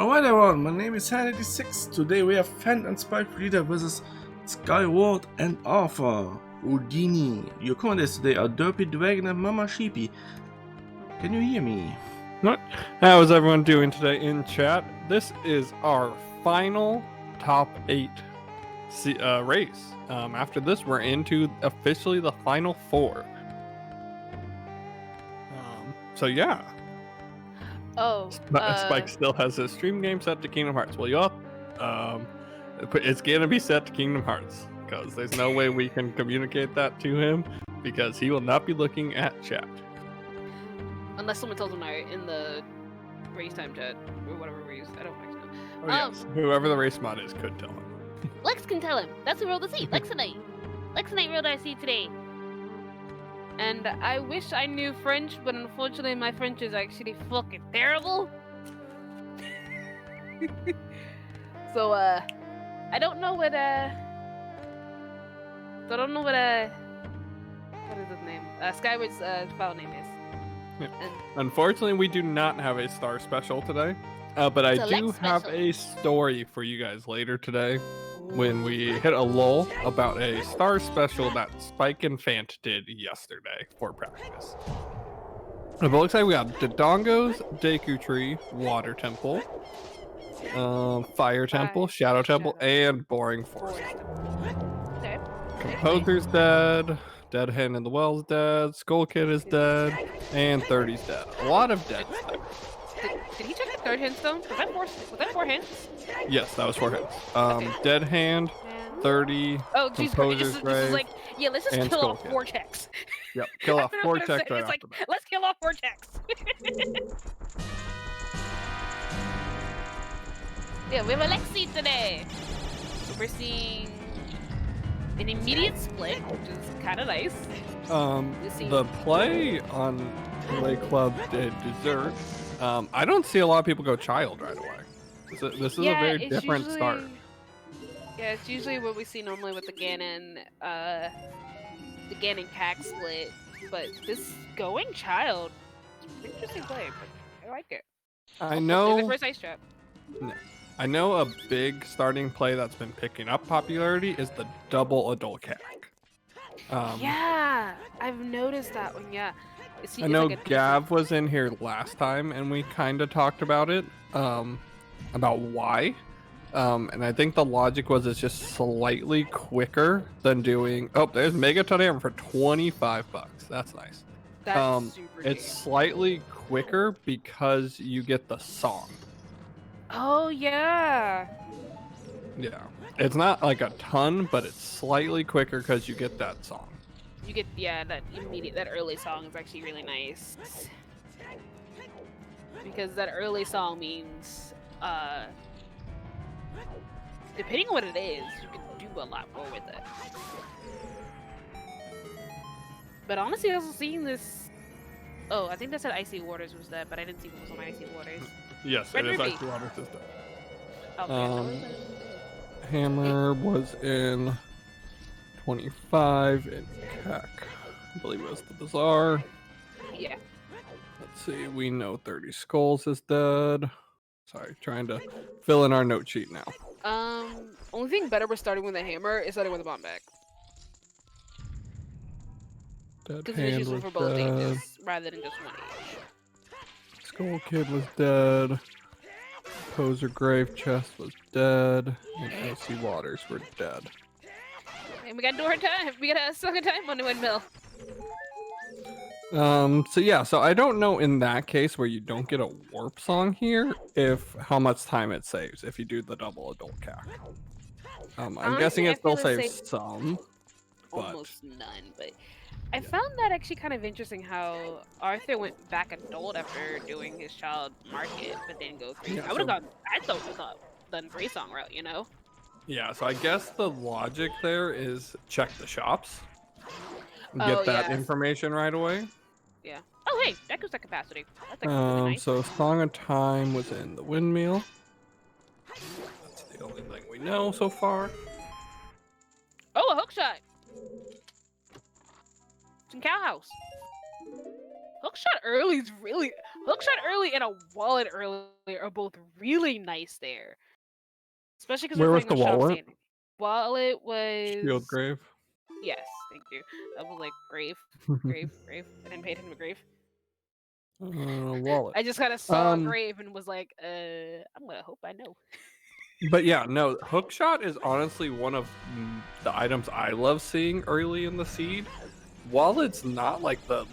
Alright everyone, my name is Phant86. Today we have Phant and Spikevegeta versus Skyward and ArthurOudini. Your commentators today are DerpyDragon and Mama Sheepy. Can you hear me? What? How is everyone doing today in chat? This is our final top 8 race. After this, we're into officially the final 4. So yeah. Oh, Spike still has his stream game set to Kingdom Hearts. Well, yup. It's gonna be set to Kingdom Hearts because there's no way we can communicate that to him because he will not be looking at chat. unless someone tells him in the race time chat or whatever we use. I don't actually know. Oh, yes. Whoever the race mod is could tell him. Lex can tell him. That's who rolled the seat. Lexinite. Lexinite rolled our seat today. And I wish I knew French, but unfortunately my French is actually fucking terrible. So I don't know what what is his name? Skyward's file name is. Yeah. And Unfortunately, we do not have a star special today, but I do have a story for you guys later today when we hit a lull about a star special that Spike and Phant did yesterday for practice. But it looks like we got Dodongo's Deku Tree, Water Temple, Fire Temple, Shadow Temple, and Boring Forest. okay. Composer's dead. Dead Hand in the Well's dead. Skull Kid is dead. And 30's dead. A lot of dead. Did he check the third hand stone? Was that four hands? Yes, that was 4 hits. Okay. Dead Hand, 30. Oh, jeez, Composer's this Grave, is like, yeah, let's just and kill Skull off Kid. 4 checks. Yep, kill off 4 It's checks right like, after that. let's kill off 4 checks. Yeah, we have Alexi today. So we're seeing an immediate split, which is kind of nice. The play on Club du Désert, I don't see a lot of people go child right away. This is a very different start. Yeah, it's usually what we see normally with the Ganon Cac split, but this going child, it's an interesting play, but I like it. I know. The first ice trap. No. I know a big starting play that's been picking up popularity is the double adult cac. Yeah, I've noticed that one. Yeah, I know like Gav was in here last time, and we kind of talked about it, about why. And I think the logic was it's just slightly quicker than doing. Oh, there's Megaton Hammer for $25. That's nice. That's super it's cheap. slightly quicker because you get the song. Oh yeah. Yeah, it's not like a ton, but it's slightly quicker because you get that song. You get that early song is actually really nice. Because that early song means depending on what it is, you can do a lot more with it. But honestly, also seeing this, oh, I think that said Icy Waters was that, but I didn't see what was on Icy Waters. Yes, it is Icy Waters is that. Okay. Hammer was in 25 and Cac, I believe it was the Bazaar. Yeah. Let's see, we know 30 Skulls is dead. Sorry, trying to fill in our note sheet now. Only thing better with starting with a hammer is starting with a bomb bag. Dead Because Hand it's useful was for both dead. stages rather than just one each. Skull Kid was dead. Poser Grave Chest was dead. And Icy Waters were dead. And we got door time. We got a second time on the windmill. So I don't know in that case where you don't get a warp song here if how much time it saves if you do the double adult cac. I'm guessing it still saves some, but almost none. But I found that actually kind of interesting how Arthur went back adult after doing his child market, but then go 3. Yeah, I would have thought done 3 song route, you know? Yeah, so I guess the logic there is check the shops. And Oh, get that yeah. information right away. Yeah. Oh, hey, that goes to capacity. That's actually really nice. So Song of Time was in the windmill. That's the only thing we know so far. Oh, a hook shot. It's in Cow House. Hook shot early is really. Hookshot early and a wallet early are both really nice there. Especially because Where we're was playing the on shop wallet? standing. Wallet Shield was... grave. Yes, thank you. I was like, grave. I didn't pay attention to grave. Wallet. I just kind of saw grave and was like, I'm gonna hope I know. But yeah, no, hookshot is honestly one of the items I love seeing early in the seed. While it's not like the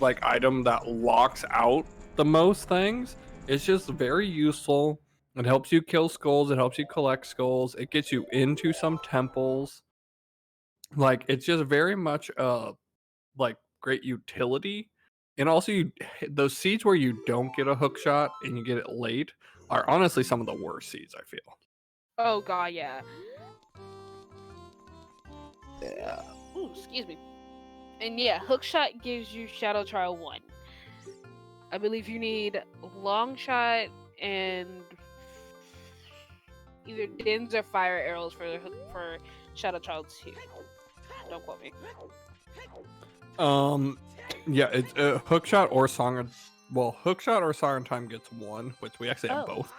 item that locks out the most things, it's just very useful. It helps you kill skulls, it helps you collect skulls, it gets you into some temples. Like it's just very much like great utility. And also those seeds where you don't get a hook shot and you get it late are honestly some of the worst seeds, I feel. Oh god, yeah. Ooh, excuse me. And yeah, hookshot gives you Shadow Trial 1. I believe you need long shot and either dins or fire arrows for Shadow Trial 2. Don't quote me. Yeah, it's hookshot or song of, well, hookshot or song of time gets 1, which we actually have both.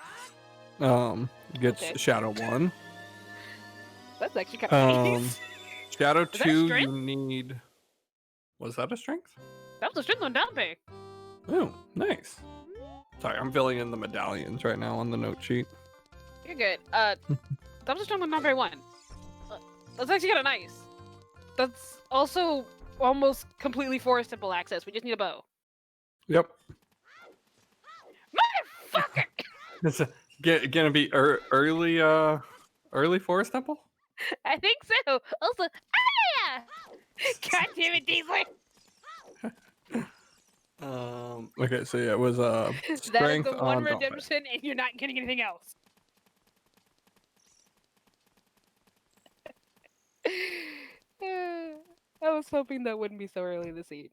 Gets okay. Shadow 1. That's actually kind of nice. Shadow 2 you need. Was that a strength? That was a strength on Dante. Oh, nice. Sorry, I'm filling in the medallions right now on the note sheet. You're good. That was a strength on Dante 1. That's actually kind of nice. That's also almost completely forest temple access. We just need a bow. Yep. Motherfucker! It's gonna be early forest temple? I think so. Also, yeah! God damn it, Diesel! Okay, so yeah, it was strength that is the one on redemption, and you're not getting anything else. I was hoping that wouldn't be so early in the seed.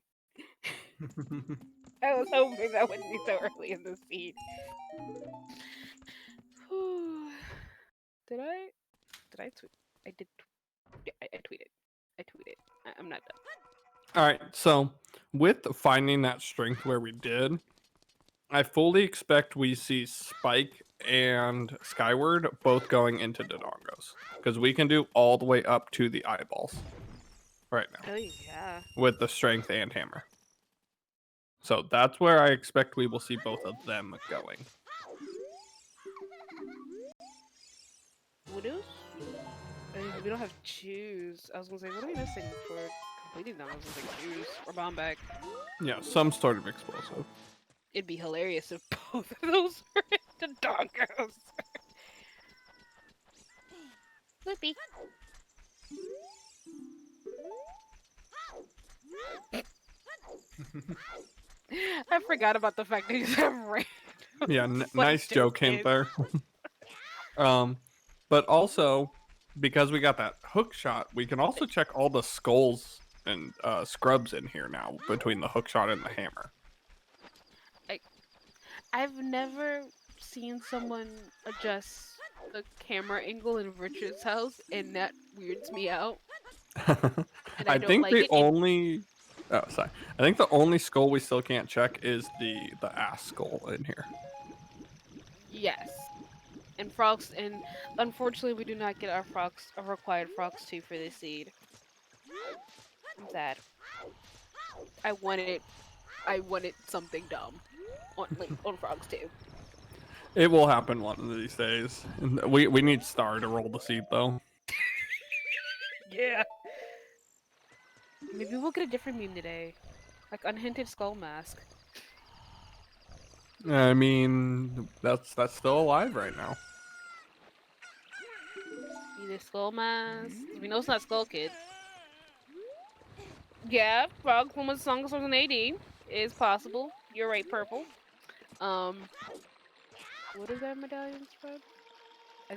I was hoping that wouldn't be so early in the seed. Did I tweet? I did. I tweeted. I'm not done. All right, so with finding that strength where we did, I fully expect we see Spike and Skyward both going into Dodongos, because we can do all the way up to the eyeballs right now. Oh yeah. With the strength and hammer. So that's where I expect we will see both of them going. Widows? We don't have choose. I was gonna say, what are we missing for completing them? I was gonna say choose or bomb bag. Yeah, some sort of explosive. It'd be hilarious if both of those were the doggos. Loopy. I forgot about the fact that he's a random. Yeah, nice joke hint there. But also, because we got that hook shot, we can also check all the skulls and scrubs in here now between the hook shot and the hammer. I've never seen someone adjust the camera angle in Richard's house, and that weirds me out. I think the only skull we still can't check is the ass skull in here. Yes. And frogs, and unfortunately we do not get our required frogs too for this seed. I'm sad. I wanted something dumb on frogs too. It will happen one of these days. We need Star to roll the seed though. Yeah. Maybe we'll get a different meme today, like unhinted skull mask. I mean, that's still alive right now. Either skull mask. We know it's not Skull Kid. Yeah, frog from with songs from an AD is possible. You're right, purple. What is that medallion spread?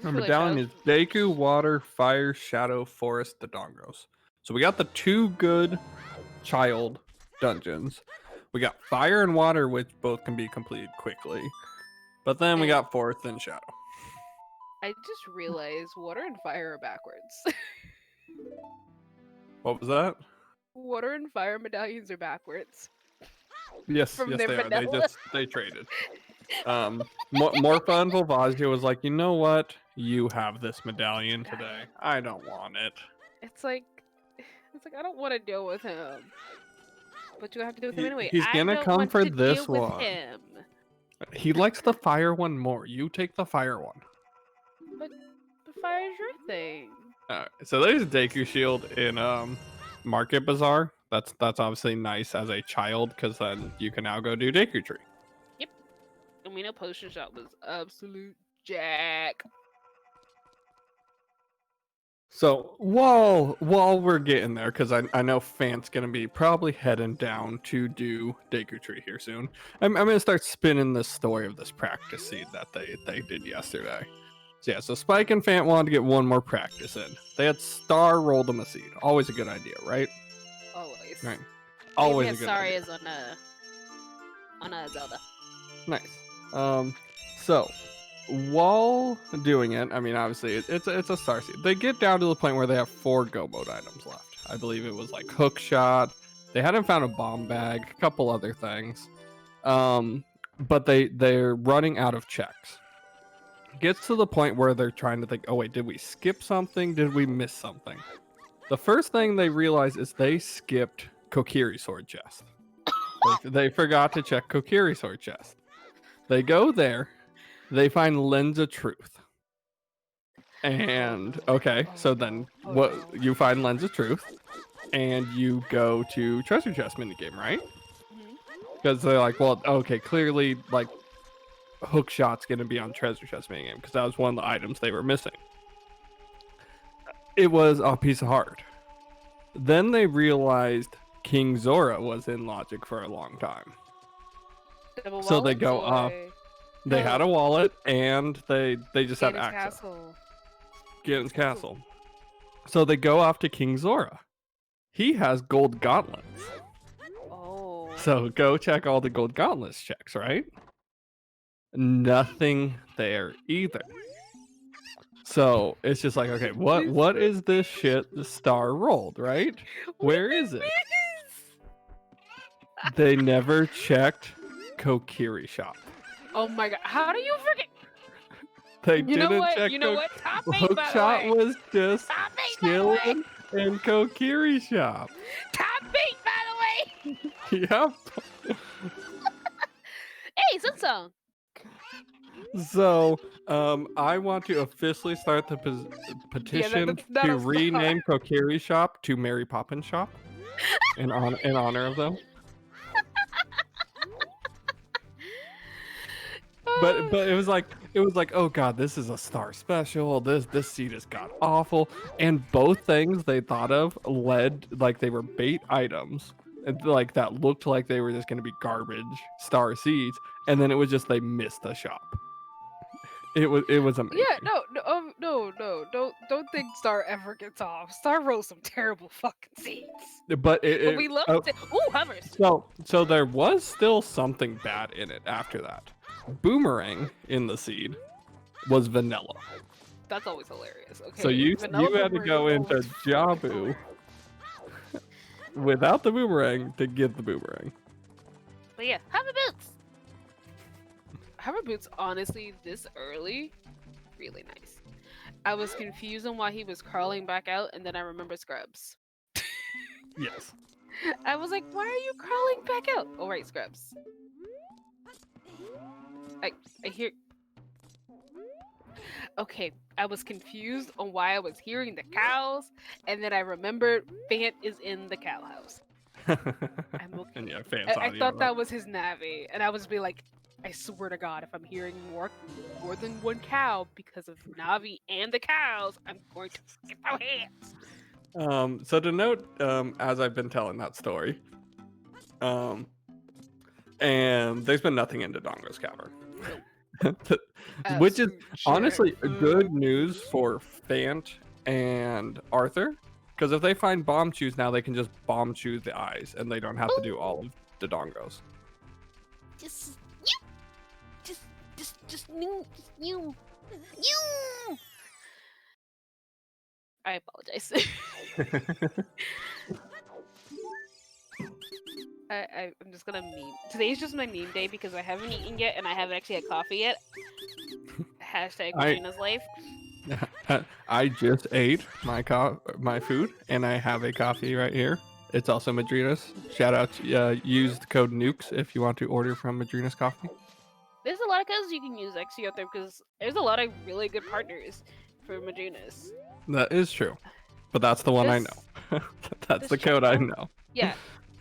Our medallion is Deku, Water, Fire, Shadow, Forest, Dodongos. So we got the 2 good child dungeons. We got Fire and Water, which both can be completed quickly. But then we got Forest and Shadow. I just realized Water and Fire are backwards. What was that? Water and Fire medallions are backwards. Yes, From yes, their they are. vanilla. They traded. More fun. Volvazio was like, you know what? You have this medallion today. I don't want it. It's like I don't want to deal with him, but you have to deal with him anyway. He's I gonna don't come want for to this deal with one. him. He likes the fire one more. You take the fire one. But the fire is your thing. So there's a Deku shield in Market Bazaar. That's obviously nice as a child because then you can now go do Deku Tree. Yep. And we know Potion Shop was absolute jack. So while we're getting there, because I know Phant's gonna be probably heading down to do Deku Tree here soon. I'm gonna start spinning the story of this practice seed that they did yesterday. So yeah, so Spike and Phant wanted to get one more practice in. They had Star rolled them a seed. Always a good idea, right? Always. Right. Always a good Sorry idea. is on a Zelda. Nice. So while doing it, I mean, obviously it's a star seed. They get down to the point where they have 4 go mode items left. I believe it was like hook shot. They hadn't found a bomb bag, a couple other things. But they're running out of checks. Gets to the point where they're trying to think, oh wait, did we skip something? Did we miss something? The first thing they realize is they skipped Kokiri sword chest. They forgot to check Kokiri sword chest. They go there. They find Lens of Truth. And okay, so then you find Lens of Truth and you go to treasure chest minigame, right? Because they're like, well, okay, clearly like hook shot's gonna be on treasure chest minigame because that was one of the items they were missing. It was a piece of heart. Then they realized King Zora was in Logic for a long time. So they go off. They had a wallet and they just had access. Ganon's Castle. So they go off to King Zora. He has gold gauntlets. Oh. So go check all the gold gauntlets checks, right? Nothing there either. So it's just like, okay, what is this shit the star rolled, right? Where is it? They never checked Kokiri shop. Oh my god, how do you forget? They didn't check. You know what? Top 8, Hook by the shot way. was just Top 8, chilling in Kokiri shop. Top 8, by the way. Yep. Hey, Sunsong. So, I want to officially start the petition to rename Kokiri shop to Mary Poppins shop in honor of them. But it was like, oh god, this is a star special. This seed has got awful. And both things they thought of led like they were bait items, and like that looked like they were just going to be garbage star seeds. And then it was just they missed the shop. It was amazing. Yeah, no, don't think Star ever gets off. Star rolls some terrible fucking seeds. But we loved it. Ooh, hovers. So there was still something bad in it after that. Boomerang in the seed was vanilla. That's always hilarious. Okay. So you had to go into Jabu without the boomerang to get the boomerang. But yeah, hover boots. Hover boots, honestly, this early, really nice. I was confused on why he was crawling back out, and then I remember Scrubs. Yes. I was like, why are you crawling back out? Oh, right, Scrubs. I hear... Okay, I was confused on why I was hearing the cows, and then I remembered Phant is in the cow house. I'm okay. And yeah, Phant's I thought that was his Navi, and I was be like, I swear to God, if I'm hearing more than one cow because of Navi and the cows, I'm going to get my hands. So to note, as I've been telling that story, and there's been nothing in Dodongo's cavern. Which is honestly good news for Phant and Arthur, because if they find bomb chews now, they can just bomb chew the eyes, and they don't have to do all of Dodongo's. Just you. I apologize. I'm just gonna meme. Today's just my meme day because I haven't eaten yet and I haven't actually had coffee yet. Hashtag Regina's life. I just ate my food, and I have a coffee right here. It's also Madrina's. Shout out to use the code NUKES if you want to order from Madrina's Coffee. There's a lot of codes you can use actually out there because there's a lot of really good partners for Madrina's. That is true, but that's the one I know. That's the code I know. Yeah.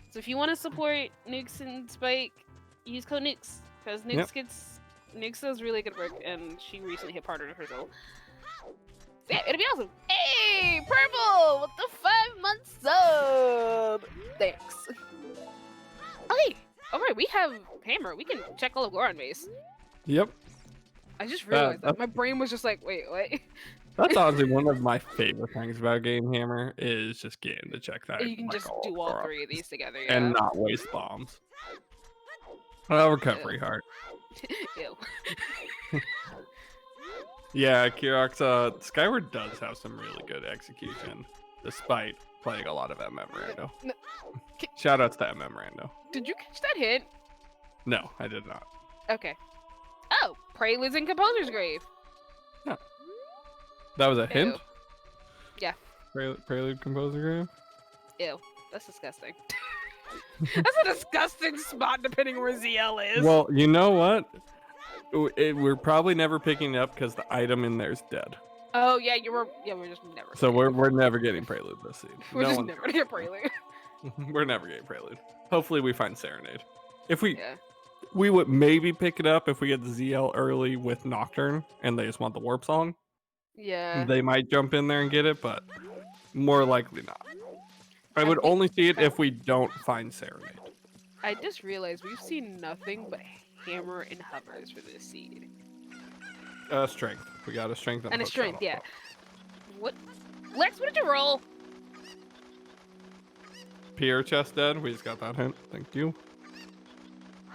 So if you want to support Nukes and Spike, use code Nukes because Nukes does really good work, and she recently hit partner herself. Yeah, it'll be awesome. Hey, Purple with the 5-month sub. Thanks. Okay. All right, we have Hammer. We can check all of Goron base. Yep. I just realized that. My brain was just like, wait, what? That's honestly one of my favorite things about Game Hammer is just getting to check that. You can just do all three of these together, yeah. And not waste bombs. Recovery heart. Ew. Yeah, Kirox, Skyward does have some really good execution, despite playing a lot of MM Rando. No. Shoutouts to MM Rando. Did you catch that hint? No, I did not. Okay. Oh, Preludes in Composer's Grave. Huh. That was a hint? Yeah. Prelude Composer Grave? Ew, that's disgusting. That's a disgusting spot depending where ZL is. Well, you know what? We're probably never picking it up because the item in there is dead. Oh yeah, we're just never. So we're never getting Prelude this seed. We're just never gonna get Prelude. We're never getting Prelude. Hopefully we find Serenade. If we would maybe pick it up if we get the ZL early with Nocturne and they just want the Warp Song. Yeah. They might jump in there and get it, but more likely not. I would only see it if we don't find Serenade. I just realized we've seen nothing but Hammer and Hovers for this seed. Strength. We got a strength and a strength, yeah. What? Lex, what did you roll? Pierre chest dead. We just got that hint. Thank you.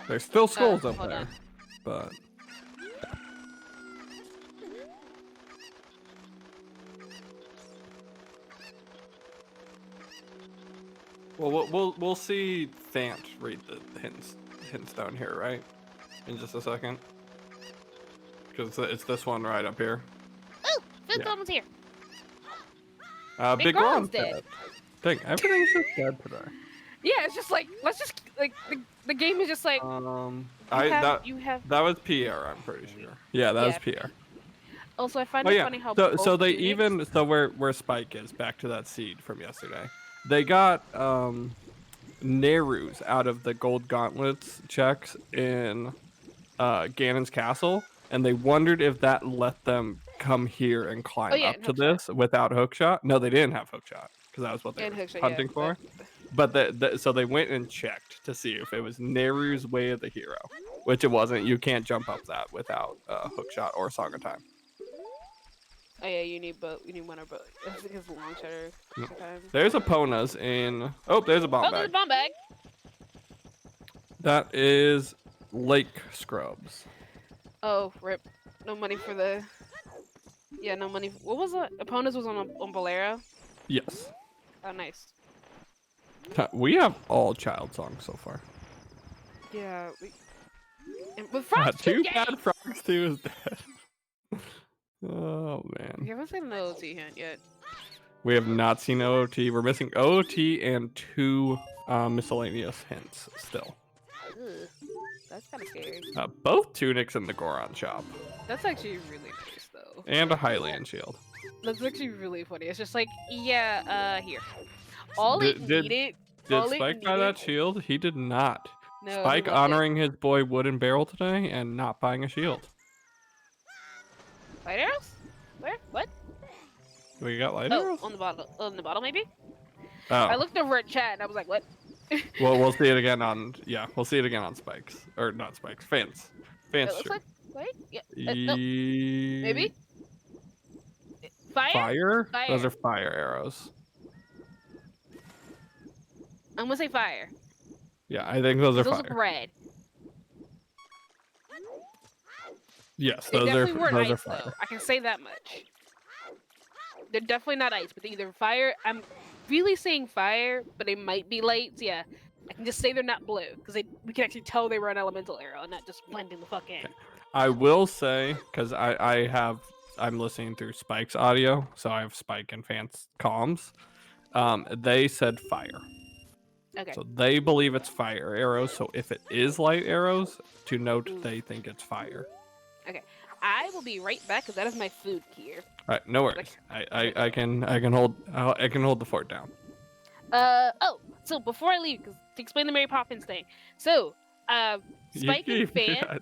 There's still skulls up there, but. Well, we'll see Phant read the hints down here, right? In just a second. Because it's this one right up here. Oh, Big Goron's here. Big Goron's dead. Dang, everything's just dead today. Yeah, it's just like, let's just, like, the game is just like, that was Pierre, I'm pretty sure. Yeah, that was Pierre. Also, I find it funny how so they even, so where Spike is, back to that seed from yesterday. They got Nerus out of the gold gauntlets checks in Ganon's castle, and they wondered if that let them come here and climb up to this without hookshot. No, they didn't have hookshot because that was what they were hunting for. But so they went and checked to see if it was Nerus' Way of the Hero, which it wasn't. You can't jump up that without hookshot or Song of Time. Oh yeah, you need one or both. I think it's long shutter. There's a Ponas in. Oh, there's a bomb bag. There's a bomb bag. That is Lake Scrubs. Oh, rip. No money for the. Yeah, no money. What was it? Opponents was on Bolero. Yes. Oh, nice. We have all child songs so far. Yeah. But Frogs too bad Frogs 2 is dead. Oh man. We haven't seen an OOT hint yet. We have not seen OOT. We're missing OOT and 2 miscellaneous hints still. Ugh, that's kind of scary. Both tunics in the Goron shop. That's actually really nice though. And a Hylian shield. That's actually really funny. It's just like, yeah, here. All it needed. Did Spike buy that shield? He did not. No, Spike honoring his boy Wooden Barrel today and not buying a shield. Light arrows? Where? What? We got light arrows? On the bottle. On the bottle, maybe? Oh. I looked over at chat and I was like, what? Well, we'll see it again on. Yeah, we'll see it again on Spikes. Or not Spikes. Phant's. Phant's looks like. Wait? Yeah. No. No. Maybe? Fire? Those are fire arrows. I'm gonna say fire. Yeah, I think those are fire. Those look red. Yes, those are ice, fire. though. I can say that much. They're definitely not ice, but they're either fire. I'm really saying fire, but they might be lights. Yeah, I can just say they're not blue because we can actually tell they were an elemental arrow and not just blending the fuck in. Okay. I will say, because I'm listening through Spike's audio, so I have Spike and Phant's comms. They said fire. Okay. So they believe it's fire arrows. So if it is light arrows, to note they think it's fire. Okay. I will be right back because that is my food here. All right, no worries. I can hold the fort down. So before I leave, because to explain the Mary Poppins thing, so Spike and Phant.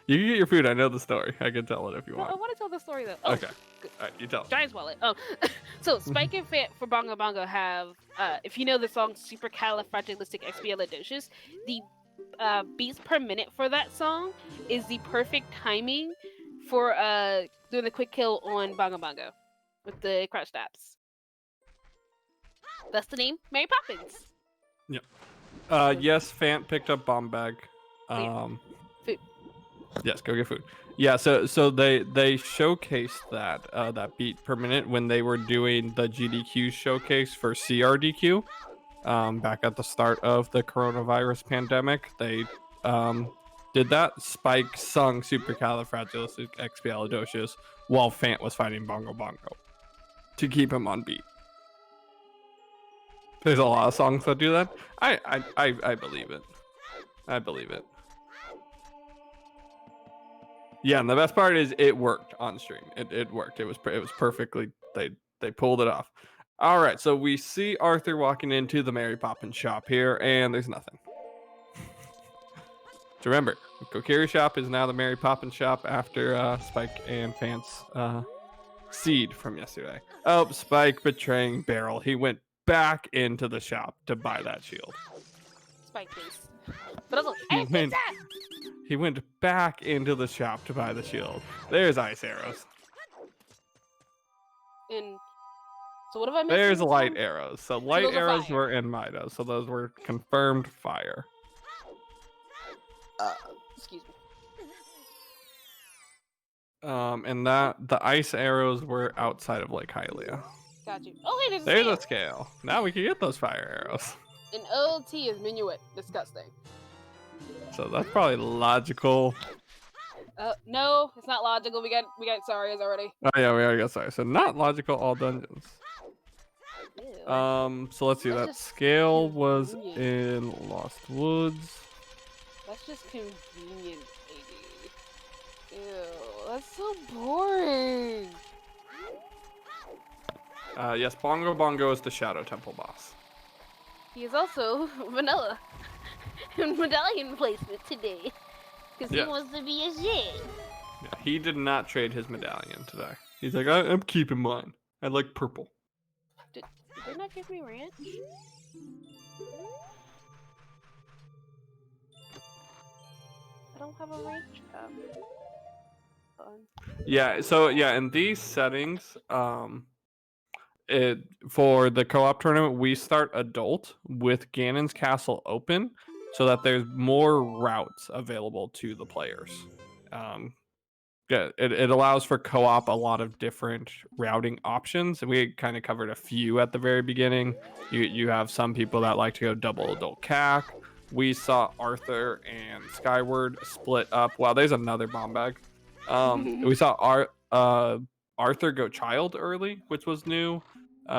You can get your food. I know the story. I can tell it if you want. I want to tell the story though. Oh, okay. All right, you tell. Giant's wallet. Oh, so Spike and Phant for Bongo Bongo have, if you know the song Supercalifragilisticexpialidocious, the beats per minute for that song is the perfect timing for doing the quick kill on Bongo Bongo with the crouch taps. That's the name, Mary Poppins. Yep. Yes, Phant picked up bomb bag. Food. Yes, go get food. Yeah, so they showcased that beat per minute when they were doing the GDQ showcase for CRDQ. Back at the start of the coronavirus pandemic, they did that. Spike sung Supercalifragilisticexpialidocious while Phant was fighting Bongo Bongo to keep him on beat. There's a lot of songs that do that. I believe it. I believe it. Yeah, and the best part is it worked on stream. It worked. It was perfectly. They pulled it off. All right, so we see Arthur walking into the Mary Poppins shop here, and there's nothing. So remember, Kokiri shop is now the Mary Poppins shop after Spike and Phant's seed from yesterday. Oh, Spike betraying Barrel. He went back into the shop to buy that shield. Spike face. But also, hey, pizza! He went back into the shop to buy the shield. There's ice arrows. And so what have I missed? There's light arrows. So light those are arrows fire. were in Mido. So those were confirmed fire. Excuse me. And the ice arrows were outside of Lake Hylia. Got you. Oh, hey, There's a a scale. Now we can get those fire arrows. An OT is minuet. Disgusting. So that's probably logical. No, it's not logical. We got Sarias already. Oh yeah, we already got sorry. So not logical all dungeons. Ew. So let's see. That's That just scale was convenient. in Lost Woods. That's just convenient, baby. Ew, that's so boring. Yes, Bongo Bongo is the Shadow Temple boss. He is also vanilla. Medallion placement today. Because Yeah. he wants to be a shit. Yeah, he did not trade his medallion today. He's like, I'm keeping mine. I like purple. Did they not give me ranch? I don't have a ranch cup. Yeah, so yeah, in these settings, for the co-op tournament, we start adult with Ganon's Castle open so that there's more routes available to the players. Yeah, it allows for co-op a lot of different routing options, and we kind of covered a few at the very beginning. You have some people that like to go double adult CAC. We saw Arthur and Skyward split up. Wow, there's another bomb bag. We saw Arthur go child early, which was new.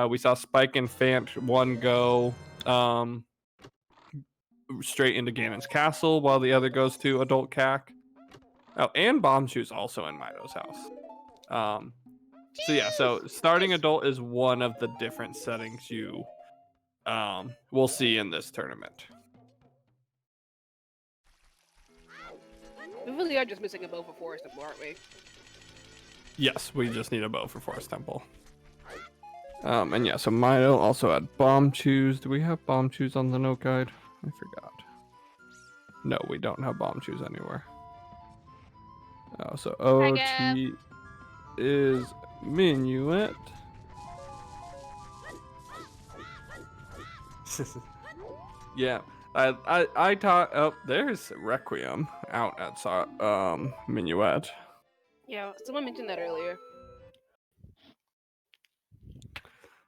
We saw Spike and Phant one go straight into Ganon's Castle while the other goes to adult CAC. Oh, and Bomb Shoe's also in Mido's house. So yeah, so starting adult is one of the different settings you will see in this tournament. We really are just missing a bow for Forest Temple, aren't we? Yes, we just need a bow for Forest Temple. And yeah, so Mido also had Bomb Shoes. Do we have Bomb Shoes on the note guide? I forgot. No, we don't have Bomb Shoes anywhere. Oh, so OT is Minuet. Yeah, I taught. Oh, there's Requiem out at Minuet. Yeah, someone mentioned that earlier.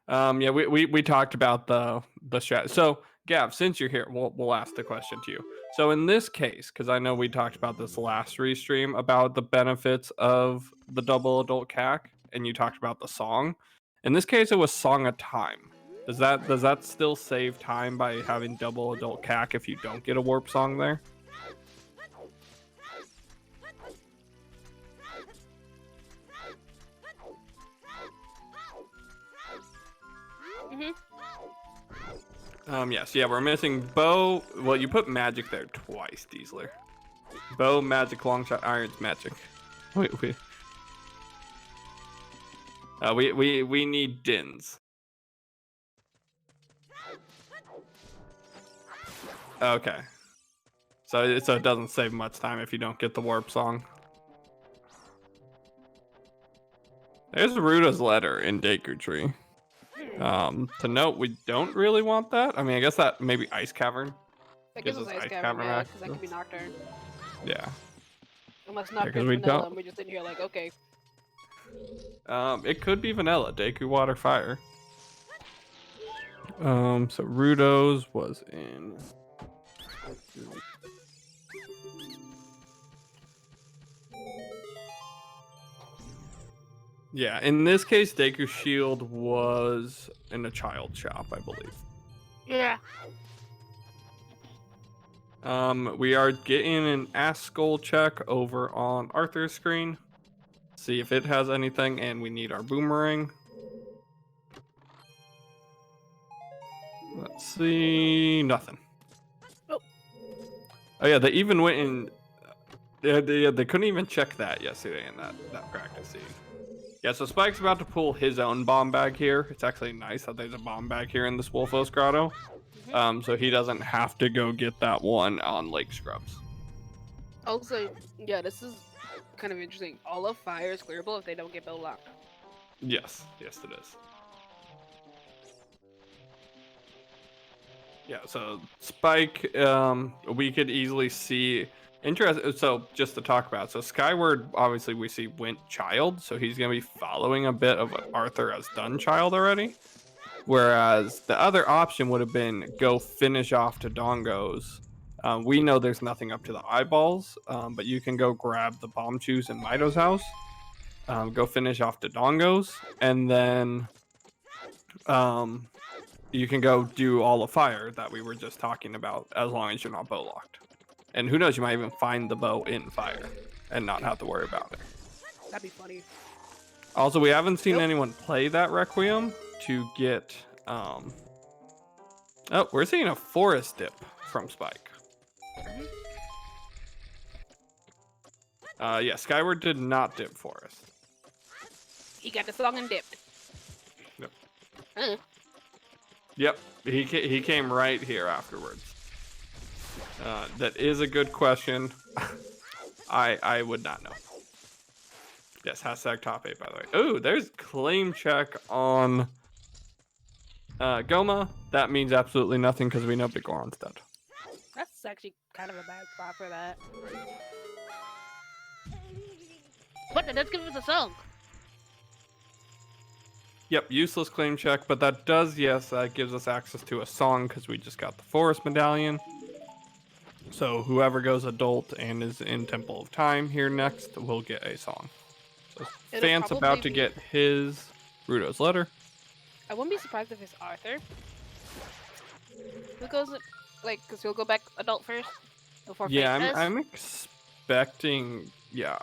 Yeah, we talked about the strat. So Gav, since you're here, we'll ask the question to you. So in this case, because I know we talked about this last restream about the benefits of the double adult CAC, and you talked about the song. In this case, it was song a time. Does that still save time by having double adult CAC if you don't get a warp song there? Yes, yeah, we're missing bow. Well, you put magic there twice, Diesler. Bow, magic, long shot, irons, magic. We need dins. Okay. So it doesn't save much time if you don't get the warp song. There's Ruda's letter in Deku Tree. To note, we don't really want that. I mean, I guess that maybe Ice Cavern. That gives us Ice Cavern, yeah, because that could be Nocturne. Yeah. Unless Nocturne vanilla, and we just didn't hear like, okay. It could be vanilla, Deku, water, fire. So Rudo's was in. Yeah, in this case, Deku Shield was in a child shop, I believe. Yeah. We are getting an Ask Skull check over on Arthur's screen. See if it has anything, and we need our boomerang. Let's see, nothing. Oh yeah, they even went in. They couldn't even check that yesterday in that practice scene. Yeah, so Spike's about to pull his own bomb bag here. It's actually nice that there's a bomb bag here in this Wolfos Grotto. So he doesn't have to go get that one on Lake Scrubs. Also, yeah, this is kind of interesting. All of fire is clearable if they don't get bow locked. Yes, it is. Yeah, so Spike, we could easily see. Interesting. So just to talk about, so Skyward, obviously we see went child, so he's gonna be following a bit of what Arthur has done child already. Whereas the other option would have been go finish off to Dongo's. We know there's nothing up to the eyeballs, but you can go grab the bomb chews in Mito's house, go finish off to Dongo's, and then you can go do all the fire that we were just talking about, as long as you're not bow locked. And who knows, you might even find the bow in fire and not have to worry about it. That'd be funny. Also, we haven't seen anyone play that Requiem to get... Oh, we're seeing a forest dip from Spike. Yeah, Skyward did not dip forest. He got the song and dipped. Yep. Yep, he came right here afterwards. That is a good question. I would not know. Yes, hashtag top 8, by the way. Oh, there's claim check on Goma. That means absolutely nothing because we know Big Goron's dead. That's actually kind of a bad spot for that. But that does give us a song. Yep, useless claim check, but that does, yes, that gives us access to a song because we just got the forest medallion. So whoever goes adult and is in Temple of Time here next will get a song. So Phant's about to get his Rudo's letter. I wouldn't be surprised if it's Arthur. Who goes, like, because he'll go back adult first before Yeah, I'm expecting, yeah,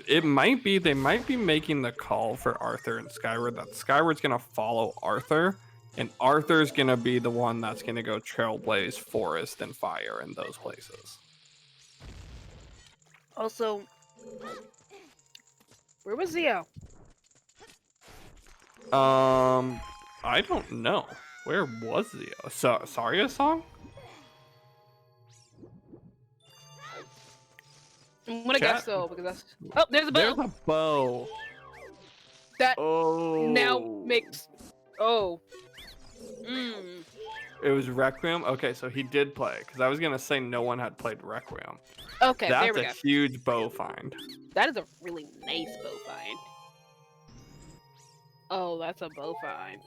it might be, they might be making the call for Arthur and Skyward, that Skyward's going to follow Arthur, and Arthur's going to be the one that's going to go trailblaze forest and fire in those places. Also, where was Zio? I don't know. Where was Zio? Saria song? I'm gonna guess so, because that's... Oh, there's a bow! There's a bow! That now makes... Oh. It was Requiem? Okay, so he did play, because I was going to say no one had played Requiem. Okay, there we go. That's a huge bow find. That is a really nice bow find. Oh, that's a bow find.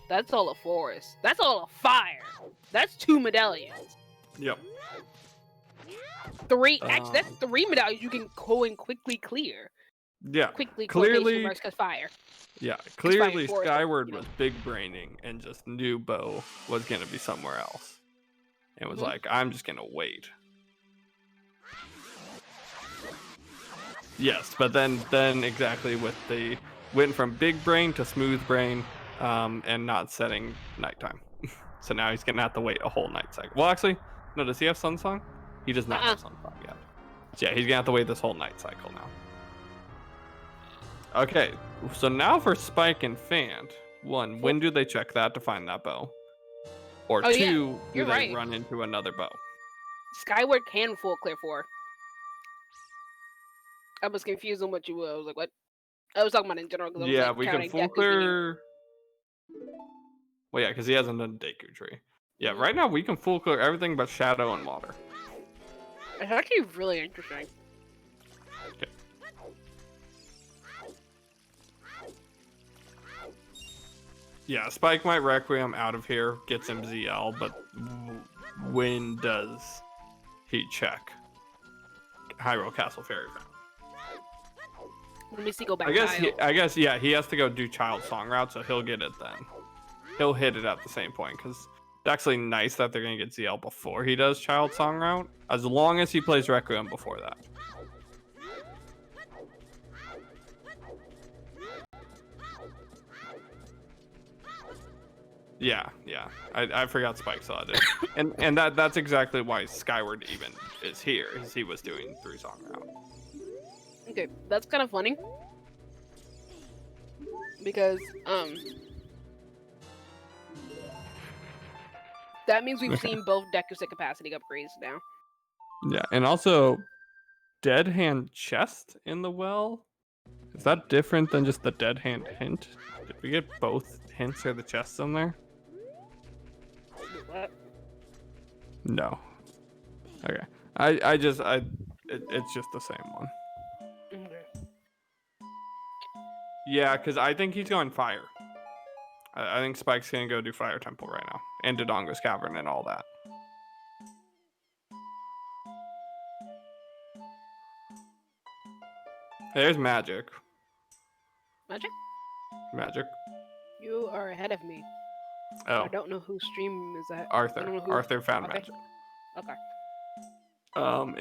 That's all a forest. That's all a fire. That's 2 medallions. Yep. 3. Actually, that's 3 medallions you can go and quickly clear. Yeah. Quickly, Clearly, because fire. yeah. Clearly, forest, Skyward you know. was big braining and just knew Bo was gonna be somewhere else, and was like, "I'm just gonna wait." Yes, but then exactly with the went from big brain to smooth brain, and not setting nighttime. So now he's gonna have to wait a whole night cycle. Well, actually, no. Does he have sun song? He does not have sun song yet. So yeah, he's gonna have to wait this whole night cycle now. Okay, so now for Spike and Phant. 1, when do they check that to find that bow? Or 2, do they run into another bow? Skyward can full clear 4. I was confused on what you were. I was like, what? I was talking about in general. Yeah, we can full clear. Well, yeah, because he hasn't done Deku Tree. Yeah, right now we can full clear everything but Shadow and Water. It's actually really interesting. Okay. Yeah, Spike might Requiem out of here, gets him ZL, but when does he check Hyrule Castle Fairy Fountain? Let me see. Go back. I guess yeah, he has to go do Child Song route, so he'll get it then. He'll hit it at the same point because it's actually nice that they're gonna get ZL before he does Child Song route, as long as he plays Requiem before that. Yeah. I forgot Spike saw it, and that's exactly why Skyward even is here, is he was doing 3-song route. Okay, that's kind of funny because that means we've seen both Deku set capacity upgrades now. Yeah, and also Dead Hand Chest in the well. Is that different than just the Dead Hand hint? Did we get both hints or the chests in there? What? No. Okay. It's just the same one. Okay. Yeah, because I think he's going fire. I think Spike's gonna go do Fire Temple right now, and Dodongo's Cavern and all that. There's magic. Magic. You are ahead of me. Oh. I don't know whose stream is that. Arthur found magic. Okay.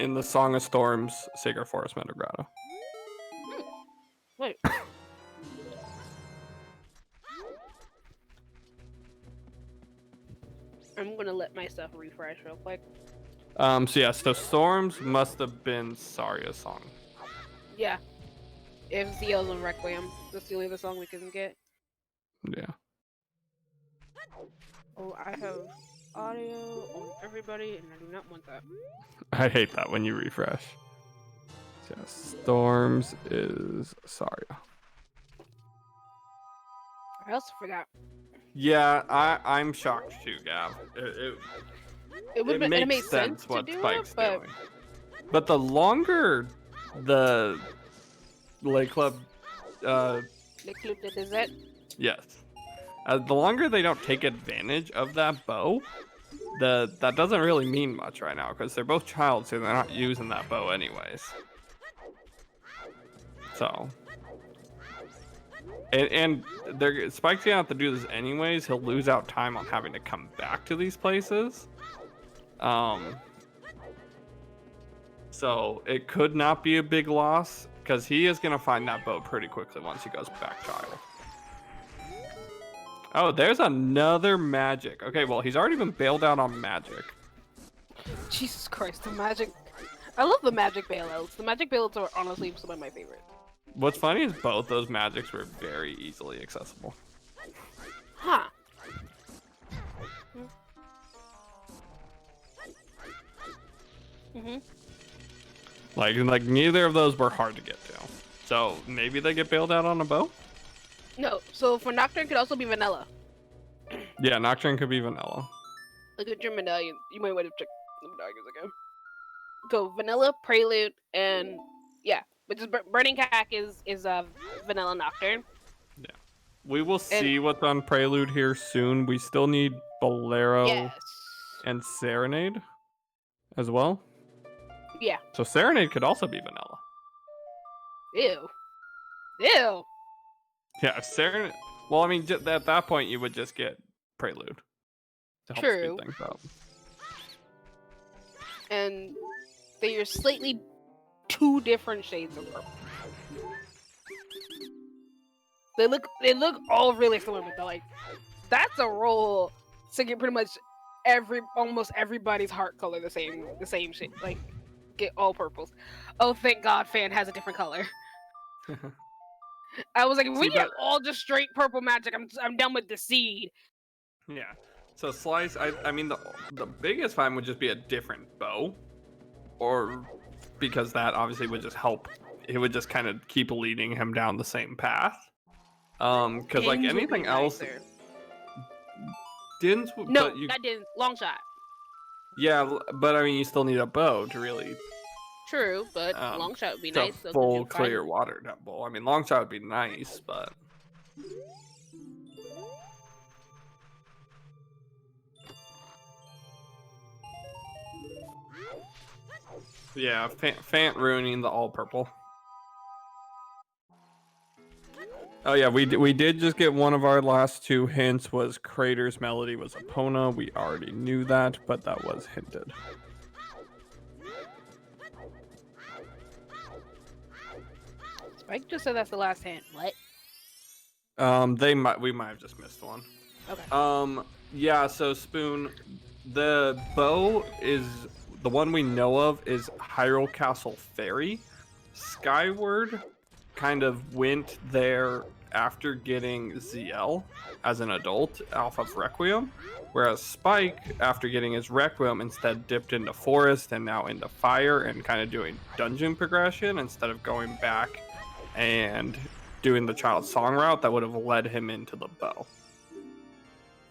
In the Song of Storms, Sacred Forest Meadow Grotto. Wait. I'm gonna let myself refresh real quick. So Storms must have been Saria's song. Yeah. If ZL's on Requiem, that's the only other song we can get. Yeah. Oh, I have audio on everybody, and I do not want that. I hate that when you refresh. So Storms is Saria. I also forgot. Yeah, I'm shocked too, Gav. It makes sense what Spike's doing. But the longer the Lake Club, Club du Désert? Yes. The longer they don't take advantage of that bow, that doesn't really mean much right now because they're both child, so they're not using that bow anyways. So, and Spike's gonna have to do this anyways. He'll lose out time on having to come back to these places. So it could not be a big loss because he is gonna find that bow pretty quickly once he goes back child. Oh, there's another magic. Okay, well, he's already been bailed out on magic. Jesus Christ, the magic. I love the magic bailouts. The magic bailouts are honestly some of my favorites. What's funny is both those magics were very easily accessible. Huh. Mm-hmm. Like neither of those were hard to get to. So maybe they get bailed out on a bow? No, so for Nocturne could also be vanilla. Yeah, Nocturne could be vanilla. Look at your medallion. You might want to check the medallions again. So vanilla, prelude, and yeah, which is burning cack is vanilla Nocturne. Yeah. We will see what's on Prelude here soon. We still need Bolero and Serenade as well. Yeah. So Serenade could also be vanilla. Ew. Ew. Yeah, Serenade. Well, I mean, at that point, you would just get Prelude to help speed things up. And they are slightly two different shades of purple. They look all really similar, but they're like, that's a role to get pretty much almost everybody's heart color the same shade. Like, get all purples. Oh, thank God, Phant has a different color. I was like, if we get all just straight purple magic, I'm done with the seed. Yeah. So Slice, I mean, the biggest find would just be a different bow, or because that obviously would just help. It would just kind of keep leading him down the same path. Because like anything else, Din's. No, not Din's. Long shot. Yeah, but I mean, you still need a bow to really. True, but long shot would be nice. So full clear water temple. I mean, long shot would be nice, but. Yeah, Phant ruining the all purple. Oh yeah, we did just get one of our last two hints was Crater's Melody was Epona. We already knew that, but that was hinted. Spike just said that's the last hint. What? We might have just missed one. Okay. Yeah, so Spoon, the bow is the one we know of is Hyrule Castle Fairy. Skyward kind of went there after getting ZL as an adult off of Requiem, whereas Spike, after getting his Requiem, instead dipped into Forest and now into Fire and kind of doing dungeon progression instead of going back and doing the Child Song route that would have led him into the bow.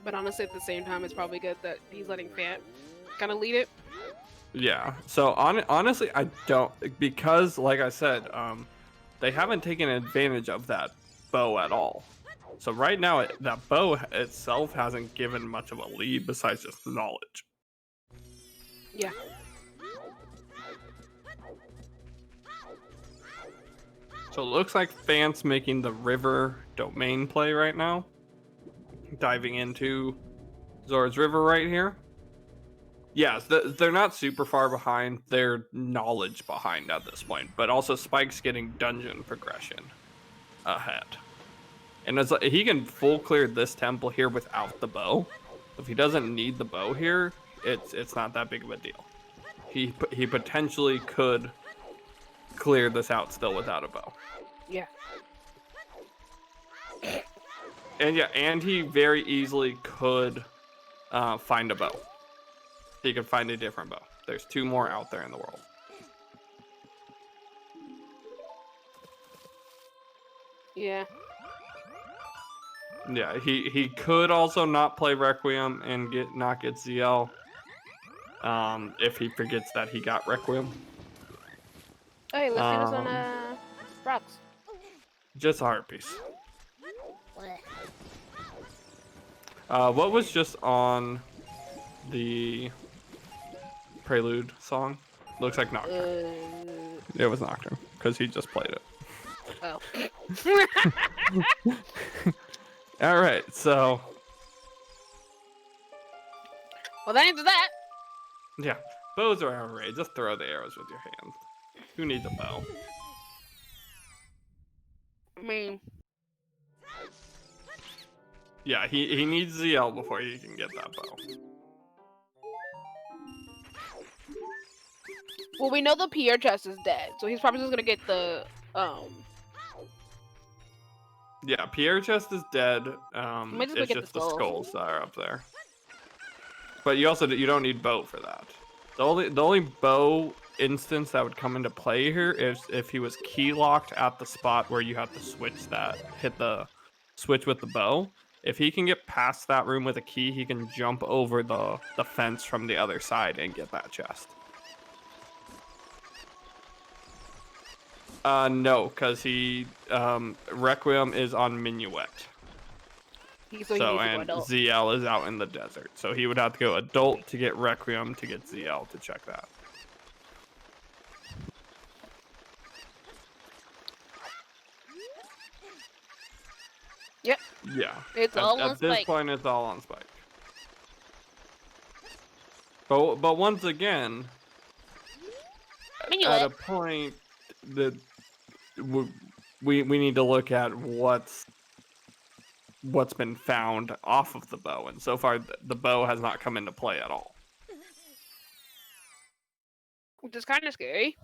But honestly, at the same time, it's probably good that he's letting Phant kind of lead it. Yeah, so honestly, I don't, because like I said, they haven't taken advantage of that bow at all. So right now, that bow itself hasn't given much of a lead besides just knowledge. Yeah. So it looks like Phant's making the river domain play right now. Diving into Zora's River right here. Yes, they're not super far behind. They're knowledge behind at this point. But also Spike's getting dungeon progression ahead. And it's like, he can full clear this temple here without the bow. If he doesn't need the bow here, it's not that big of a deal. He potentially could clear this out still without a bow. Yeah. And yeah, and he very easily could find a bow. He could find a different bow. There's two more out there in the world. Yeah. Yeah, he could also not play Requiem and not get ZL. If he forgets that he got Requiem. Hey, let's see what's on rocks. Just a heart piece. What was just on the Prelude song? Looks like Nocturne. It was Nocturne because he just played it. Oh. All right, so. Well, that answers that. Yeah, bows are outrageous. Just throw the arrows with your hands. Who needs a bow? I mean. Yeah, he needs ZL before he can get that bow. Well, we know the Pierre chest is dead, so he's probably just gonna get the Yeah, Pierre chest is dead. It's just the skull. skulls that are up there. But you don't need bow for that. The only bow instance that would come into play here is if he was key locked at the spot where you have to hit the switch with the bow. If he can get past that room with a key, he can jump over the fence from the other side and get that chest. No, because he Requiem is on Minuet. So he needs to go and adult. ZL is out in the desert. So he would have to go adult to get Requiem to get ZL to check that. Yep. Yeah. It's all on At this Spike. point, it's all on Spike. But once again, at a point that we need to look at what's been found off of the bow, and so far the bow has not come into play at all. Which is kind of scary.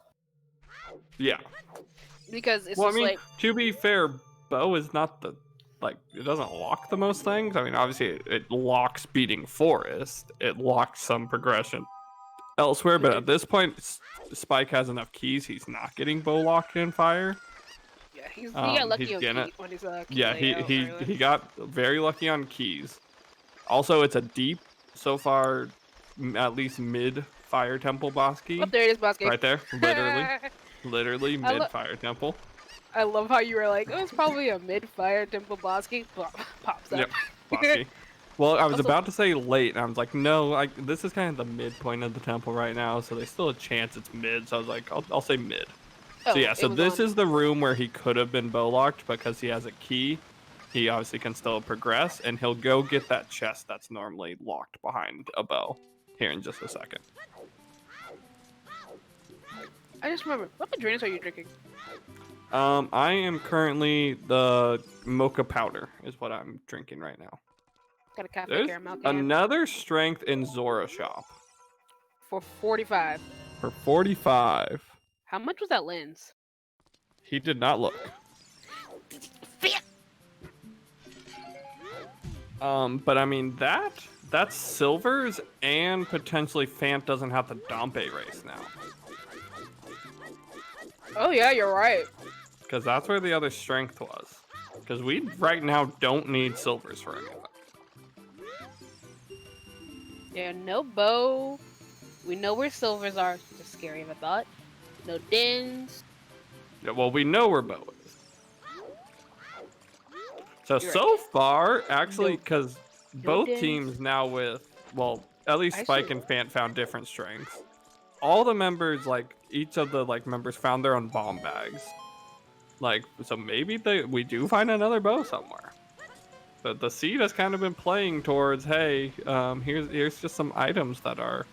Yeah. Because it's Well, I just mean, like... to be fair, bow is not the, like, it doesn't lock the most things. I mean, obviously it locks beating forest. It locks some progression elsewhere, but at this point, Spike has enough keys. He's not getting bow locked in fire. Yeah, he got lucky on getting keys when he's yeah, he got very lucky on keys. Also, it's a deep, so far, at least mid fire temple boss key. Oh, there it is, boss key. Right there, literally mid fire temple. I love how you were like, oh, it's probably a mid fire temple boss key. Pops up. Yep, boss key. Well, I was about to say late, and I was like, no, this is kind of the midpoint of the temple right now, so there's still a chance it's mid. So I was like, I'll say mid. Oh, so yeah, so this is the room where he could have been bow locked because he has a key. He obviously can still progress, and he'll go get that chest that's normally locked behind a bow here in just a second. I just remember, what drinks are you drinking? I am currently the mocha powder is what I'm drinking right now. Got a cafe There's caramel can. another strength in Zora shop. For 45. For 45. How much was that lens? He did not look. But I mean that's silvers, and potentially Phant doesn't have the Dompe race now. Oh yeah, you're right. Because that's where the other strength was. Because we right now don't need silvers for anything. Yeah, no bow. We know where silvers are. Just scary of a thought. No dins. Yeah, well, we know where bow is. So You're so far, actually, because both dins. teams now with, well, at least Spike and Phant found different strengths. All the members, like, each of the members found their own bomb bags. Like, so maybe we do find another bow somewhere. But the seed has kind of been playing towards, hey, here's just some items that are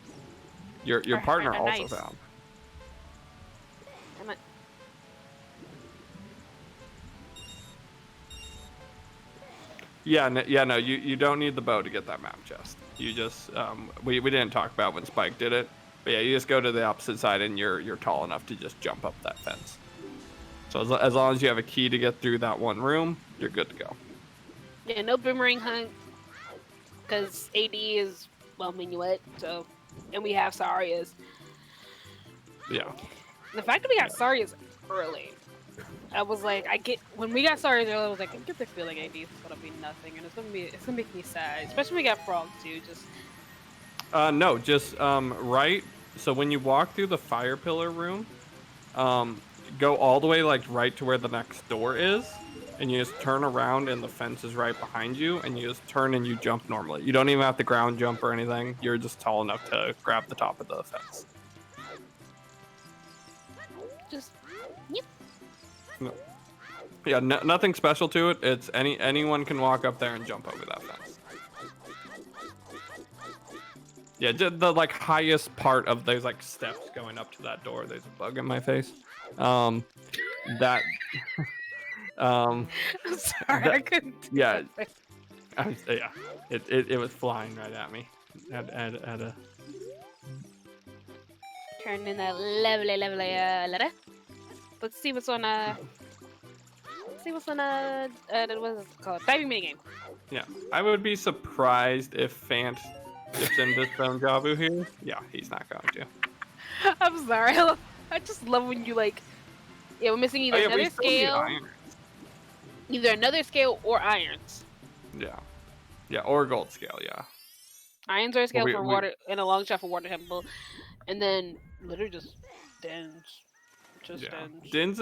your partner also found. Yeah, no, you don't need the bow to get that map chest. You just we didn't talk about when Spike did it, but yeah, you just go to the opposite side and you're tall enough to just jump up that fence. So as long as you have a key to get through that one room, you're good to go. Yeah, no boomerang hunt, because AD is, well, Minuet, so, and we have Sarias. Yeah. The fact that we got Sarias early, I was like, when we got Sarias early, I was like, I get the feeling AD is gonna be nothing, and it's gonna make me sad, especially when we got Frog too, just. No, just right. So when you walk through the fire pillar room, go all the way right to where the next door is. And you just turn around and the fence is right behind you, and you just turn and you jump normally. You don't even have to ground jump or anything. You're just tall enough to grab the top of the fence. Just, yep. No. Yeah, nothing special to it. It's anyone can walk up there and jump over that fence. Yeah, the highest part of those steps going up to that door. There's a bug in my face. That. I'm sorry, I couldn't. Yeah, it was flying right at me. At a. Turn in that lovely letter. Let's see what's on what's it called? Diving minigame. Yeah, I would be surprised if Phant gets in this zone Jabu here. Yeah, he's not going to. I'm sorry. I just love when you yeah, we're missing either another scale. Either another scale or irons. Yeah, or gold scale, yeah. Irons are a scale for water, and a long shot for water temple, and then literally just dins. Just dins.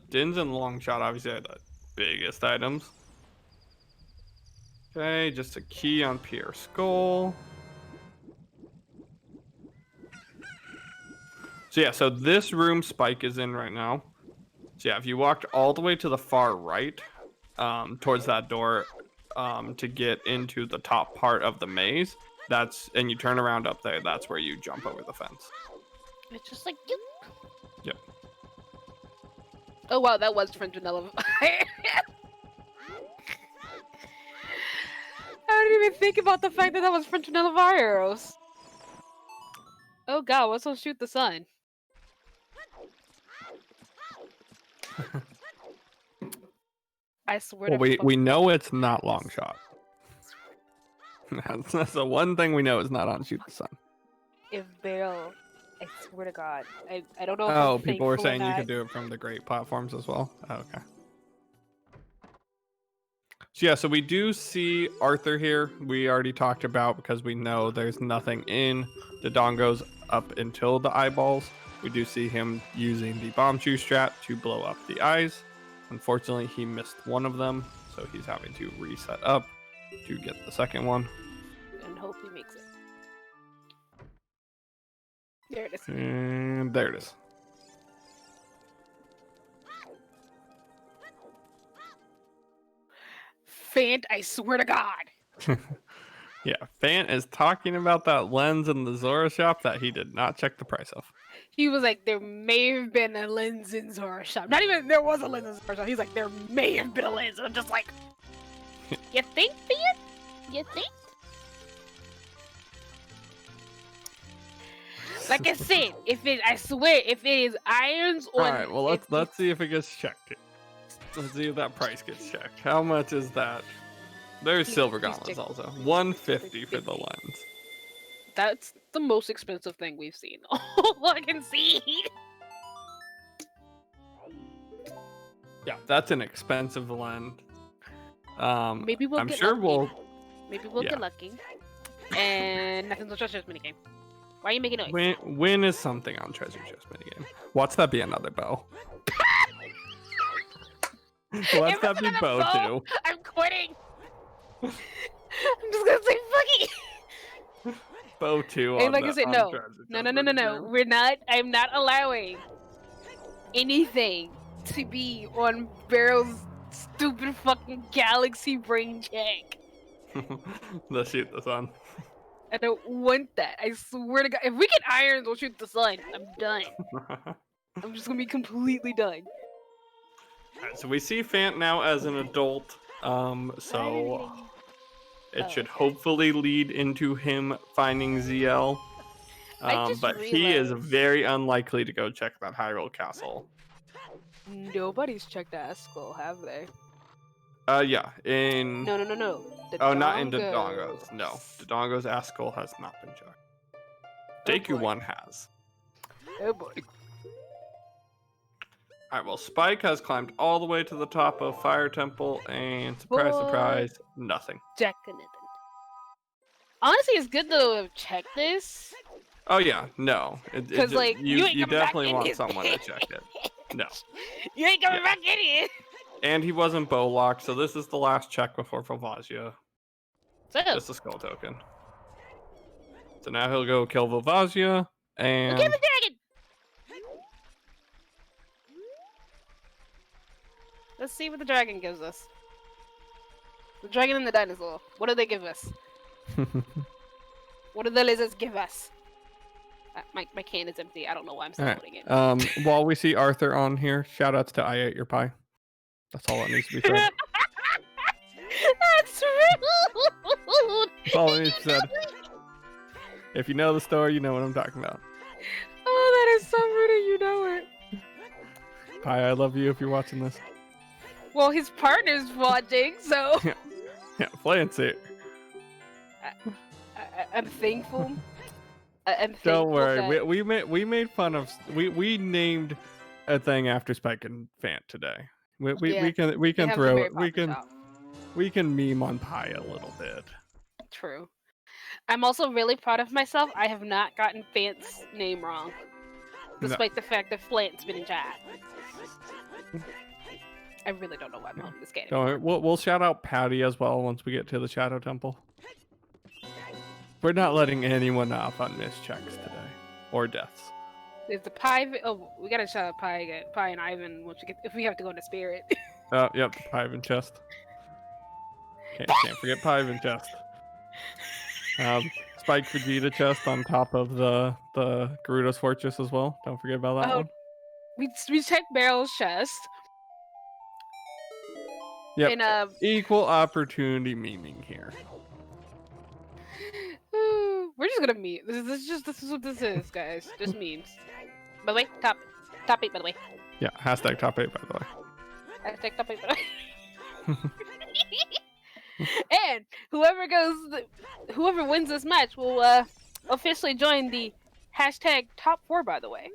Dins and long shot obviously are the biggest items. Okay, just a key on Pierre's skull. So yeah, so this room Spike is in right now. So yeah, if you walked all the way to the far right, towards that door, to get into the top part of the maze, and you turn around up there, that's where you jump over the fence. It's just like, yep. Yep. Oh wow, that was French vanilla. I didn't even think about the fact that was French vanilla virus. Oh god, what's on Shoot the Sun? I swear Well, to we know it's not Long Shot. That's the one thing we know is not on Shoot the Sun. If Barrel, I swear to God, I don't know if Oh, I'm people were thankful or saying you not. could do it from the great platforms as well. Oh, okay. So yeah, so we do see Arthur here. We already talked about because we know there's nothing in the dongos up until the eyeballs. We do see him using the bomb shoe strat to blow up the eyes. Unfortunately, he missed one of them, so he's having to reset up to get the second one. And hope he makes it. There it is. And there it is. Phant, I swear to God. Yeah, Phant is talking about that lens in the Zora shop that he did not check the price of. He was like, there may have been a lens in Zora shop. Not even there was a lens in Zora shop. He's like, there may have been a lens. And I'm just like, you think, Phant? You think? Like I said, I swear, if it is irons or... All right, well, let's see if it gets checked. Let's see if that price gets checked. How much is that? There's silver gauntlets also. 150 for the lens. That's the most expensive thing we've seen. All I can see. Yeah, that's an expensive lens. Maybe we'll I'm get sure lucky. Maybe we'll yeah. get lucky. And nothing's on Treasure Chest minigame. Why are you making noise? Win is something on Treasure Chest minigame. Watch that be another bow. Watch that be bow too. I'm quitting. I'm just gonna say fuck it. Bow 2 Hey, on like the, I said, on no. Treasure No, Chest no, no, no, no. minigame. We're not. I'm not allowing anything to be on Barrel's stupid fucking galaxy brain check. Let's shoot the sun. I don't want that. I swear to God. If we get irons, we'll shoot the sun. I'm done. I'm just gonna be completely done. Alright, so we see Phant now as an adult. So it should hopefully lead into him finding ZL. But he is very unlikely to go check that Hyrule Castle. Nobody's checked Askel, have they? Yeah, in... No. not in Dodongos. No, Dodongos Askel has not been checked. Deku 1 has. Oh boy. Alright, well, Spike has climbed all the way to the top of Fire Temple, and surprise, surprise, nothing. Checking it. Honestly, it's good to check this. Oh yeah, no. Because like you definitely want someone to check it. No. You ain't coming back in here. And he wasn't bow locked, so this is the last check before Volvazia. Just a skull token. So now he'll go kill Volvazia, and... We'll get the dragon! Let's see what the dragon gives us. The dragon and the dinosaur. What do they give us? What do the lizards give us? My can is empty. I don't know why I'm still holding it. While we see Arthur on here, shout outs to I Ate Your Pie. That's all that needs to be said. That's rude! That's all that needs to be said. If you know the story, you know what I'm talking about. Oh, that is so rude, you know it. Pie, I love you if you're watching this. Well, his partner's watching, so... Yeah, Phant's here. I'm thankful. Don't worry, we made fun of... We named a thing after Spike and Phant today. We can throw it. We can meme on Pie a little bit. True. I'm also really proud of myself. I have not gotten Phant's name wrong, despite the fact that Phant's been in chat. I really don't know why I'm holding this game. Don't worry, we'll shout out Patty as well once we get to the Shadow Temple. We're not letting anyone off on missed checks today. Or deaths. Is the pie? Oh, we gotta shout out Pie and Ivan once we get if we have to go into Spirit. Oh, yep, Piven chest. Can't forget Piven chest. Spikevegeta chest on top of the Gerudo's Fortress as well. Don't forget about that one. We checked Barrel's chest. Yep. And, equal opportunity memeing here. We're just gonna meme. This is what this is, guys. Just memes. By the way, top 8. By the way. Yeah. Hashtag top 8. By the way. Hashtag top 8. By the way. And whoever wins this match will officially join the hashtag top 4. By the way.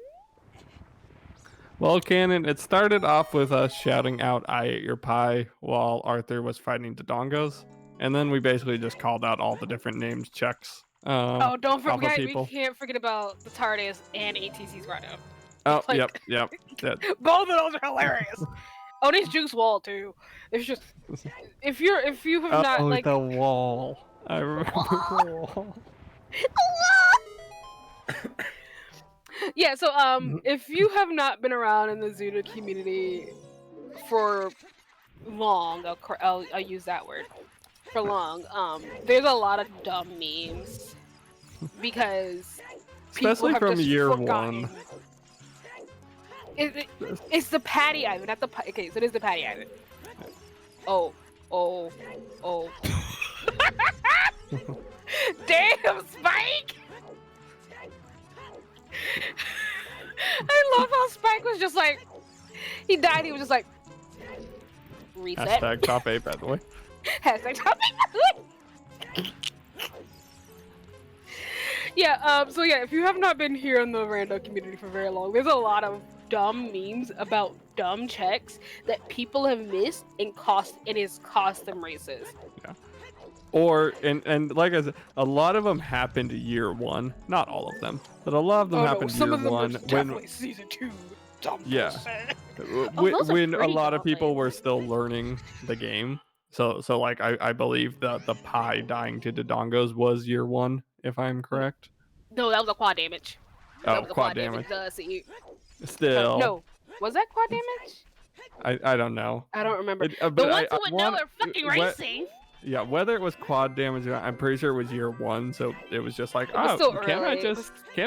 Well, Cannon, it started off with us shouting out "I ate your pie" while Arthur was fighting the Dongos, and then we basically just called out all the different named checks. Oh, don't forget, we people. can't forget about the Tardius and ATC's Grotto. Oh, Like- yep. Both of those are hilarious. Oh, there's Juice Wall too. It's just if you have not like the wall. I remember the wall. Yeah, so if you have not been around in the ZOoTR community for long, I'll use that word for long. There's a lot of dumb memes because Especially people have from just year forgotten. 1. It's the Patty Ivan, not the okay. So it is the Patty Ivan. Oh. Damn, Spike! I love how Spike was just like, he died. He was just like, reset. Hashtag top 8, by the way. Hashtag top 8. Yeah. So yeah, if you have not been here in the rando community for very long, there's a lot of dumb memes about dumb checks that people have missed and has cost them races. Yeah. Or and like I said, a lot of them happened year 1. Not all of them, but a lot of them happened some year of them 1 were definitely season 2. Dumb bullshit. Those are when a pretty lot of dumb people things. were still learning the game. So like I believe that the pie dying to Dodongos was year 1, if I'm correct. No, that was a quad damage. That Oh, was a quad damage. See, Still. no, was that quad damage? I don't know. I don't remember. But The ones who would know are fucking what- racing. Yeah, whether it was quad damage or not, I'm pretty sure it was year 1, so it was just like, was still can't early.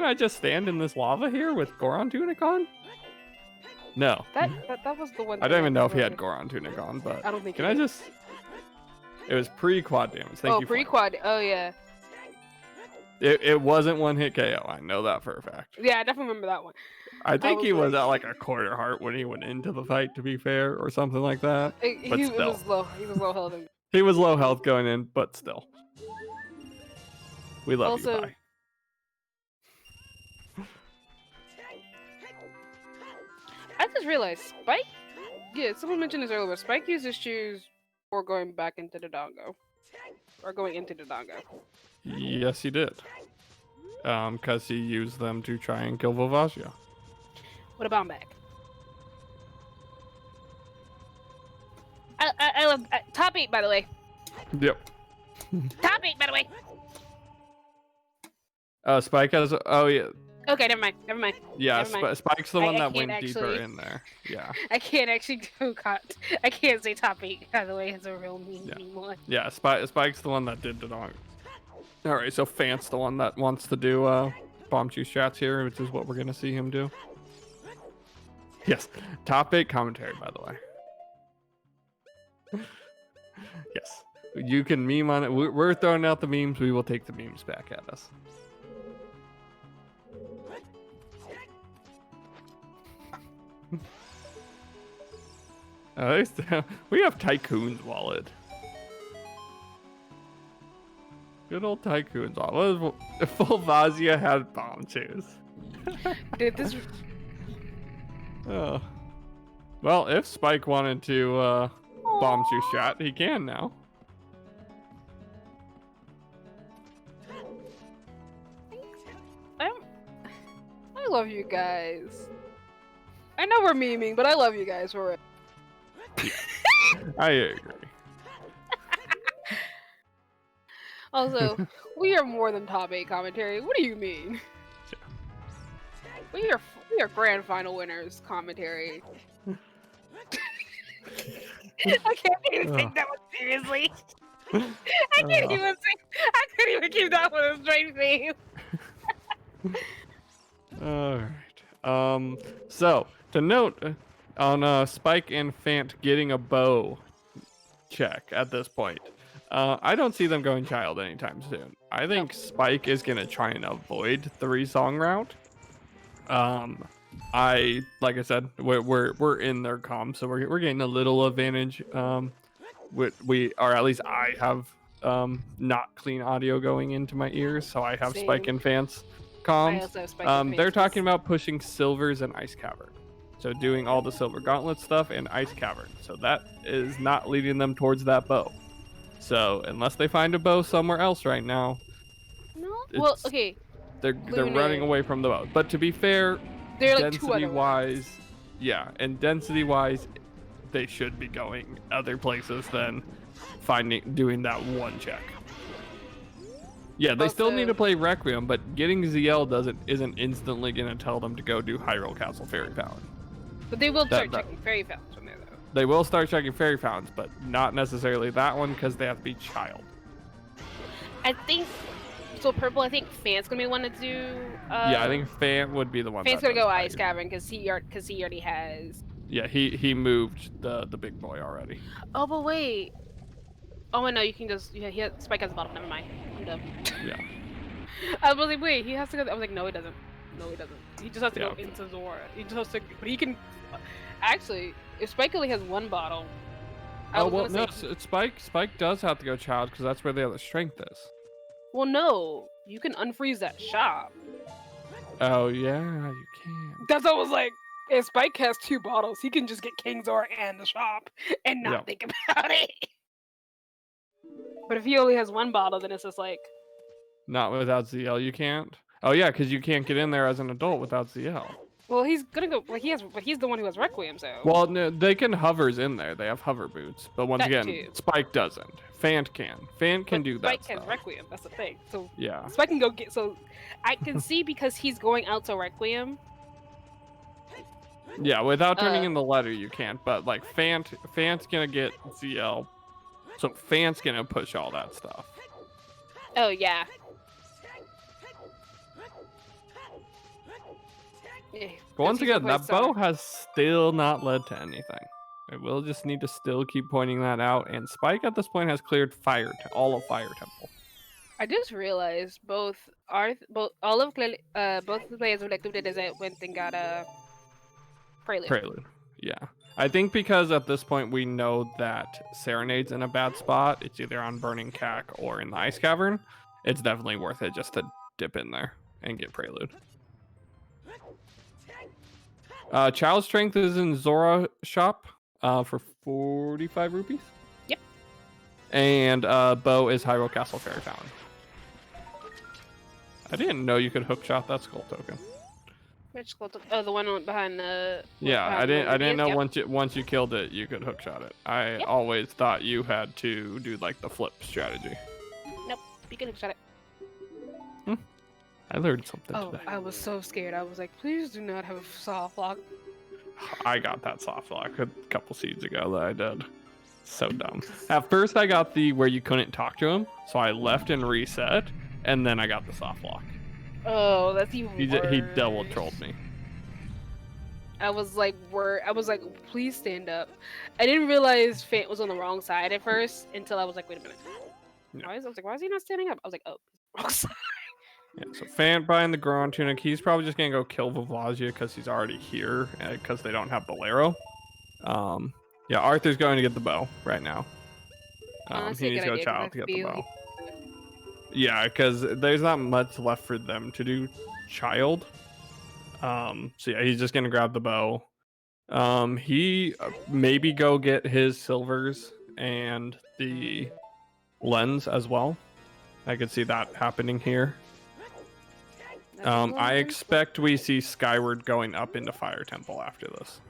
I just stand in this lava here with Goron Tunicon? No. That was the one. I don't even know if he had Goron. Goron Tunicon, but I don't think. can I just? It was pre-quad damage. Thank you. Pre-quad. Oh yeah. It wasn't one hit KO. I know that for a fact. Yeah, I definitely remember that one. I think was he was like- at like a quarter heart when he went into the fight, to be fair, or something like that. He But still. was low. He was low health. He was low health going in, but still. We love Also- you, bye. I just realized Spike. Yeah, someone mentioned this earlier. But Spike uses shoes before going back into the Dongo, or going into the Dongo. Yes, he did. Because he used them to try and kill Vivazia. What about Mac? I love top 8, by the way. Yep. Top 8, by the way. Spike has. Oh yeah, Okay, never mind. yeah. Never mind. Spike's the I one that can't went deeper actually- in there. Yeah, I can't actually do. I can't say top 8. By the way, it's a real mean Yeah. one. yeah. Spike's the one that did the dog. All right, so Phant's the one that wants to do bomb juice shots here, which is what we're gonna see him do. Yes, top 8 commentary, by the way. Yes, you can meme on it. We're throwing out the memes. We will take the memes back at us. We have Tycoon's wallet. Good old Tycoon's wallet. If Vivazia had bomb juice. Dude, this. Oh. Well, if Spike wanted to bomb juice shot, he can now. I love you guys. I know we're memeing, but I love you guys for it. I agree. Also, we are more than top 8 commentary. What do you mean? We are grand final winners commentary. I can't even take that one seriously. I couldn't even keep that one a straight face. All right. So to note on Spike and Phant getting a bow check at this point, I don't see them going child anytime soon. I think Spike is gonna try and avoid the resong route. Like I said, we're in their comm, so we're getting a little advantage. We or at least I have not clean audio going into my ears, so I have Same. Spike and Phant's comms. They're talking about pushing silvers and ice cavern, so doing all the silver gauntlet stuff and ice cavern. So that is not leading them towards that bow. So unless they find a bow somewhere else right now, no. Well, okay. They're running away from the bow. But to be fair, they're like density wise, yeah, and density wise, they should be going other places than doing that one check. Yeah, they still need to play Requiem, but getting ZL isn't instantly gonna tell them to go do Hyrule Castle Fairy Fountain. But they will start checking Fairy Fountains from there, though. They will start checking Fairy Fountains, but not necessarily that one because they have to be child. I think. So purple, I think Phant's gonna be the one to do. Yeah, I think Phant would be the one. Phant's gonna go ice cavern because he already has. Yeah, he moved the big boy already. Oh, but wait. Oh, I know you can just. Yeah, Spike has a bottom. Never mind. I'm dumb. Yeah. I was like, wait, he has to go. I was like, no, he doesn't. No, he doesn't. He just has to go Okay. into Zora. He just has to. But he can. Actually, if Spike only has one bottle. Spike does have to go child because that's where the other strength is. Well, no, you can unfreeze that shop. Oh yeah, you can. That's what I was like. If Spike has 2 bottles, he can just get King Zora and the shop and not think about it. But if he only has 1 bottle, then it's just like. Not without ZL, you can't. Oh yeah, because you can't get in there as an adult without ZL. Well, he's gonna go. Like but he's the one who has Requiem, so. Well, no, they can hovers in there. They have hover boots, but once again, Spike doesn't. Phant can. Phant can do that. Spike has Requiem. That's the thing. So yeah, Spike can go get. So I can see because he's going out to Requiem. Yeah, without turning in the letter, you can't. But like Phant's gonna get ZL, so Phant's gonna push all that stuff. Oh yeah. But once again, that bow has still not led to anything. It will just need to still keep pointing that out. And Spike at this point has cleared all of Fire Temple. I just realized both the players of Club du Désert went and got a Prelude. Yeah. I think because at this point we know that Serenade's in a bad spot. It's either on Burning Cack or in the Ice Cavern. It's definitely worth it just to dip in there and get Prelude. Child Strength is in Zora shop for 45 rupees. Yep. And Bow is Hyrule Castle Fairy Fountain. I didn't know you could hookshot that skull token. Which skull token? Oh, the one behind the. Yeah, I didn't know once you killed it, you could hookshot it. I always thought you had to do like the flip strategy. Nope, you can hookshot it. I learned something today. I was so scared. I was like, please do not have a soft lock. I got that soft lock a couple seeds ago that I did. So dumb. At first I got the where you couldn't talk to him, so I left and reset, and then I got the soft lock. Oh, that's even worse. He double trolled me. I was like, please stand up. I didn't realize Phant was on the wrong side at first until I was like, wait a minute. Yeah. I was like, why is he not standing up? I was like, oh, wrong side. Yeah, so Phant buying the Goron Tunic, he's probably just gonna go kill Vivlasia because he's already here because they don't have Bolero. Yeah, Arthur's going to get the bow right now. He needs to go child to get the bow. Yeah, because there's not much left for them to do child. So yeah, he's just gonna grab the bow. He maybe go get his silvers and the lens as well. I could see that happening here. I expect we see Skyward going up into Fire Temple after this.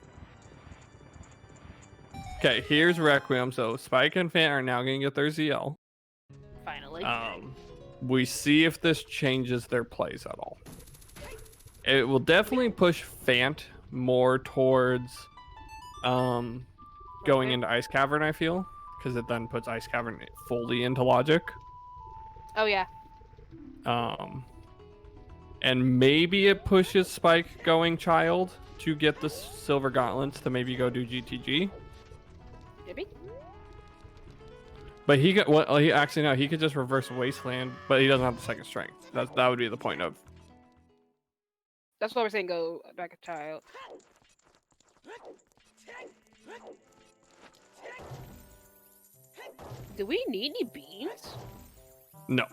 Okay, here's Requiem. So Spike and Phant are now going to get their ZL. Finally. We see if this changes their plays at all. It will definitely push Phant more towards going into Ice Cavern, I feel, because it then puts Ice Cavern fully into logic. Oh yeah. And maybe it pushes Spike going Child to get the Silver Gauntlets to maybe go do GTG. Maybe. But he got well. He actually no. He could just reverse Wasteland, but he doesn't have the second strength. That would be the point of. That's why we're saying go back a child. Do we need any beans? No,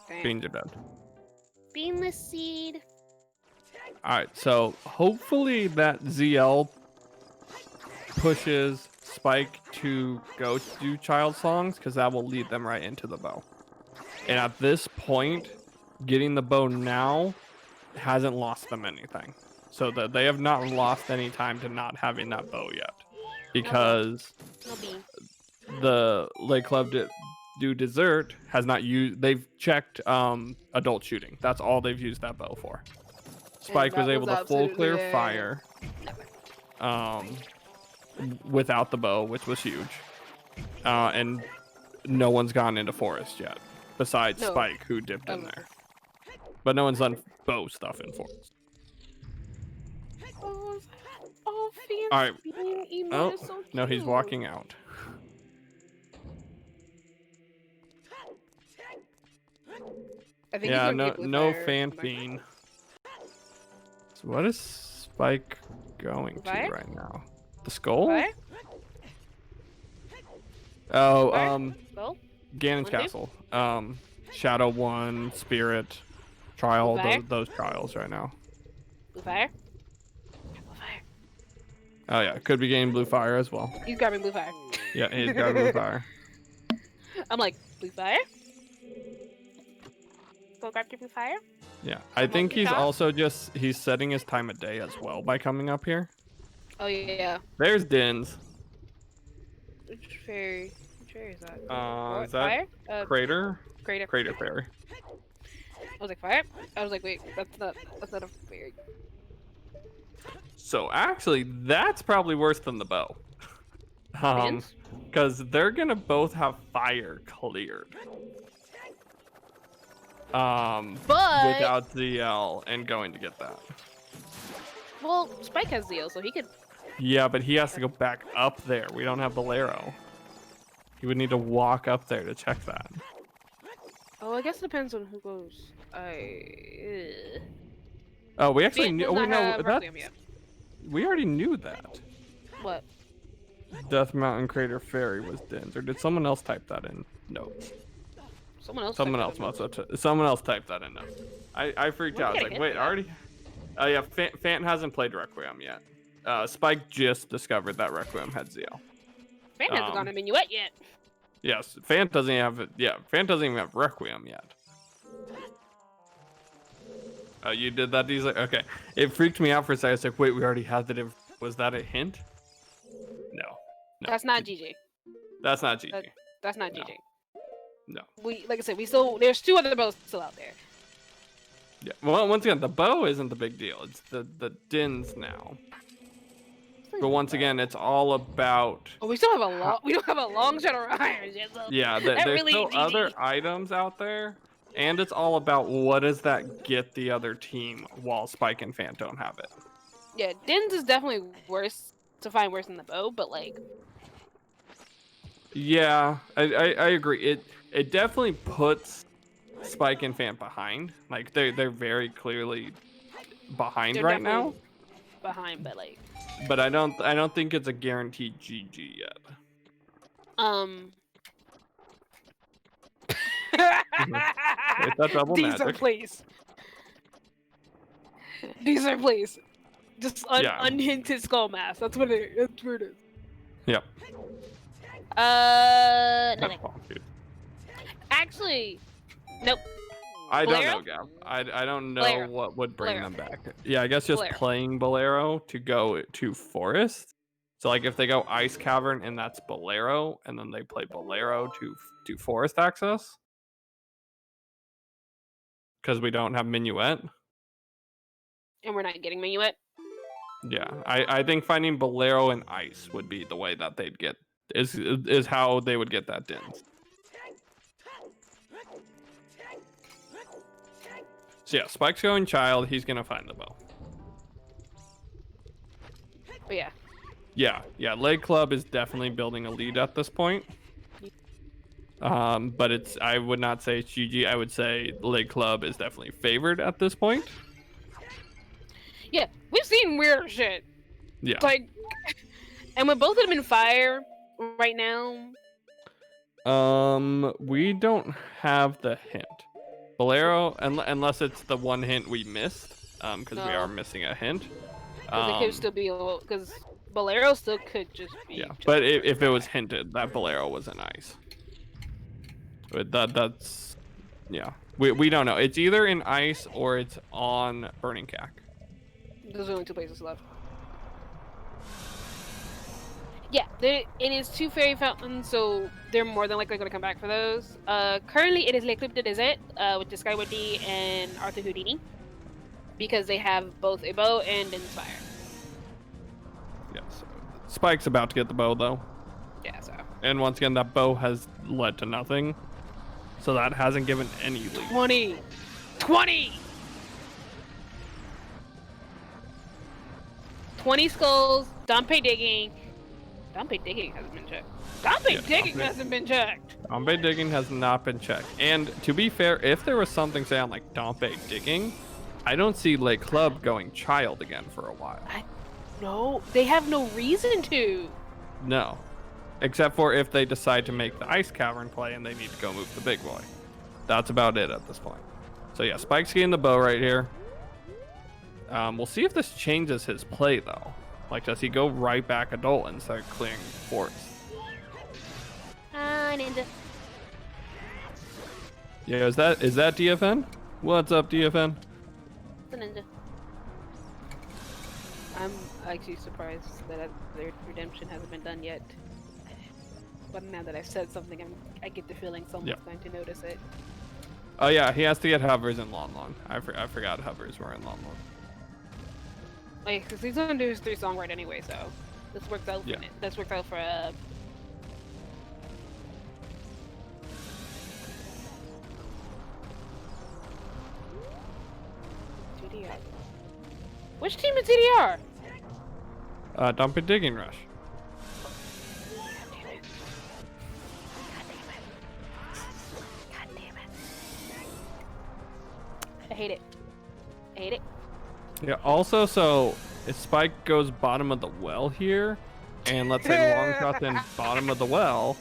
Damn. beans are dead. Beanless seed. All right, so hopefully that ZL pushes Spike to go do Child songs, because that will lead them right into the bow. And at this point, getting the bow now hasn't lost them anything. So that they have not lost any time to not having that bow yet, because No bean. the Club du Désert has not used. They've checked adult shooting. That's all they've used that bow for. Spike was able to full clear fire without the bow, which was huge. And no one's gone into forest yet, besides Spike, who dipped in there. But no one's done bow stuff in forest. Oh, All right. Oh, so no, he's walking out. I think Yeah, no fan bean. So what is Spike going to right now? The skull? Fire? Oh, Skull? Ganon's Castle. Shadow 1, Spirit, Trial, those trials right now. Blue fire? Blue fire. Oh yeah, could be getting blue fire as well. He's grabbing blue fire. Yeah, he's grabbing blue fire. I'm like, blue fire? Go grab your blue fire? Yeah, I think he's also he's setting his time of day as well by coming up here. Oh yeah. There's Dins. Which fairy? Which fairy is that? Is that fire? Crater? Crater Fairy. I was like, fire? I was like, wait, that's not a fairy. So actually, that's probably worse than the bow. Because they're gonna both have fire cleared. But without ZL and going to get that. Well, Spike has ZL, so he could. Yeah, but he has to go back up there. We don't have Bolero. He would need to walk up there to check that. Oh, I guess it depends on who goes. Oh, we actually knew. We know that. Yet. We already knew that. What? Death Mountain Crater Fairy was Dins, or did someone else type that in notes? Someone else typed that in notes. I freaked out. I was like, wait, already? Oh yeah, Phant hasn't played Requiem yet. Spike just discovered that Requiem had ZL. Phant hasn't gone to Minuet yet. Yes, Phant doesn't have it. Yeah, Phant doesn't even have Requiem yet. Oh, you did that? He's like, okay. It freaked me out for a second. I was like, wait, we already had that. Was that a hint? No. That's not GG. That's not GG. That's not GG. No. Like I said, there's 2 other bows still out there. Yeah. Well, once again, the bow isn't the big deal. It's the Dins now. But once again, it's all about. Oh, we still have a long. We don't have a long shot of irons yet. So yeah, there's really still other items out there, and it's all about what does that get the other team while Spike and Phant don't have it. Yeah, Dins is definitely worse to find worse than the bow, but like. Yeah, I agree. It definitely puts Spike and Phant behind. Like they're very clearly behind right now. Behind, but like. But I don't think it's a guaranteed GG yet. It's a double magic. These are please. Just unhinted skull mask. That's what it is. Yep. Nothing. Actually, nope. I don't know, Gab. I don't know what would bring them back. Yeah, I guess just playing Bolero to go to Forest So like if they go Ice Cavern and that's Bolero, and then they play Bolero to do Forest Access, because we don't have Minuet. And we're not getting Minuet. Yeah, I think finding Bolero and Ice would be the way that they'd get is how they would get that Dins. So yeah, Spike's going Child. He's gonna find the bow. But yeah. Yeah. Leg Club is definitely building a lead at this point. But I would not say it's GG. I would say Leg Club is definitely favored at this point. Yeah, we've seen weird shit. Yeah. Like, and with both of them in fire right now. We don't have the hint. Bolero, unless it's the one hint we missed, because we are missing a hint. Because it could still be, because Bolero still could just be. Yeah, but if it was hinted that Bolero was an Ice. But that's, yeah. We don't know. It's either in Ice or it's on Burning Cack. Those are only 2 places left. Yeah, it is 2 fairy fountains, so they're more than likely going to come back for those. Currently, it is Club du Désert, with the Skyward and ArthurOudini, because they have both a bow and Inspire. Yeah, so Spike's about to get the bow, though. Yeah, so. And once again, that bow has led to nothing, so that hasn't given any lead. 20 skulls, Dompe digging. Dompe digging hasn't been checked. Dompe digging hasn't been checked. Dompe digging has not been checked. And to be fair, if there was something saying like Dompe digging, I don't see Lake Club going Child again for a while. No, they have no reason to. No. Except for if they decide to make the Ice Cavern play and they need to go move the big boy. That's about it at this point. So yeah, Spike's getting the bow right here. We'll see if this changes his play though. Like, does he go right back adult and start clearing forest? Ninja. Yeah, is that DFN? What's up, DFN? The ninja. I'm actually surprised that their redemption hasn't been done yet. But now that I've said something, I get the feeling someone's going to notice it. Oh yeah, he has to get hovers in Lon Lon. I forgot hovers were in Lon Lon. Like, because he's gonna do his 3 song right anyway, so this works out. Yeah. This worked out for TDR. Which team is TDR? Dump it Digging Rush. God damn it. I hate it. I hate it. Yeah, also, so if Spike goes bottom of the well here, and let's say long shot in bottom of the well,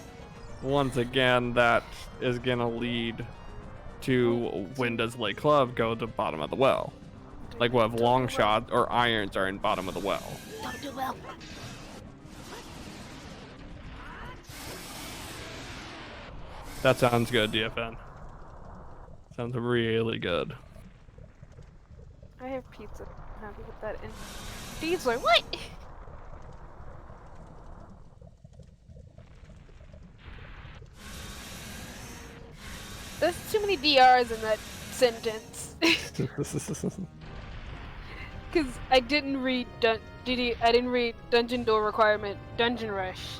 once again, that is going to lead to when does Lake Club go to bottom of the well? Like, what if long shot or irons are in bottom of the well? Don't do well. That sounds good, DFN. Sounds really good. I have pizza. How do you put that in? Diesel, what? There's too many DRs in that sentence. Because I didn't read Dungeon Door Requirement Dungeon Rush.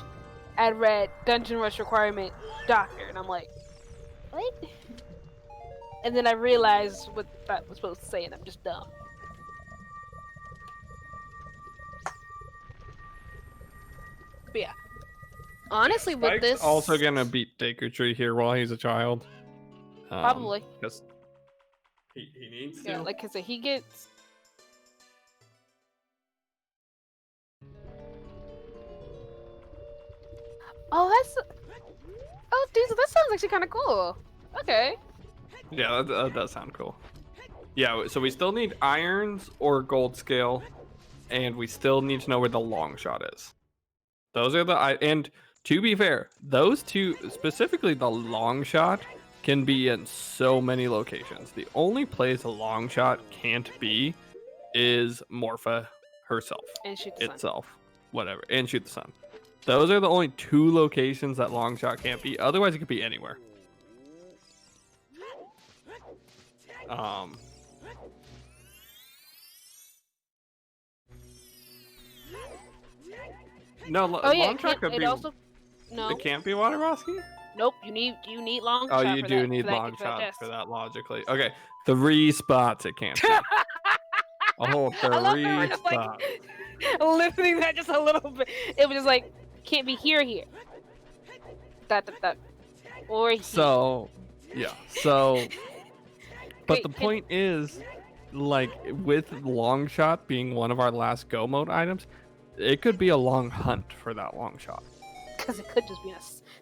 I read Dungeon Rush Requirement Doctor, and I'm like, what? And then I realized what that was supposed to say, and I'm just dumb. But yeah. Honestly, with Spike's this... also gonna beat Taker Tree here while he's a child. Probably. Because he needs to. Yeah, like I said, he gets... Oh, that's... Oh, Diesel, that sounds actually kind of cool. Okay. Yeah, that does sound cool. Yeah, so we still need irons or gold scale, and we still need to know where the long shot is. Those are and to be fair, those two, specifically the long shot, can be in so many locations. The only place a long shot can't be is Morpha herself. And shoot the sun. Itself. whatever, and shoot the sun. Those are the only 2 locations that long shot can't be. Otherwise, it could be anywhere. No, long shot could be. Also, no. It can't be water bosky? Nope. You need long Oh, shot. you for do that, need for that, long for that shot for that logically. Okay, 3 spots it can't be. A whole 3 I love that we're just, spots. like, lifting that just a little bit. It was just like, can't be here. That. Or here. So, yeah. So, but Wait, the point is, like, with long shot being one of our last go mode items, it could be a long hunt for that long shot. Because it could just be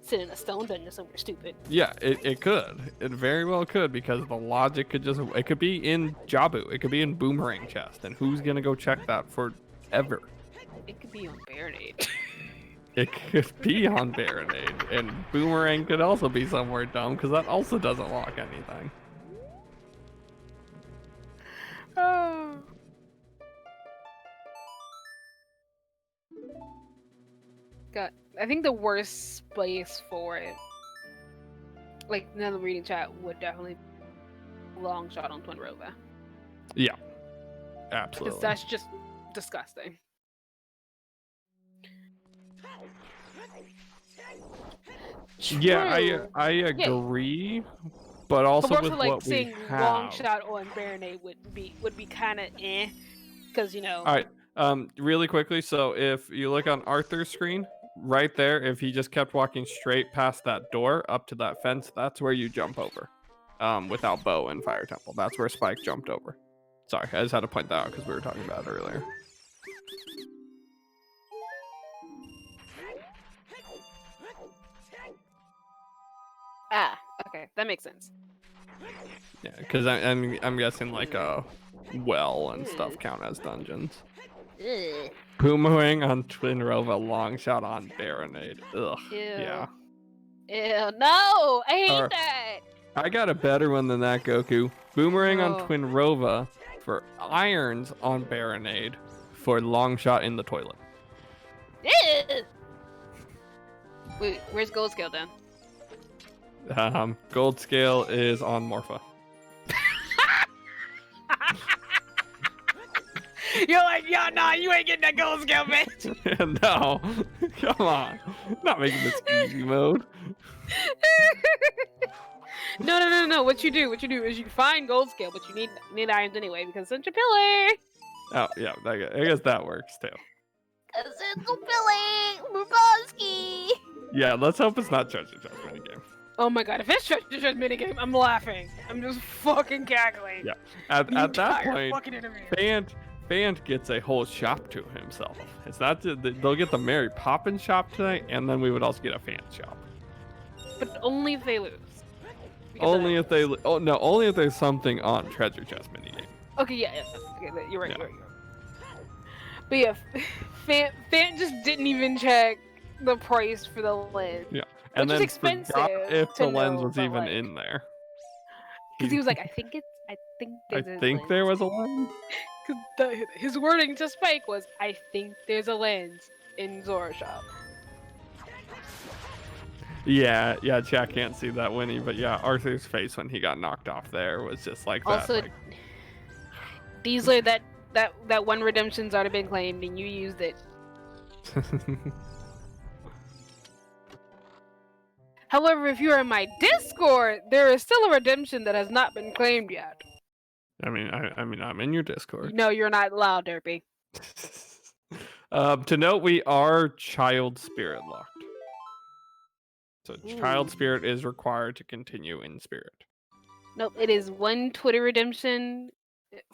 sit in a stone dungeon somewhere stupid. Yeah, it could. It very well could, because the logic could just, it could be in Jabu, it could be in Boomerang Chest, and who's gonna go check that forever? It could be on Baronade. It could be on Baronade, and Boomerang could also be somewhere dumb, because that also doesn't lock anything. Oh. God, I think the worst place for it, like now the reading chat, would definitely be long shot on Twin Rova. Yeah, absolutely. Because that's just disgusting. Yeah, True. I agree, but also but with also, like, what we saying have. long shot on Baronade would be kind of because All right, really quickly. So if you look on Arthur's screen, right there, if he just kept walking straight past that door up to that fence, that's where you jump over. Without bow and fire temple, that's where Spike jumped over. Sorry, I just had to point that out because we were talking about it earlier. Ah, okay, that makes sense. Yeah, because I'm guessing like a well and stuff count as dungeons. Ugh. Boomerang on Twin Rova, long shot on Baronade. Ugh. Ew. Yeah. Ew, no! I hate that! I got a better one than that, Goku. Boomerang on No. Twin Rova for irons on Baronade for long shot in the toilet. Ew. Wait, where's Gold Scale then? Gold scale is on Morpha. You're like, yo, nah, you ain't getting that Gold Scale, bitch! No, come on. Not making this easy mode. No. What you do is you find Gold Scale, but you need irons anyway because it's such a pillar. Oh, yeah, I guess that works too. Cause it's a pillar, Murbowski. Yeah, let's hope it's not Treasure Chest minigame. Oh my god, if it's Treasure Chest minigame, I'm laughing. I'm just fucking cackling. Yeah, at that point, fucking interview. Phant gets a whole shop to himself. It's not they'll get the Mary Poppins shop tonight, and then we would also get a Phant shop. But only if they lose. Because Only if they only if there's something on Treasure Chest minigame. Okay, yeah. Okay, you're right. But yeah, Phant just didn't even check the price for the lens. Yeah, and Which then is expensive forgot if the to lens know, was but, even like, in there. Because he was like, I think there was a lens. Because his wording to Spike was, I think there's a lens in Zora shop. Yeah, chat can't see that, Winnie, but yeah, Arthur's face when he got knocked off there was just like that. Also, like... these are that one redemption's already been claimed and you used it. However, if you are in my Discord, there is still a redemption that has not been claimed yet. I mean, I'm in your Discord. No, you're not allowed, Derpy. To note, we are child spirit locked. So child spirit is required to continue in spirit. Nope, it is one Twitter redemption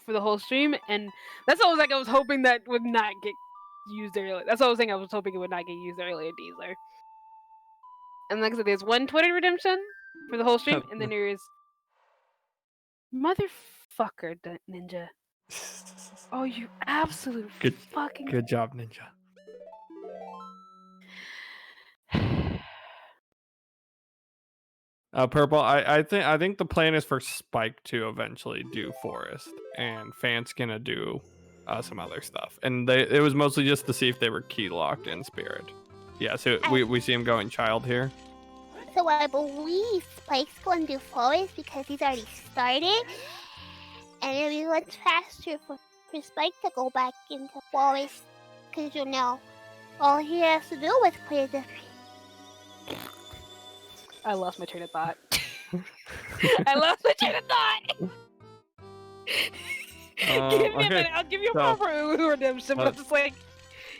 for the whole stream, and that's what I was hoping that would not get used earlier. That's what I was saying. I was hoping it would not get used earlier, Deezer. And like I said, there's one Twitter redemption for the whole stream, and then there's motherfucker ninja. Oh, you absolute fucking good job, Ninja. Purple. I think the plan is for Spike to eventually do Forest, and Phant's gonna do some other stuff, and it was mostly just to see if they were key locked in Spirit. Yeah, so we see him going child here. So I believe Spike's going to forest because he's already started, and it'll be much faster for Spike to go back into forest, because all he has to do is play the. I lost my train of thought. I lost my train of thought. Give me a minute. I'll give you a proper redemption, but I'm just like,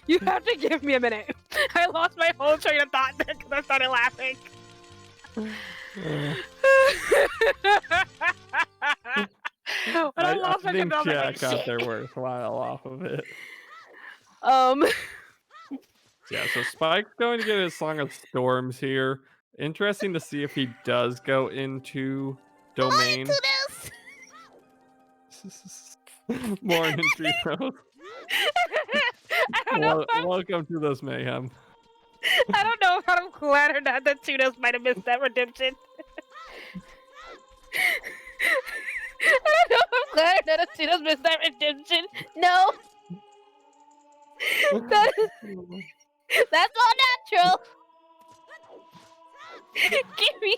you have to give me a minute. I lost my whole train of thought because I started laughing. I think Jack got their worthwhile off of it. Yeah, so Spike's going to get his Song of Storms here. Interesting to see if he does go into Domain. Morning, Tritos. Welcome to this mayhem. I don't know if I'm glad or not that Tudos might have missed that redemption. I don't know if I'm glad or not that Tudos missed that redemption. No. That's all natural. Give me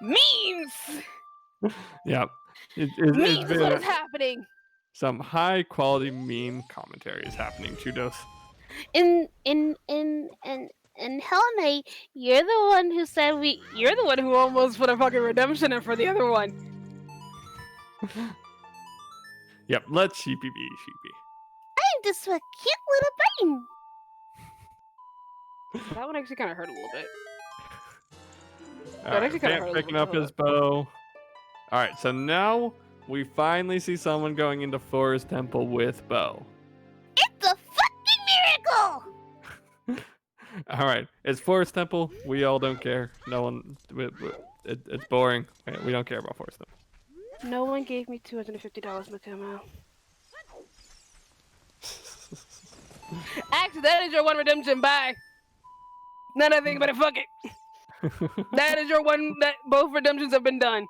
memes. Yep. Memes is what is happening. Some high quality meme commentary is happening, Tudos. And Helena, you're the one who said You're the one who almost put a fucking redemption in for the other one. Yep, let Sheepy be Sheepy. I'm just a cute little brain. That one actually kind of hurt a little bit. Phant picking up his bow. Alright, so now we finally see someone going into Forest Temple with bow. It's a fucking miracle! Alright, it's Forest Temple. We all don't care. No one... It's boring. We don't care about Forest Temple. No one gave me $250, Makemo. Actually, that is your one redemption. Bye. Now that I think about it, fuck it. That is your one. That both redemptions have been done.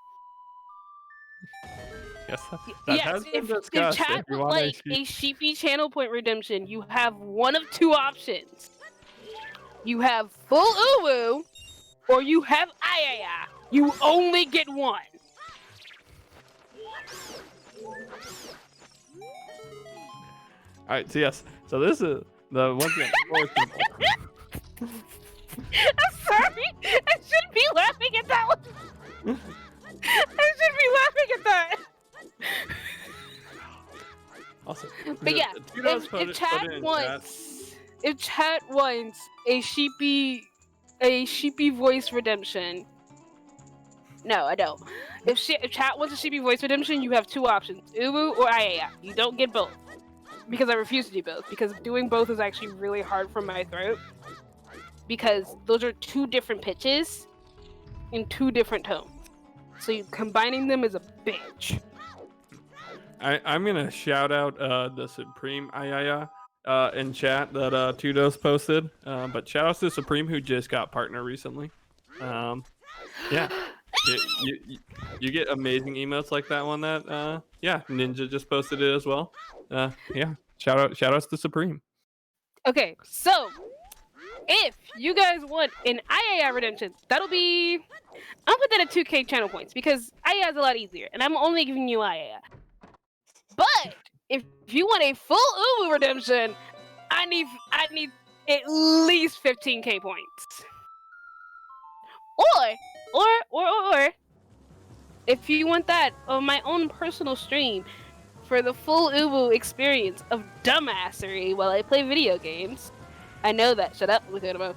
Yes, that has been discussed. If chat would like a Sheepy channel point redemption, you have one of two options. You have full uwu, or you have ayaya. You only get one. Alright, so yes. So this is the one thing. I'm sorry. I shouldn't be laughing at that one. I shouldn't be laughing at that. Awesome. But yeah, if chat wants a Sheepy voice redemption. No, I don't. If chat wants a Sheepy voice redemption, you have two options: Uwu or Ayaya. You don't get both. Because I refuse to do both. Because doing both is actually really hard for my throat. Because those are two different pitches in two different tones. So combining them is a bitch. I'm gonna shout out the Supreme Ayaya in chat that Tudos posted. But shout out to Supreme who just got partner recently. Yeah. You get amazing emotes like that one that Ninja just posted it as well. Yeah, shout outs to Supreme. Okay, so if you guys want an IAI redemption, that'll be I'll put that at 2K channel points because IAI is a lot easier, and I'm only giving you IAI. But if you want a full Uwu redemption, I need at least 15K points. Or if you want that on my own personal stream for the full Uwu experience of dumbassery while I play video games. I know that. Shut up, Lukudamo.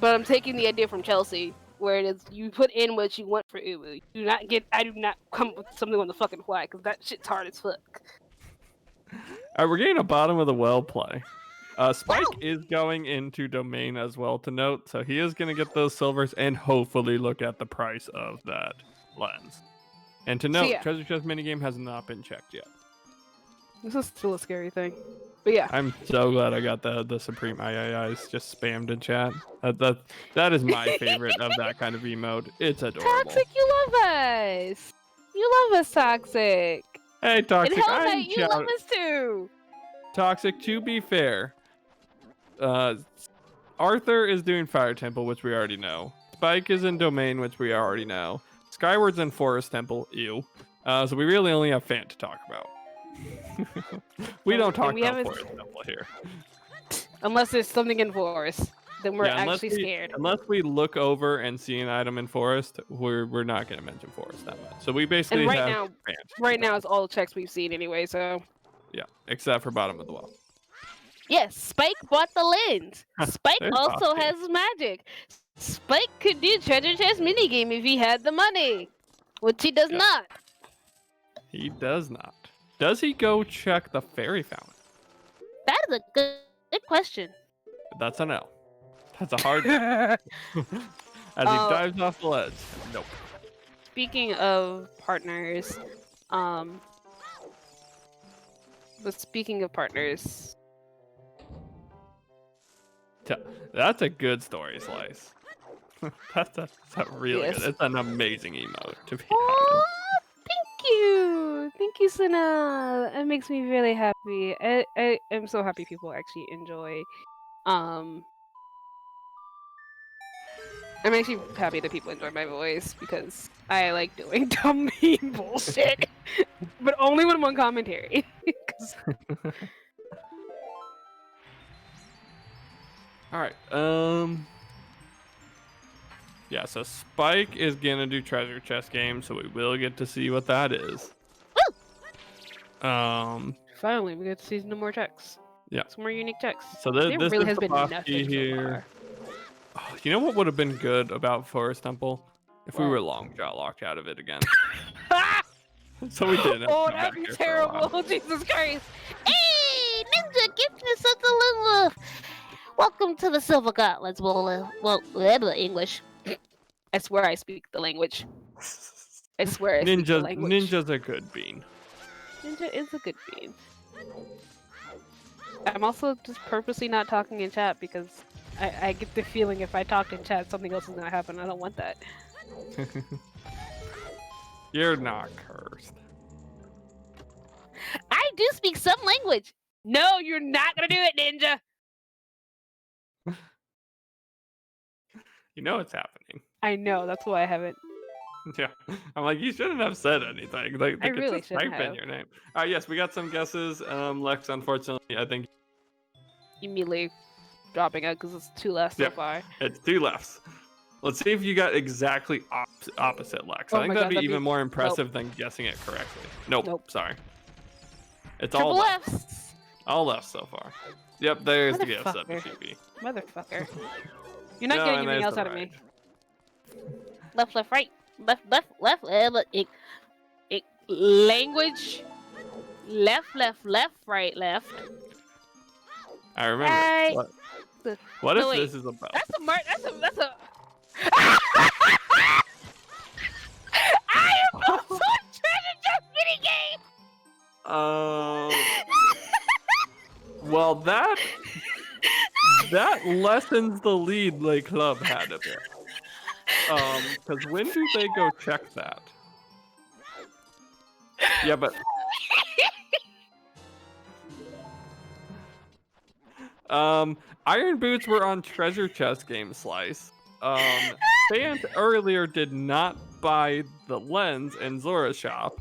But I'm taking the idea from Chelsea, where it is you put in what you want for Uwu. I do not come up with something on the fucking fly, because that shit's hard as fuck. Alright, we're getting a bottom of the well play. Spike is going into Domain as well to note, so he is going to get those silvers and hopefully look at the price of that lens. And to note, Treasure Chest minigame has not been checked yet. This is still a scary thing. But yeah. I'm so glad I got the Supreme IIIs just spammed in chat. That is my favorite of that kind of emote. It's adorable. Toxic, you love us. You love us, Toxic. Hey, Toxic. And Hell Knight, you love us too. Toxic, to be fair, Arthur is doing Fire Temple, which we already know. Spike is in Domain, which we already know. Skyward's in Forest Temple, ew. So we really only have Phant to talk about. We don't talk about Forest Temple here. Unless there's something in Forest, then we're actually scared. Unless we look over and see an item in Forest, we're not going to mention Forest that much. So we basically and have right now it's all checks we've seen anyway, so... Yeah, except for bottom of the well. Yes, Spike bought the lens. Spike also has magic. Spike could do treasure chest minigame if he had the money, which he does not. He does not. Does he go check the fairy fountain? That is a good question. That's a no. That's a hard no. As he dives off the ledge. Nope. Speaking of partners, that's a good story slice. that's a really good. It's an amazing emote to be honest. Thank you, Sana. It makes me really happy. I am so happy people actually enjoy. I'm actually happy that people enjoy my voice because I like doing dumb mean bullshit, but only when I'm on commentary. All right. Yeah, so Spike is gonna do treasure chest game, so we will get to see what that is. Woo! Finally, we get to see some more checks. Yeah. Some more unique checks. So this really is has the been boss nothing here. Oh, you know what would have been good about Forest Temple? If we were Longjaw locked out of it again. So we didn't. Oh, that'd be terrible. Jesus Christ. Hey, Ninja, give me something love. Welcome to the Silver Gauntlets. Well, English. I swear I speak the language. I swear I speak the language. Ninja's a good bean. Ninja is a good bean. I'm also just purposely not talking in chat because I get the feeling if I talk in chat, something else is gonna happen. I don't want that. You're not cursed. I do speak some language. No, you're not gonna do it, Ninja. You know it's happening. I know, that's why I haven't. Yeah, I'm like, you shouldn't have said anything. Like, I really just type in your name. Yes, we got some guesses. Lex, unfortunately, I think immediately dropping out because it's 2 left so far. It's 2 lefts. Let's see if you got exactly opposite Lex. I think that'd be even more impressive than guessing it correctly. Nope. Sorry. It's all lefts. All lefts so far. Yep, there's the gift set to Sheepy. Motherfucker. You're not getting anything else out of me. Left, right. Left. Language. Left, right, left. I remember. What if this is about? That's a I am also a treasure chest minigame! Well, that lessens the lead Lake Club had a bit. Because when do they go check that? Yeah, but... Iron Boots were on treasure chest game slice. Phant earlier did not buy the lens in Zora's shop,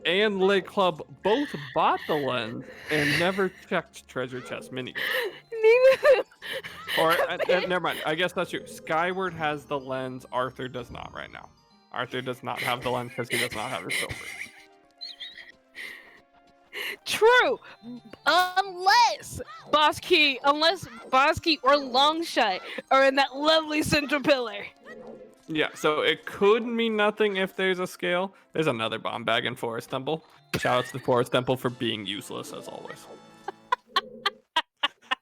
and Lake Club both bought the lens and never checked treasure chest minigame. Or never mind. I guess that's true. Skyward has the lens. Arthur does not right now. Arthur does not have the lens because he does not have his silver. True, unless Bosky or Longshot are in that lovely central pillar. Yeah, so it could mean nothing if there's a scale. There's another bomb bag in Forest Temple. Shout out to the Forest Temple for being useless as always.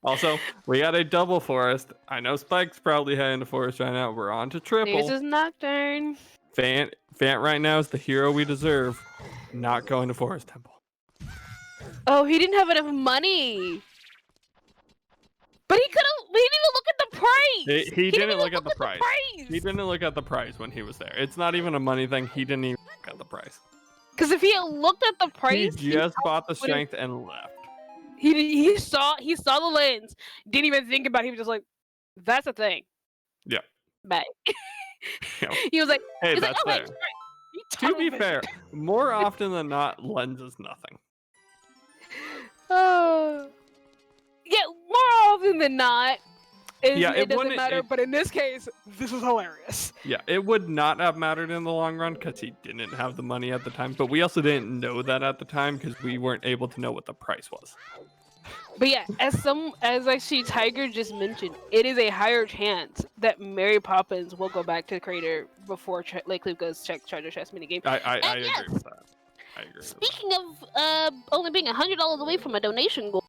Also, we got a double forest. I know Spike's probably heading to forest right now. We're on to triple. This is Nocturne. Phant right now is the hero we deserve. Not going to Forest Temple. Oh, he didn't have enough money. But he could have. He didn't even look at the price. He didn't look at the price. price. He didn't look at the price when he was there. It's not even a money thing. He didn't even look at the price. Because if he had looked at the price, he just bought the strength and left. He saw the lens. Didn't even think about it. He was just like, "That's a thing." Yeah. Bye. Yeah. He was like, Hey, he's that's like, fair. "Oh, To be fair, more often than not, lens is nothing. Yeah, more often than not, it doesn't matter. But in this case, this is hilarious. Yeah, it would not have mattered in the long run because he didn't have the money at the time. But we also didn't know that at the time because we weren't able to know what the price was. But yeah, as I see Tiger just mentioned, it is a higher chance that Mary Poppins will go back to the crater before Club goes check treasure chest minigame. I agree with that. I agree. Speaking of only being $100 away from a donation goal,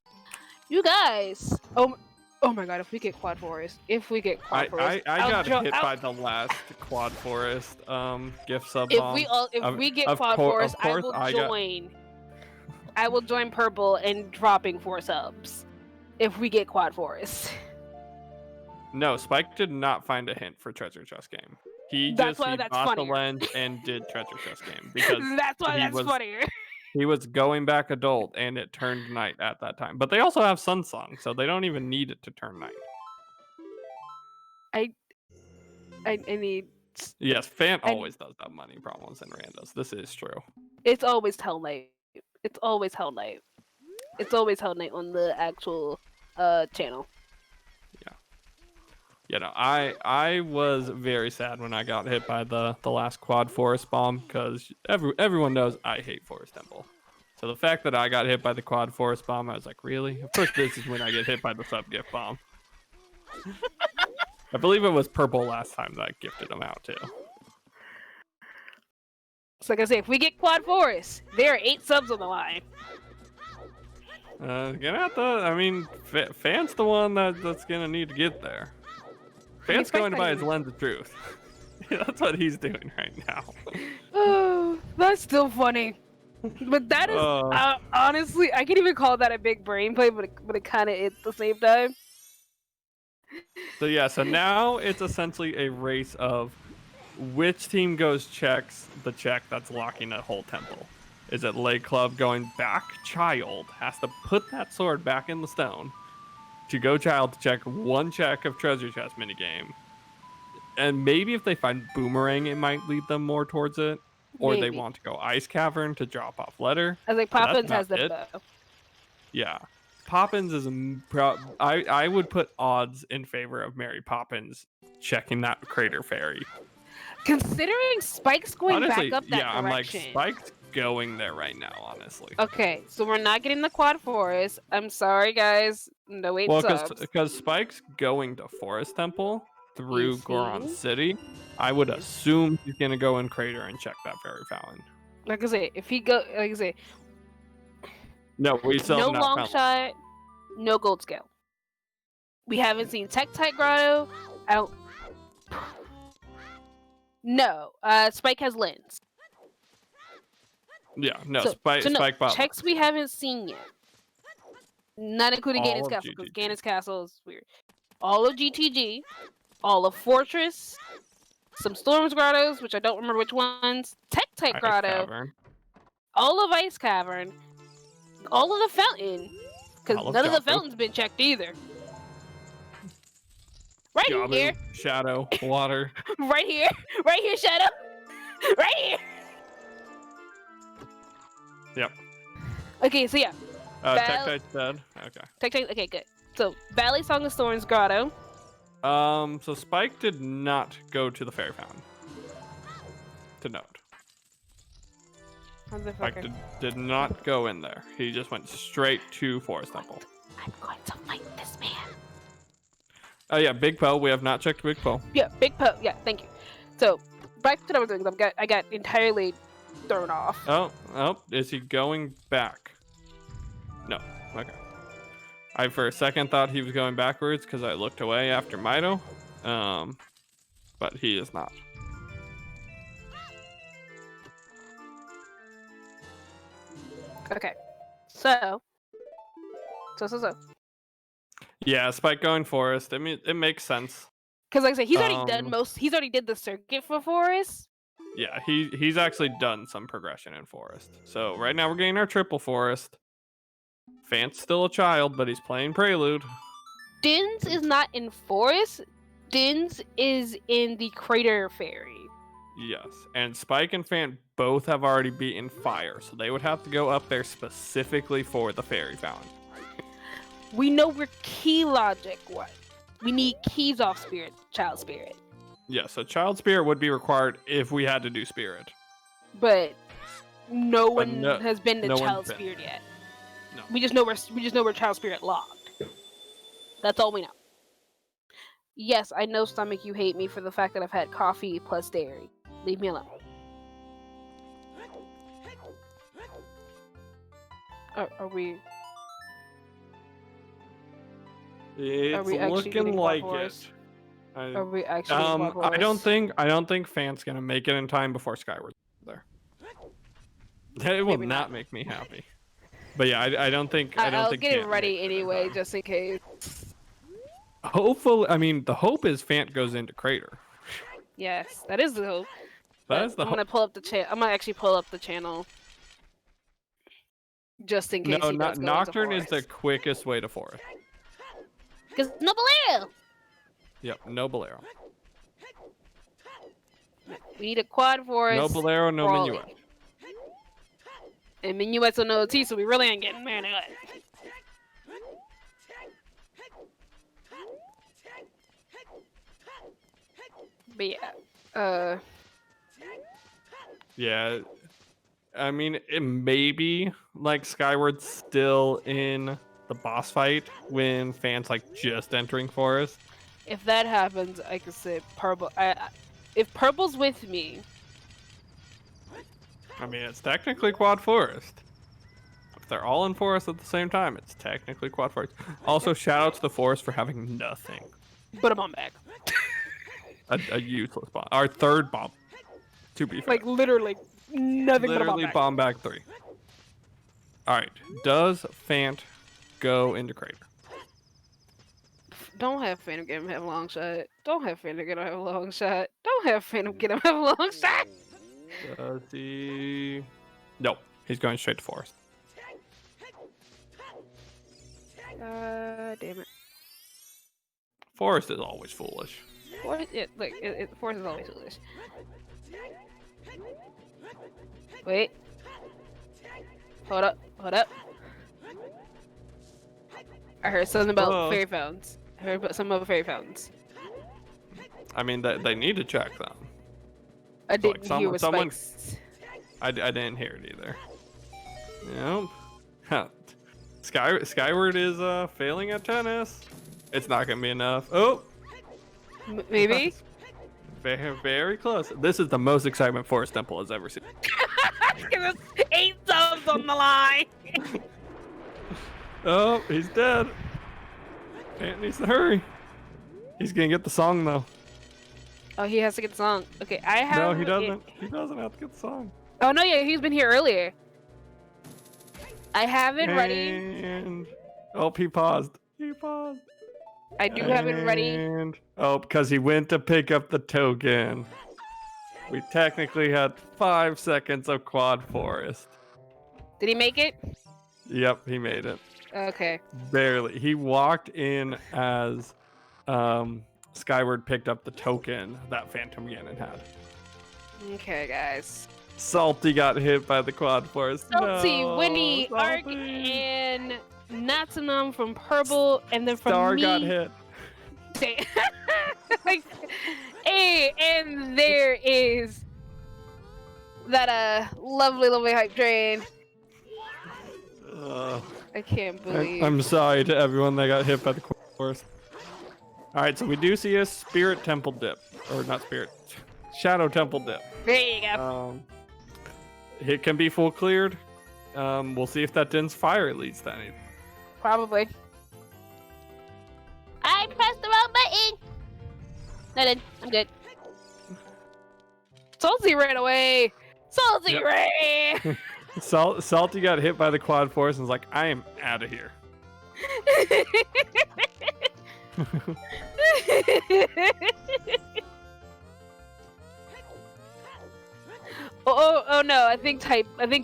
you guys. Oh my God! If we get Quad Forest, I got hit by the last Quad Forest gift sub bomb. If we get Quad Forest, I will join. I will join Purple and dropping 4 subs if we get Quad Forest. No, Spike did not find a hint for treasure chest game. He bought the lens and did treasure chest game because that's funnier. He was going back adult and it turned night at that time. But they also have Sun Song, so they don't even need it to turn night. I need. Yes, Phant always does have money problems in randos. This is true. It's always hell night. It's always hell night. It's always hell night on the actual channel. Yeah. You know, I was very sad when I got hit by the last Quad Forest bomb because everyone knows I hate Forest Temple. So the fact that I got hit by the Quad Forest bomb, I was like, really? Of course, this is when I get hit by the sub gift bomb. I believe it was Purple last time that I gifted them out too. So like I say, if we get Quad Forest, there are 8 subs on the line. Phant's the one that's gonna need to get there. Phant's going to buy his lens of truth. That's what he's doing right now. Oh, that's still funny. But that is honestly, I can't even call that a big brain play, but it kind of is at the same time. So now it's essentially a race of which team checks the check that's locking a whole temple. Is it Lake Club going back? Child has to put that sword back in the stone to go Child to check one check of treasure chest minigame. And maybe if they find Boomerang, it might lead them more towards it. Or they want to go Ice Cavern to drop off letter. I was like, Poppins has the bow. Yeah. Poppins is I would put odds in favor of Mary Poppins checking that crater fairy. Considering Spike's going back up that direction. I'm like, Spike's going there right now, honestly. Okay, so we're not getting the Quad Forest. I'm sorry, guys. No 8 subs. Because Spike's going to Forest Temple through Goron City. I would assume he's going to go in Crater and check that fairy fountain. Like I say, if he go, like I say, no, we still no have not long shot, no gold scale. We haven't seen Tektite Grotto. I don't. No, Spike has lens. Yeah, no, Spike bought checks lens. We haven't seen yet. Not including All Ganon's of Castle, because GTG. Ganon's Castle is weird. All of GTG, all of Fortress, some Storms Grottos, which I don't remember which ones, Tektite Grotto, Cavern. all of Ice Cavern, all of the Fountain, because none of the Fountain's been checked either. Right Jabu, here. Shadow, Water. Right here, Shadow. Right here. Yep. Okay, so yeah. Tektite's dead. Okay. Tektite. Okay, good. So Valley Song of Storms Grotto. So Spike did not go to the fairy fountain. To note. Spike did not go in there. He just went straight to Forest Temple. I'm going to fight this man. Oh yeah, Big Poe. We have not checked Big Poe. Yeah, Big Poe. Yeah, thank you. So back to what I was doing. I got entirely thrown off. Oh, is he going back? No. Okay. I for a second thought he was going backwards because I looked away after Mito. But he is not. Okay. So. Yeah, Spike going forest. I mean, it makes sense. Because like I said, he's already done most. He's already did the circuit for forest. Yeah, he's actually done some progression in forest. So right now we're getting our triple forest. Phant's still a child, but he's playing Prelude. Dins is not in forest. Dins is in the crater fairy. Yes, and Spike and Phant both have already beaten fire, so they would have to go up there specifically for the fairy fountain. We know where key logic was. We need keys off spirit, child spirit. Yeah, so child spirit would be required if we had to do spirit. But no one has been to child spirit yet. No. We just know where child spirit logged. That's all we know. Yes, I know, Stomach, you hate me for the fact that I've had coffee plus dairy. Leave me alone. Are we? It's looking like it. Are we actually? I don't think Phant's gonna make it in time before Skyward. There. It will not make me happy. But yeah, I don't think. I'll get it ready anyway, just in case. Hopefully, I mean, the hope is Phant goes into crater. Yes, that is the hope. That is the hope. I'm gonna pull up the channel. I'm gonna actually pull up the channel. Just in case. No, Nocturne is the quickest way to forest. Because no bolero. Yep, no bolero. We need a quad forest. No bolero, no minuet. And minuets are no T, so we really ain't getting minuet. But yeah, yeah, I mean, it may be like Skyward's still in the boss fight when Phant's like just entering forest. If that happens, I could say Purple. If Purple's with me, I mean, it's technically quad forest. If they're all in forest at the same time, it's technically quad forest. Also, shout out to the forest for having nothing. Put a bomb back. A useless bomb. Our third bomb. To be fair. Like literally nothing but a bomb back. Bomb back 3. Alright. Does Phant go into crater? Don't have Phantom get him have a long shot. Don't have Phantom get him have a long shot. Don't have Phantom get him have a long shot. Does he? Nope. He's going straight to forest. Damn it. Forest is always foolish. Forest is always foolish. Wait. Hold up. I heard something about fairy fountains. I heard about something about fairy fountains. I mean, they need to check them. I didn't hear what Spikes. I didn't hear it either. Yep. Skyward is failing at tennis. It's not gonna be enough. Oh. Maybe. Very, very close. This is the most excitement Forest Temple has ever seen. There's 8 subs on the line. Oh, he's dead. Phant needs to hurry. He's gonna get the song though. Oh, he has to get the song. Okay, I have. No, he doesn't. He doesn't have to get the song. Oh no, yeah, he's been here earlier. I have it ready. And he paused. He paused. I do have it ready. And because he went to pick up the token. We technically had 5 seconds of quad forest. Did he make it? Yep, he made it. Okay. Barely. He walked in as Skyward picked up the token that Phantom Ganon had. Okay, guys. Salty got hit by the quad forest. Salty, no, Winnie, Salty. Ark, and Natsunam from Purple, and then from Star me. got hit. Hey, and there is that lovely hype train. I can't believe. I'm sorry to everyone that got hit by the quad forest. All right, so we do see a spirit temple dip, or not spirit, shadow temple dip. There you go. It can be full cleared. We'll see if that Din's fire leads to anything. Probably. I pressed the wrong button. Nothing. I'm good. Salty ran away. Salty ran. Salty got hit by the quad force and was like, I am out of here. oh no, I think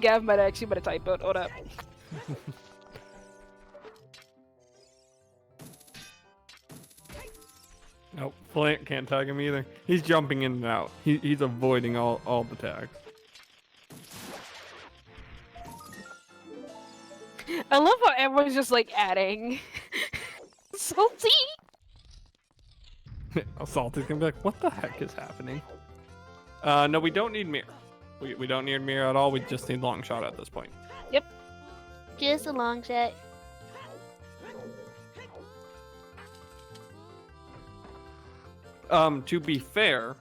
Gav might have typoed. Hold up. Nope, Phant can't tag him either. He's jumping in and out. He's avoiding all the tags. I love how everyone's just like adding. Salty. Salty's gonna be like, what the heck is happening? No, we don't need mirror. We don't need mirror at all. We just need long shot at this point. Yep. Just a long shot. To be fair,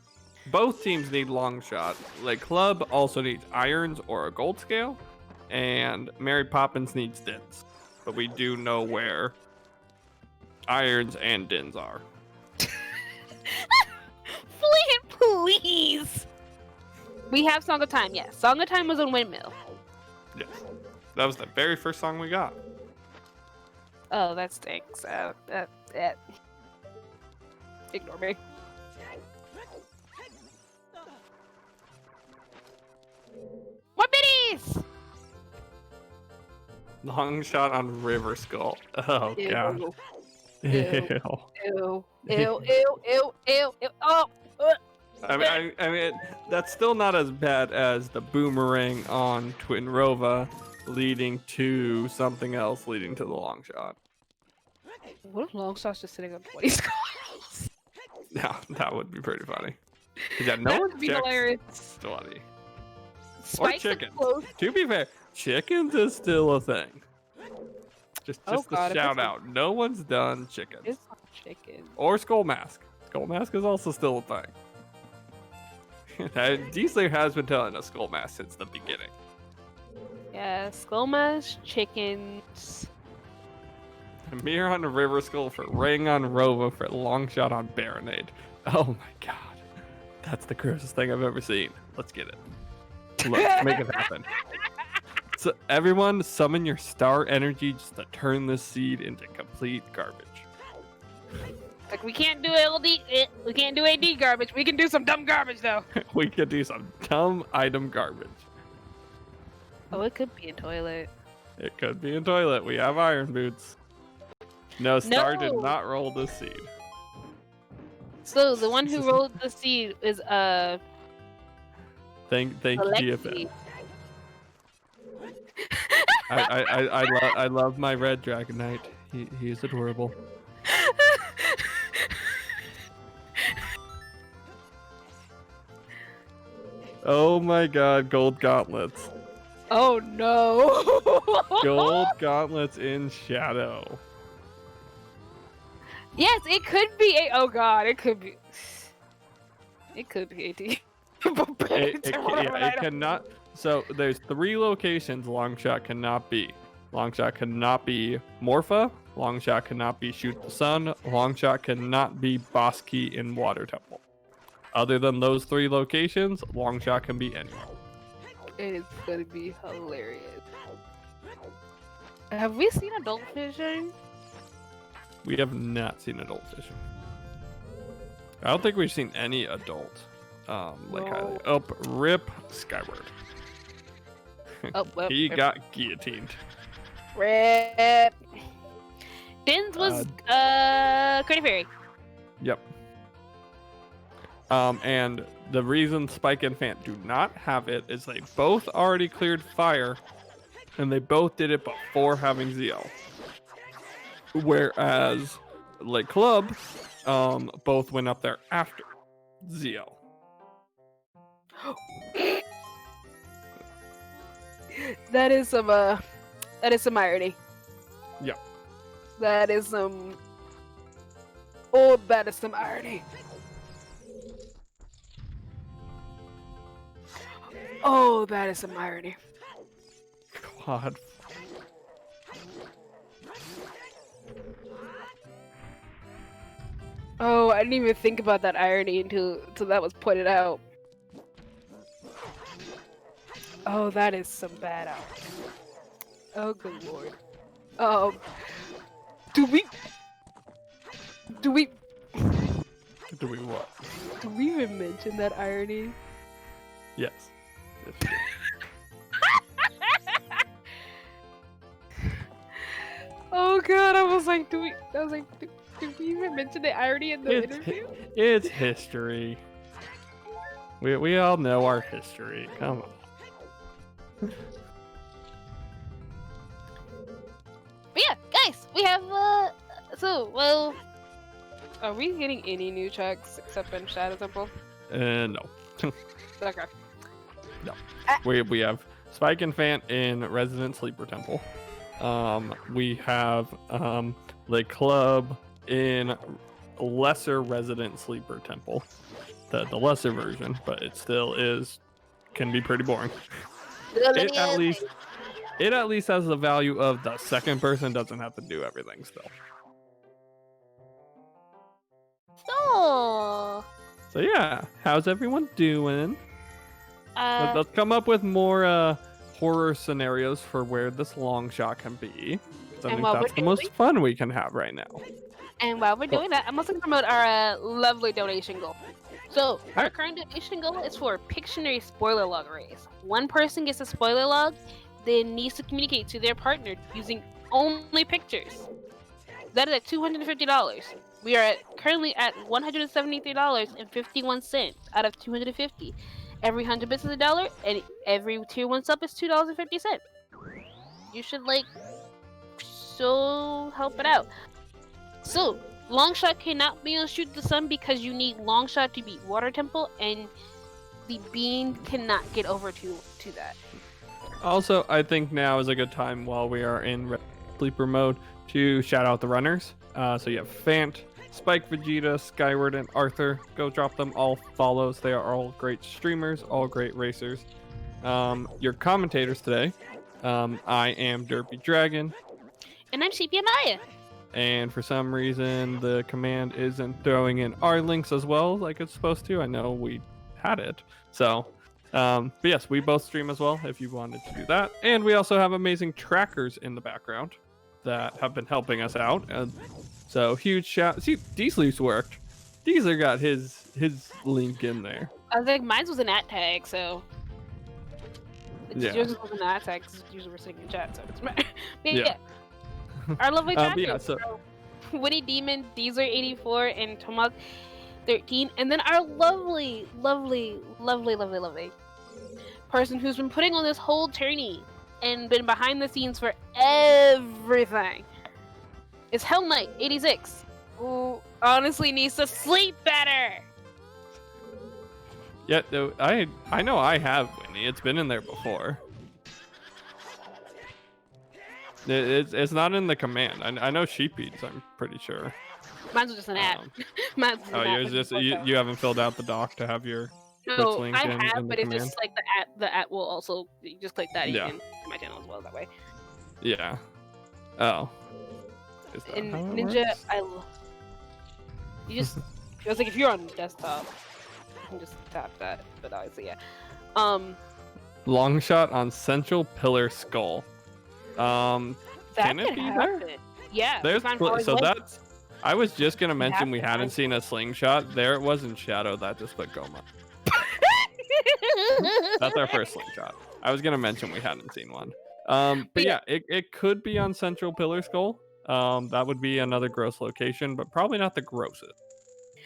both teams need long shot. Like Club also needs irons or a gold scale, and Mary Poppins needs dins. But we do know where irons and dins are. Phant, please. We have Song of Time, yes. Song of Time was on Windmill. Yes, that was the very first song we got. Oh, that stinks. Ignore me. More biddies! Long shot on River Skull. Oh Ew. god. Ew. Ew. Ew, ew, ew, ew, ew, ew. Oh! I mean, that's still not as bad as the boomerang on Twin Rova, leading to something else, leading to the long shot. What if Longshot's just sitting on 20 skulls? Yeah, that would be pretty funny. Yeah, no That one would be checks hilarious. 20. Spikes or are chickens. close. To be fair, chickens is still a thing. Just Oh God, a shout out. No one's done chickens. It's not chicken. Or Skull Mask. Skull Mask is also still a thing. D-Slayer has been telling us Skull Mask since the beginning. Yeah, skull mash, chickens. Mirror on the River Skull for Ring on Rova for long shot on Baronade. Oh my god. That's the grossest thing I've ever seen. Let's get it. Let's make it happen. So everyone summon your star energy just to turn this seed into complete garbage. Like we can't do LD, we can't do AD garbage. We can do some dumb garbage though. We could do some dumb item garbage. Oh, it could be a toilet. It could be in toilet. We have iron boots. No, Star did No. not roll this seed. So the one who rolled the seed is Thank you, Alexi. GFN. I love my red Dragon Knight. He's adorable. Oh my god, gold gauntlets. Oh no! Gold gauntlets in shadow. Yes, it could be a. Oh god, it could be. It could be AD. It cannot. So there's 3 locations Longshot cannot be. Longshot cannot be Morpha. Longshot cannot be Shoot the Sun. Longshot cannot be Boss Key in Water Temple. Other than those 3 locations, Longshot can be anywhere. It is gonna be hilarious. Have we seen adult fishing? We have not seen adult fishing. I don't think we've seen any adult. No. Rip Skyward. Oh, well, He got guillotined. Rip. Dins was Crater Fairy. Yep. And the reason Spike and Phant do not have it is they both already cleared fire, and they both did it before having ZL. Whereas, like Club, both went up there after ZL. That is some irony. Yeah. That is some. Oh, that is some irony. Oh, that is some irony. God. Oh, I didn't even think about that irony until that was pointed out. Oh, that is some bad art. Oh, good lord. Do we Do we what? do we even mention that irony? Yes. Oh god, I was like, do we even mention the irony in the interview? It's history. We all know our history. Come on. But yeah, guys, we have well, are we getting any new tracks except in Shadow Temple? No. Okay. No. We have Spike and Phant in Resident Sleeper Temple. We have the club in lesser Resident Sleeper Temple. The lesser version, but it still can be pretty boring. It at least has the value of the second person doesn't have to do everything still. Oh. So yeah, how's everyone doing? Let's come up with more horror scenarios for where this long shot can be. I think that's the most fun we can have right now. And while we're doing that, I'm also going to promote our lovely donation goal. So, our current donation goal is for Pictionary spoiler log raise. One person gets a spoiler log, then needs to communicate to their partner using only pictures. That is at $250. We are currently at $173.51 out of $250. Every 100 bits is $1, and every tier 1 sub is $2.50. You should so help it out. So, Longshot cannot be on Shoot the Sun because you need Longshot to beat Water Temple, and the Bean cannot get over to that. Also, I think now is a good time while we are in sleeper mode to shout out the runners. So you have Phant, Spikevegeta, Skyward, and Arthur. Go drop them all follows. They are all great streamers, all great racers. Your commentators today, I am DerpyDragon. And I'm Sheepy and Maya. And for some reason, the command isn't throwing in our links as well like it's supposed to. I know we had it. So, but yes, we both stream as well if you wanted to do that. And we also have amazing trackers in the background that have been helping us out. So huge shout. See, D-Sleeps worked. Deezer got his link in there. I was like, mine was an @ tag, so. Yeah. Yours was an @ tag because usually we're sitting in chat, so it's yeah. Our lovely trackers. So Winnie Demon, Deezer84, and Tomok 13, and then our lovely person who's been putting on this whole tourney and been behind the scenes for everything. It's Hell Knight 86, who honestly needs to sleep better. Yeah, I know I have Winnie. It's been in there before. It's not in the command. I know Sheepy's, I'm pretty sure. Mine's just an @ yours just you haven't filled out the doc to have your Twitch link I in have, but it's command? just like the @ will also, you just click that, you can to my channel as well that way. Yeah. Oh. Is that And how it Ninja, works? you just, it was like if you're on desktop, you can just tap that, but obviously, yeah. Long shot on Central Pillar Skull. That Can it could be happen. there? Yeah. There's so that's. I was just gonna mention we to hadn't find- seen a slingshot. There it was in Shadow. That just put Goma. That's our first slingshot. I was gonna mention we hadn't seen one. But yeah, it could be on Central Pillar Skull. That would be another gross location, but probably not the grossest.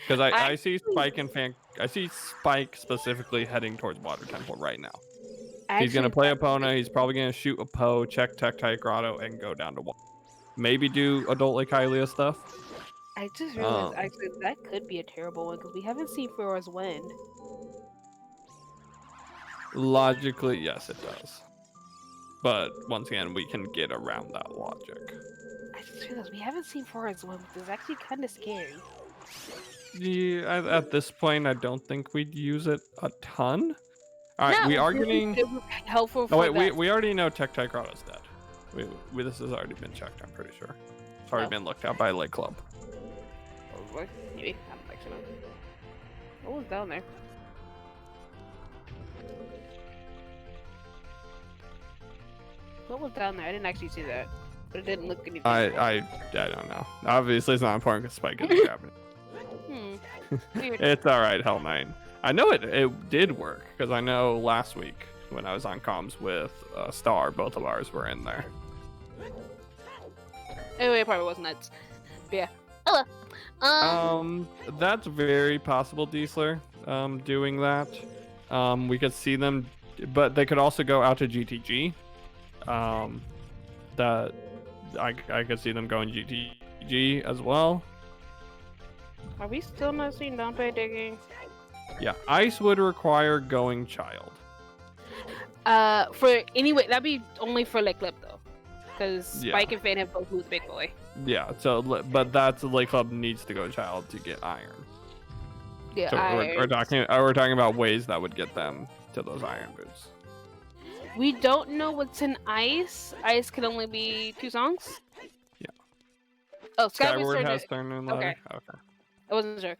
Because I see Spike and Phant. I see Spike specifically heading towards Water Temple right now. He's going to play Epona. He's probably going to shoot a Poe, check Tectite Grotto, and go down to water. Maybe do Adult Lake Hylia stuff. I just realized, actually, that could be a terrible one, because we haven't seen Ferora's Wind. Logically, yes, it does. But once again, we can get around that logic. I just realized we haven't seen Ferora's Wind, which is actually kind of scary. Yeah, at this point, I don't think we'd use it a ton. All right, No, we are it would be getting. super helpful for Oh wait, that. we already know Tectite Grotto's dead. This has already been checked. I'm pretty sure. It's already been looked at by Lake Club. Probably. Maybe. I don't actually know. What was down there? What was down there? I didn't actually see that, but it didn't look anything. I don't know. Obviously, it's not important because Spike isn't grabbing it. Weird. It's all right, Hell Knight. I know it did work because I know last week when I was on comms with Star, both of ours were in there. Anyway, it probably wasn't nuts. But yeah. Oh well. That's very possible, Diesler. Doing that. We could see them, but they could also go out to GTG. That I could see them going GTG as well. Are we still not seeing DerpyDragon? Yeah, Ice would require going Child. For anyway, that'd be only for Lake Club though, because Spike and Phant have both lose Big Boy. Yeah, so but that's Lake Club needs to go Child to get Iron. Yeah, so Iron. We're talking about ways that would get them to those Iron boots. We don't know what's in Ice. Ice can only be 2 songs. Yeah. Oh, Skyward has their new letter. Okay. I wasn't sure,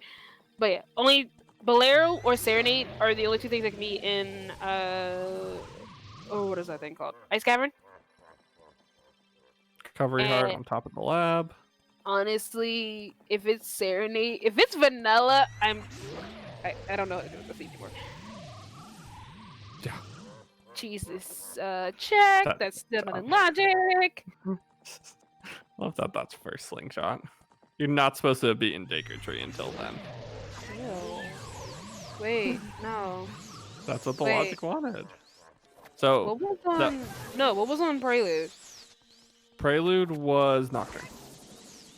but yeah, only Bolero or Serenade are the only 2 things that can be in what is that thing called? Ice Cavern? Recovery Heart on top of the lab. Honestly, if it's Serenade, if it's Vanilla, I don't know how to do this anymore. Yeah. Jesus, check. That's still not in logic. Love that that's first slingshot. You're not supposed to be in Dacre Tree until then. Ew. Wait, no. That's what the logic wanted. So what was on? No, what was on Prelude? Prelude was Nocturne.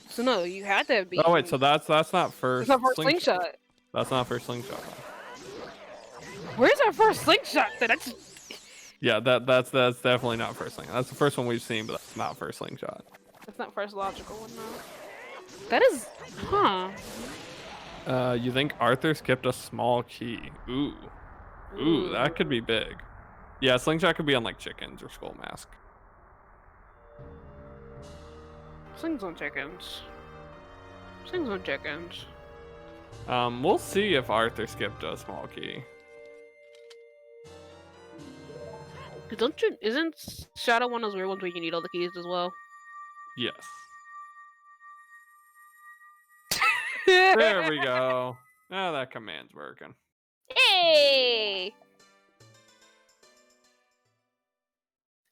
So no, you had to be. Oh wait, so that's not first. It's our first slingshot. That's not first slingshot. Where's our first slingshot? That's. Yeah, that's definitely not first slingshot. That's the first one we've seen, but that's not first slingshot. That's not first logical one, though. That is, You think Arthur skipped a small key? Ooh, that could be big. Yeah, slingshot could be on like chickens or skull mask. Slings on chickens. Slings on chickens. We'll see if Arthur skipped a small key. Isn't Shadow one of those weird ones where you need all the keys as well? Yes. There we go. Now that command's working. Hey!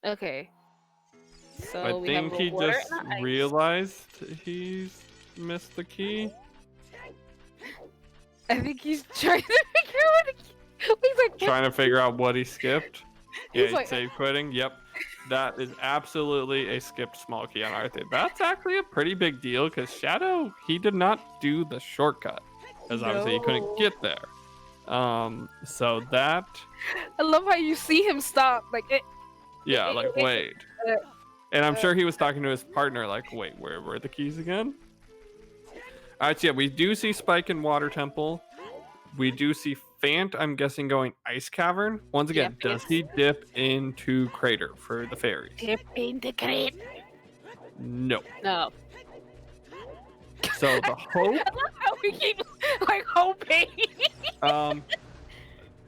Okay. So I we think have he water just and ice. realized he's missed the key. I think he's trying to figure out what the key. He's like, Trying to figure out what he skipped. Yeah, He's like- save quitting. Yep. That is absolutely a skipped small key on Arthur. That's actually a pretty big deal because Shadow, he did not do the shortcut because obviously he couldn't get there. So that. I love how you see him stop. Like it. Yeah, like wait. And I'm sure he was talking to his partner, like, wait, where were the keys again? All right, so yeah, we do see Spike in Water Temple. We do see Phant, I'm guessing, going Ice Cavern. Once again, does he dip into Crater for the fairies? Dip into Crater. No. No. So the hope. I love how we keep like hoping.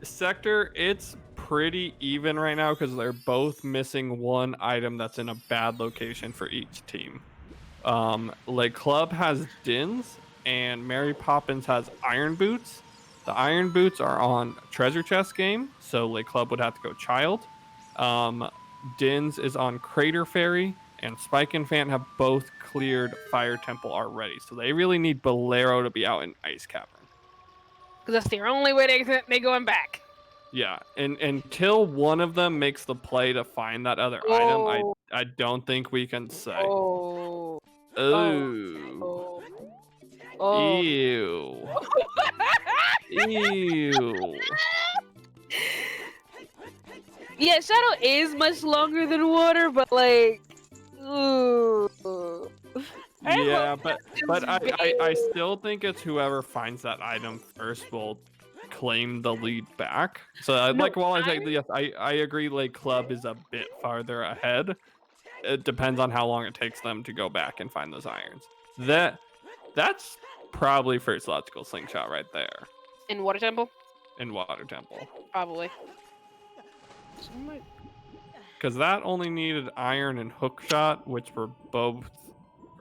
Sector, it's pretty even right now because they're both missing one item that's in a bad location for each team. Like Club has Dins and Mary Poppins has Iron Boots. The Iron Boots are on Treasure Chest game, so Lake Club would have to go Child. Dins is on Crater Fairy, and Spike and Phant have both cleared Fire Temple already, so they really need Bolero to be out in Ice Cavern. Because that's the only way they going back. Yeah, and until one of them makes the play to find that other item, I don't think we can say. Oh. Ooh. Oh. Ew. Ew. Yeah, Shadow is much longer than Water, but like, ooh. Yeah, but I still think it's whoever finds that item first will claim the lead back. So while I say yes, I agree. Like Club is a bit farther ahead. It depends on how long it takes them to go back and find those irons. That's probably first logical slingshot right there. In Water Temple? In Water Temple. Probably. because that only needed iron and hookshot, which were both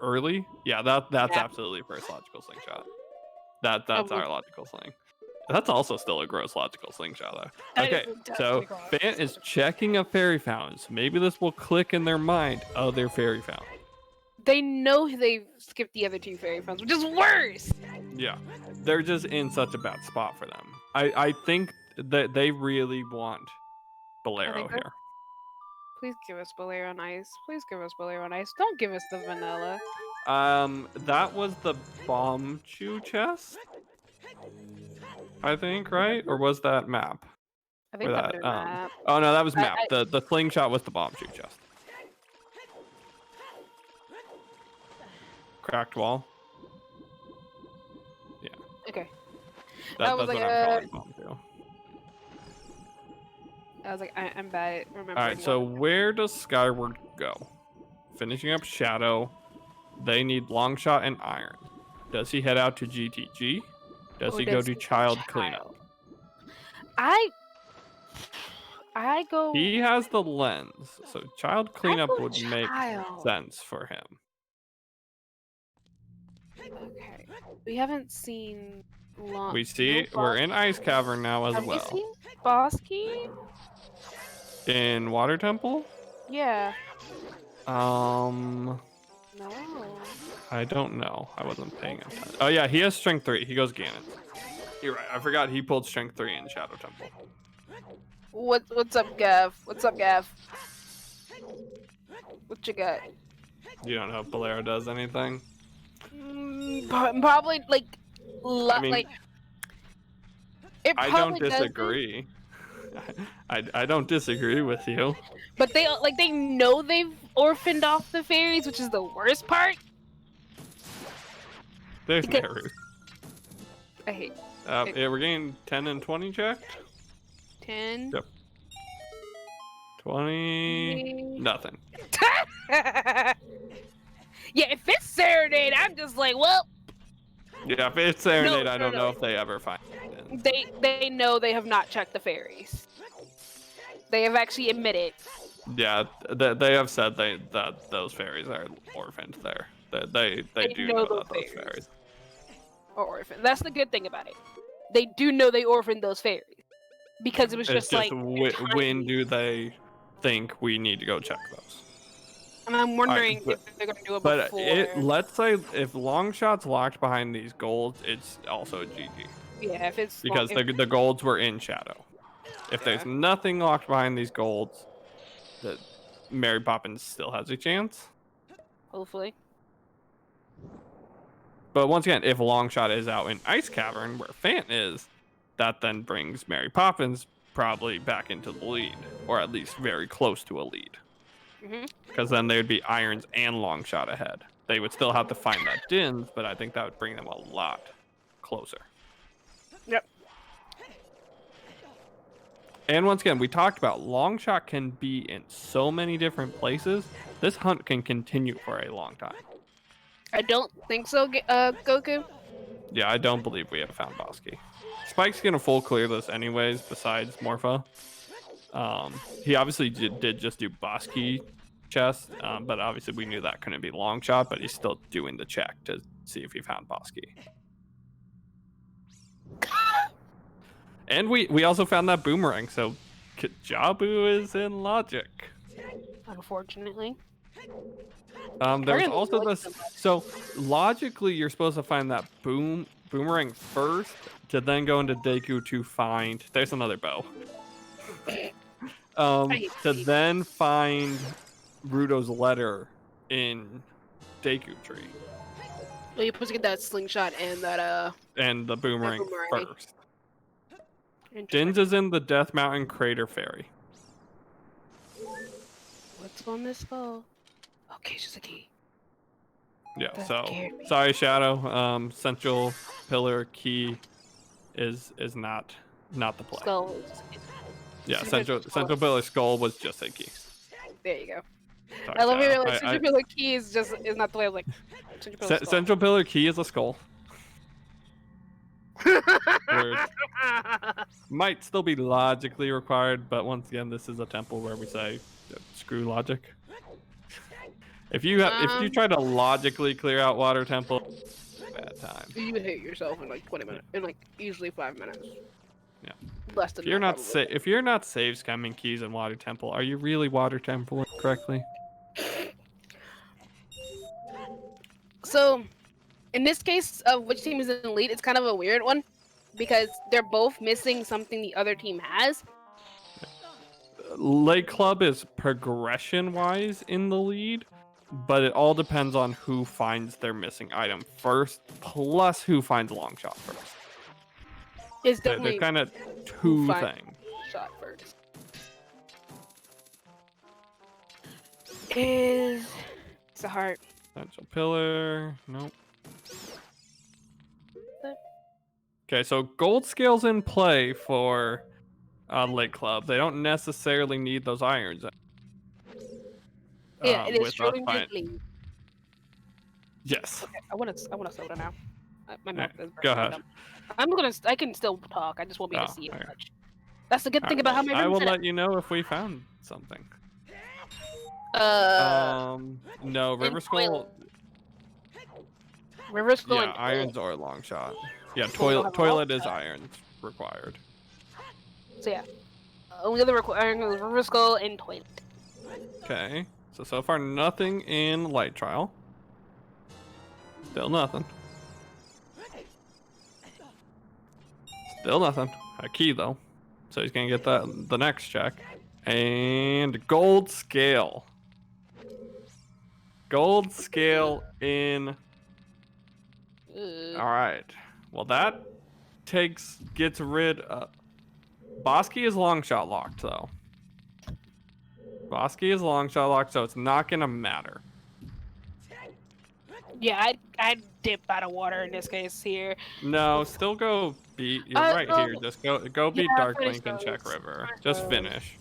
early. Yeah, that's absolutely first logical slingshot. That's our logical sling. That's also still a gross logical slingshot though. Okay, so Phant is checking a fairy fountains. Maybe this will click in their mind. Oh, they're fairy fountains. They know they skipped the other 2 fairy fountains, which is worse. Yeah, they're just in such a bad spot for them. I think that they really want Bolero here. Please give us Bolero on ice. Please give us Bolero on ice. Don't give us the vanilla. That was the bomb chew chest, I think, right? Or was that map? I think that was map. Oh no, that was map. The slingshot was the bomb chew chest. Cracked wall. Yeah. Okay. That's what I'm calling bomb chew. I was like, I'm bad at remembering. All right, so where does Skyward go? Finishing up Shadow. They need Longshot and Iron. Does he head out to GTG? Does he go to Child Cleanup? I go. He has the lens, so Child Cleanup would make sense for him. Okay. We haven't seen long. We're in Ice Cavern now as well. Have we seen Boss Key? In Water Temple? Yeah. No. I don't know. I wasn't paying attention. Oh yeah, he has Strength 3. He goes Ganon. You're right. I forgot he pulled Strength 3 in Shadow Temple. What's up, Gav? What's up, Gav? What you got? You don't know if Bolero does anything? Probably like. I mean, like. I don't disagree. I don't disagree with you. But they know they've orphaned off the fairies, which is the worst part. There's Meru. I hate. Yeah, we're getting 10 and 20 checked. 10. Yep. 20. Nothing. Yeah, if it's Serenade, I'm just like, well. Yeah, if it's Serenade, I don't know if they ever find it. They know they have not checked the fairies. They have actually admitted. Yeah, they have said that those fairies are orphaned there. They do know that those fairies are orphaned. That's the good thing about it. They do know they orphaned those fairies. Because it was just like... when do they think we need to go check those? And I'm wondering if they're going to do it before. But let's say if Longshot's locked behind these golds, it's also a GG. Yeah, if it's... Because the golds were in Shadow. If there's nothing locked behind these golds, that Mary Poppins still has a chance. Hopefully. But once again, if Longshot is out in Ice Cavern, where Phant is, that then brings Mary Poppins probably back into the lead. Or at least very close to a lead. Because then they would be Irons and Longshot ahead. They would still have to find that Dins, but I think that would bring them a lot closer. Yep. And once again, we talked about Longshot can be in so many different places. This hunt can continue for a long time. I don't think so, Goku. Yeah, I don't believe we have found Bosky. Spike's gonna full clear this anyways, besides Morpha. He obviously did just do Bosky chest, but obviously we knew that couldn't be Longshot, but he's still doing the check to see if he found Bosky. And we also found that boomerang, so Kajabu is in logic. Unfortunately. There's also this. So logically, you're supposed to find that boomerang first, to then go into Deku to find. There's another bow. To then find Rudo's letter in Deku Tree. Well, you're supposed to get that slingshot and that and the boomerang first. Dins is in the Death Mountain Crater Ferry. What's on this phone? Okay, it's just a key. Yeah, sorry, Shadow. Central Pillar Key is not the play. Skull. Yeah, Central Pillar Skull was just a key. There you go. Sorry, I love it. Like Central Pillar Key is not the way. I'm like Central Pillar Key is a skull. where it might still be logically required, but once again, this is a temple where we say screw logic. If you try to logically clear out water temple, bad time. You would hit yourself in like 20 minutes, in like easily 5 minutes. Yeah. Less than If you're that, not probably. if you're not save scamming keys in water temple, are you really water temple correctly? So, in this case of which team is in the lead, it's kind of a weird one because they're both missing something the other team has. Lake Club is progression-wise in the lead, but it all depends on who finds their missing item first, plus who finds long shot first. It's They're definitely kind of two things. shot first. It's a heart. Essential pillar. Nope. Okay, so gold scale's in play for Lake Club. They don't necessarily need those irons. Yeah, it is with us Schrodinger's lead. Yes. Okay, I want a soda now. My mouth is go ahead. I can still talk. I just won't be able to see it alright. much. That's the good thing about how my I room's will set up. let you know if we found something. No, River Skull. River Skull Yeah, and irons or long shot. Yeah, Well, toilet is irons required. So yeah, only other requiring is River Skull and toilet. Okay, so far nothing in light trial. Still nothing. Still nothing. A key though, so he's gonna get the next check. And gold scale. Gold scale in. All right. Well, that gets rid of. Bosky is long shot locked though. Bosky is long shot locked, so it's not gonna matter. Yeah, I'd dip out of water in this case here. No, still go beat. You're right here. Just go beat yeah, Dark finish Link and check those. River. Just finish.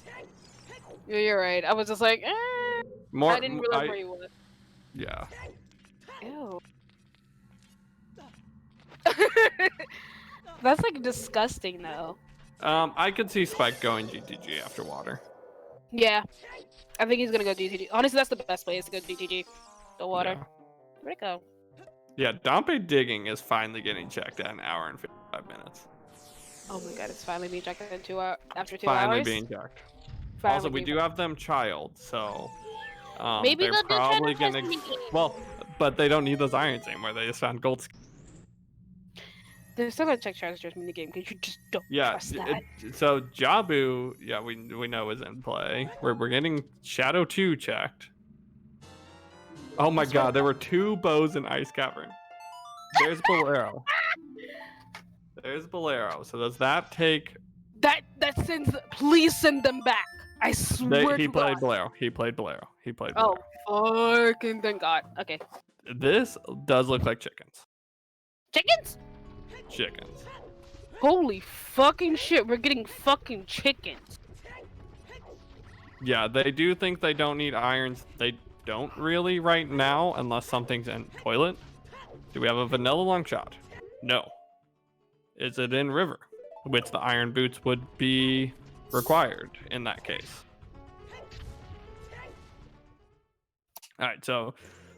Yeah, you're right. I was just like, More. I didn't realize where you was. Yeah. Ew. That's like disgusting though. I could see Spike going GTG after water. Yeah, I think he's gonna go GTG. Honestly, that's the best place to go GTG. The water. Yeah. Where'd it go? Yeah, Dompe digging is finally getting checked at 1 hour and 55 minutes. Oh my god, it's finally being checked in after 2 Finally hours. being checked. Finally Also, we being do have them child, so Maybe they're they'll do probably China gonna. Fest mini-game. Well, but they don't need those irons anymore. They just found gold. They're still gonna check Charizard's minigame because you just don't trust that. So Jabu, yeah, we know is in play. We're getting Shadow 2 checked. Oh my god, there were 2 bows in Ice Cavern. There's Bolero. There's Bolero. So does that take? That sends. Please send them back. I swear He to played God. Bolero. He played Bolero. Oh, fucking thank God. Okay. This does look like chickens. Chickens? Chickens. Holy fucking shit, we're getting fucking chickens. Yeah, they do think they don't need irons. They don't really right now, unless something's in toilet. Do we have a vanilla long shot? No. Is it in river? Which the iron boots would be required in that case. Alright, so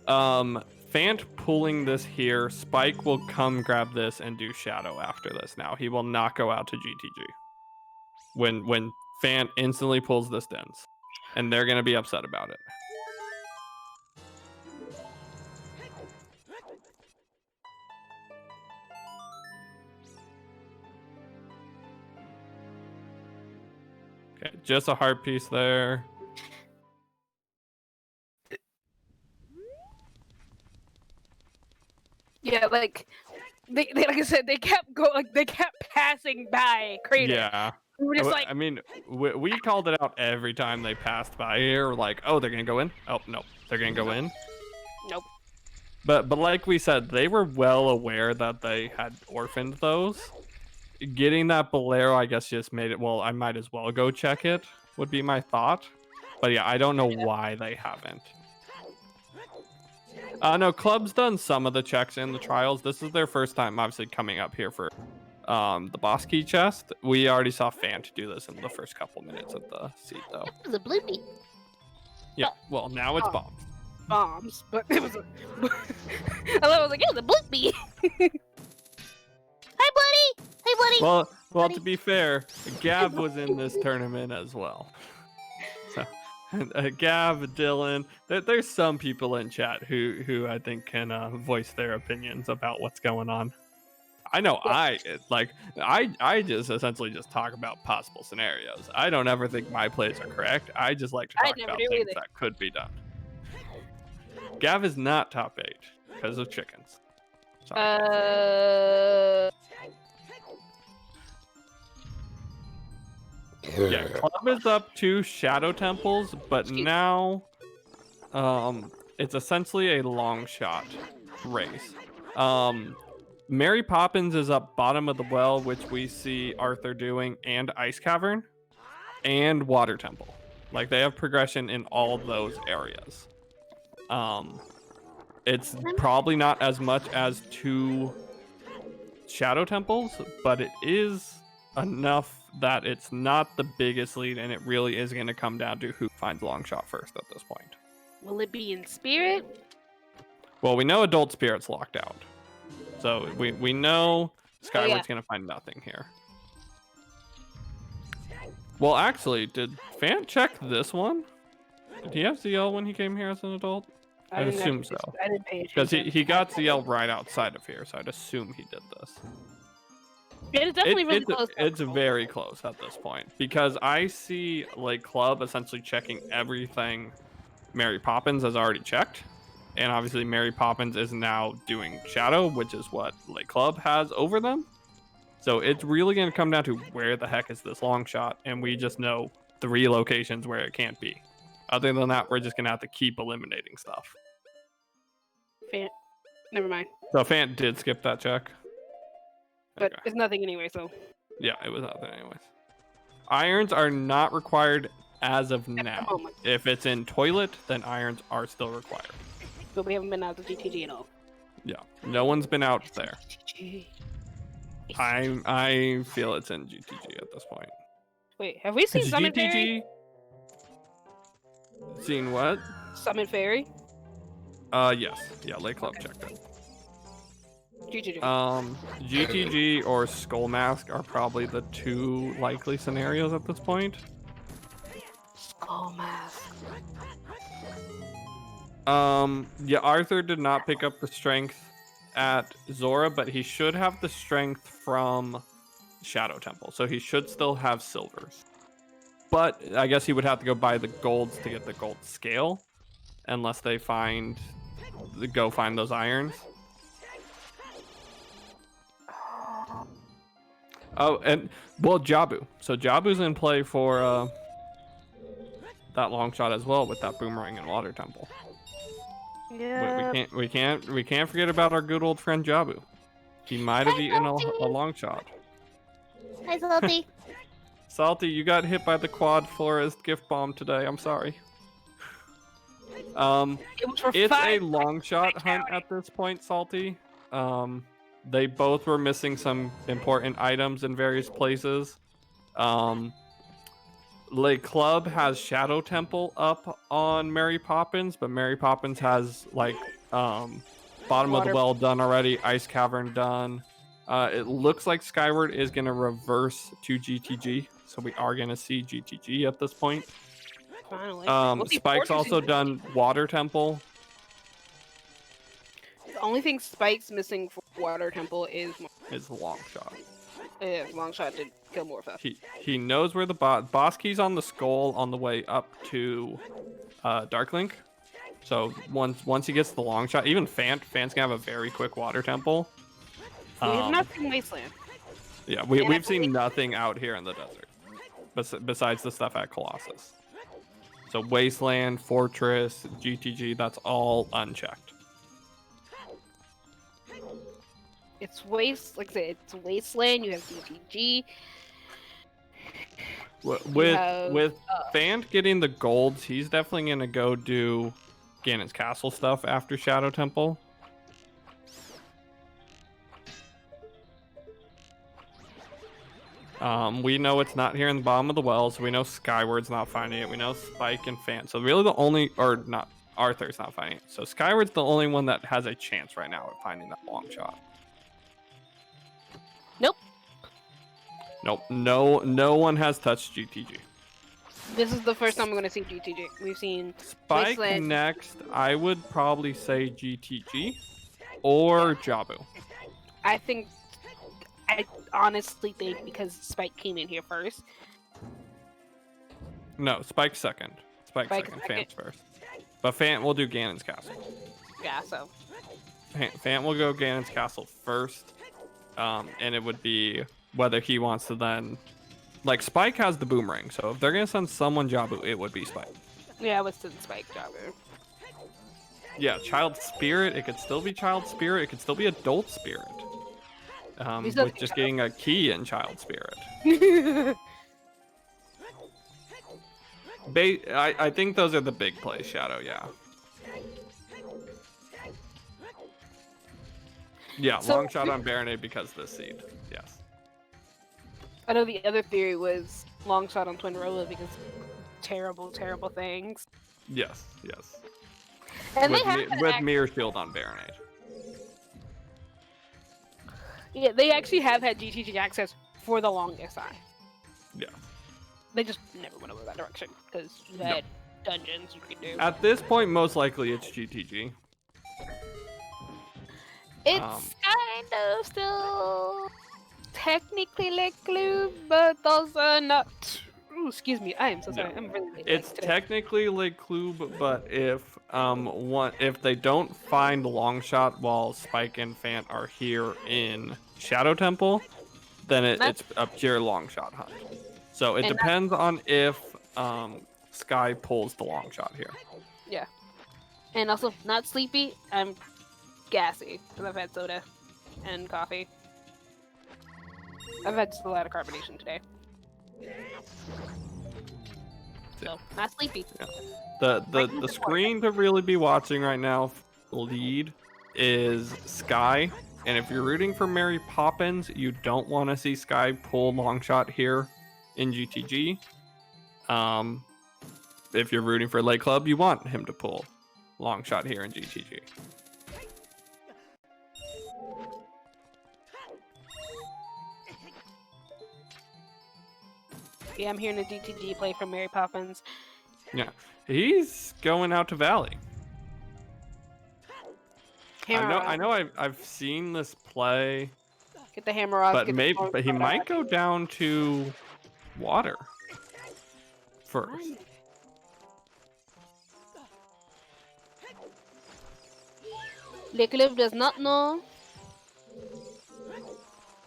Phant pulling this here. Spike will come grab this and do Shadow after this now. He will not go out to GTG. When Phant instantly pulls this Dens. And they're going to be upset about it. Okay, just a heart piece there. Yeah, like they like I said, they kept passing by Crater. Yeah. We were just like, I mean, we called it out every time they passed by here. We're like, oh, they're gonna go in. Oh no, they're gonna go in. nope. But like we said, they were well aware that they had orphaned those. Getting that Bolero, I guess, just made it. Well, I might as well go check it. Would be my thought. But yeah, I don't know why they haven't. No, Club's done some of the checks in the trials. This is their first time, obviously, coming up here for the boss key chest. We already saw Phant do this in the first couple minutes of the seed, though. It was a bloopy. Yeah, well, now it's bombs. Bombs, but it was a... I thought it was like, it was a bloopy. Hi, buddy. Hey, buddy. Well, to be fair, Gav was in this tournament as well. So, Gav, Dylan, there's some people in chat who I think can voice their opinions about what's going on. I know I just essentially just talk about possible scenarios. I don't ever think my plays are correct. I just like to talk about things that could be done. Gav is not top 8 because of chickens. Sorry. Yeah, Club is up 2 Shadow Temples, but now it's essentially a long shot race. Mary Poppins is up bottom of the well, which we see Arthur doing, and Ice Cavern, and Water Temple. Like, they have progression in all those areas. It's probably not as much as 2 Shadow Temples, but it is enough that it's not the biggest lead, and it really is going to come down to who finds long shot first at this point. Will it be in spirit? Well, we know Adult Spirit's locked out. So we know Skyward's going to find nothing here. Well, actually, did Phant check this one? Did he have ZL when he came here as an adult? I'd assume so. I didn't pay attention. Because he got ZL right outside of here, so I'd assume he did this. It is definitely really close. It's very close at this point. Because I see like Club essentially checking everything Mary Poppins has already checked. And obviously Mary Poppins is now doing Shadow, which is what Lake Club has over them. So it's really going to come down to where the heck is this long shot, and we just know 3 locations where it can't be. Other than that, we're just going to have to keep eliminating stuff. Phant. Never mind. So Phant did skip that check. But it's nothing anyway, so... Yeah, it was out there anyways. Irons are not required as of now. If it's in toilet, then irons are still required. But we haven't been out to GTG at all. Yeah, no one's been out there. GTG. I feel it's in GTG at this point. Wait, have we seen Summon Fairy? Seen what? Summon Fairy? Yes. Yeah, Lake Club checked it. GTG. GTG or Skull Mask are probably the 2 likely scenarios at this point. Skull Mask. Yeah, Arthur did not pick up the strength at Zora, but he should have the strength from Shadow Temple, so he should still have silvers. But I guess he would have to go buy the golds to get the gold scale, unless they go find those irons. Oh, and well, Jabu. So Jabu's in play for that long shot as well with that boomerang and Water Temple. Yeah. We can't forget about our good old friend Jabu. He might have eaten a long shot. Hi, Salty. Salty, you got hit by the Quad Florist gift bomb today. I'm sorry. It's a long shot hunt at this point, Salty. They both were missing some important items in various places. Lake Club has Shadow Temple up on Mary Poppins, but Mary Poppins has like bottom of the well done already, Ice Cavern done. It looks like Skyward is going to reverse to GTG, so we are going to see GTG at this point. Finally. Spike's also done Water Temple. The only thing Spike's missing for Water Temple is the long shot. Yeah, long shot to kill more fast. He knows where the boss key's on the skull on the way up to Darklink. So once he gets the long shot, even Phant's gonna have a very quick Water Temple. We have not seen Wasteland. Yeah, we've seen nothing out here in the desert besides the stuff at Colossus. So Wasteland, Fortress, GTG, that's all unchecked. It's like I said, it's Wasteland. You have GTG. With Phant getting the golds, he's definitely gonna go do Ganon's Castle stuff after Shadow Temple. We know it's not here in the bottom of the well, so we know Skyward's not finding it. We know Spike and Phant. So really the only, or not, Arthur's not finding it. So Skyward's the only one that has a chance right now of finding that long shot. Nope. Nope. No one has touched GTG. This is the first time we're going to see GTG. We've seen Spike Wasteland. next. I would probably say GTG or Jabu. I honestly think because Spike came in here first. No, Spike's second. Spike's second. Phant's first. But Phant will do Ganon's castle. Yeah, so. Phant will go Ganon's castle first. And it would be whether he wants to then... Like, Spike has the boomerang, so if they're going to send someone Jabu, it would be Spike. Yeah, I would send Spike Jabu. Yeah, Child Spirit. It could still be Child Spirit. It could still be Adult Spirit. With just getting a key in Child Spirit. I think those are the big plays, Shadow, yeah. Yeah, So, long shot on Baronade because of this seed. Yes. I know the other theory was long shot on Twin Rolla because terrible things. Yes, yes. And with Mirror Shield on Baronade. Yeah, they actually have had GTG access for the longest time. Yeah. They just never went over that direction because you had dungeons you could do. At this point, most likely it's GTG. It's kind of still technically like Club, but also not. Ooh, excuse me, I am so sorry. I'm really late. It's technically like Club, but if they don't find long shot while Spike and Phant are here in Shadow Temple, then it's a pure long shot hunt. So it depends on if Sky pulls the long shot here. Yeah, and also not sleepy. I'm gassy because I've had soda and coffee. I've had just a lot of carbonation today. So, not sleepy. Yeah. The screen to really be watching right now, lead, is Sky. And if you're rooting for Mary Poppins, you don't want to see Sky pull long shot here in GTG. If you're rooting for Lake Club, you want him to pull long shot here in GTG. Yeah, I'm hearing a DTG play from Mary Poppins. Yeah, he's going out to Valley. I know I've seen this play. Get the hammer off. But he might go down to water first. Leclerc does not know.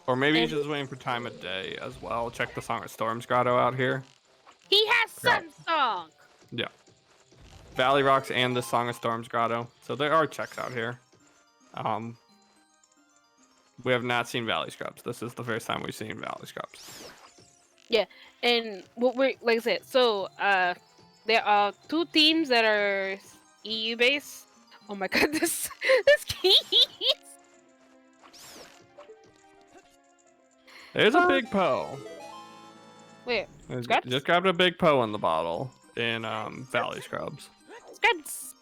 Or maybe he's just waiting for time of day as well. Check the Song of Storms grotto out here. He has Sunsong! Yeah. Valley Rocks and the Song of Storms grotto. So there are checks out here. We have not seen Valley Scrubs. This is the first time we've seen Valley Scrubs. Yeah, and what we're like I said, so there are two teams that are EU based. Oh my god, this keys! There's a big Poe. Wait, just grabbed a big Poe in the bottle in Valley Scrubs. Scrubs.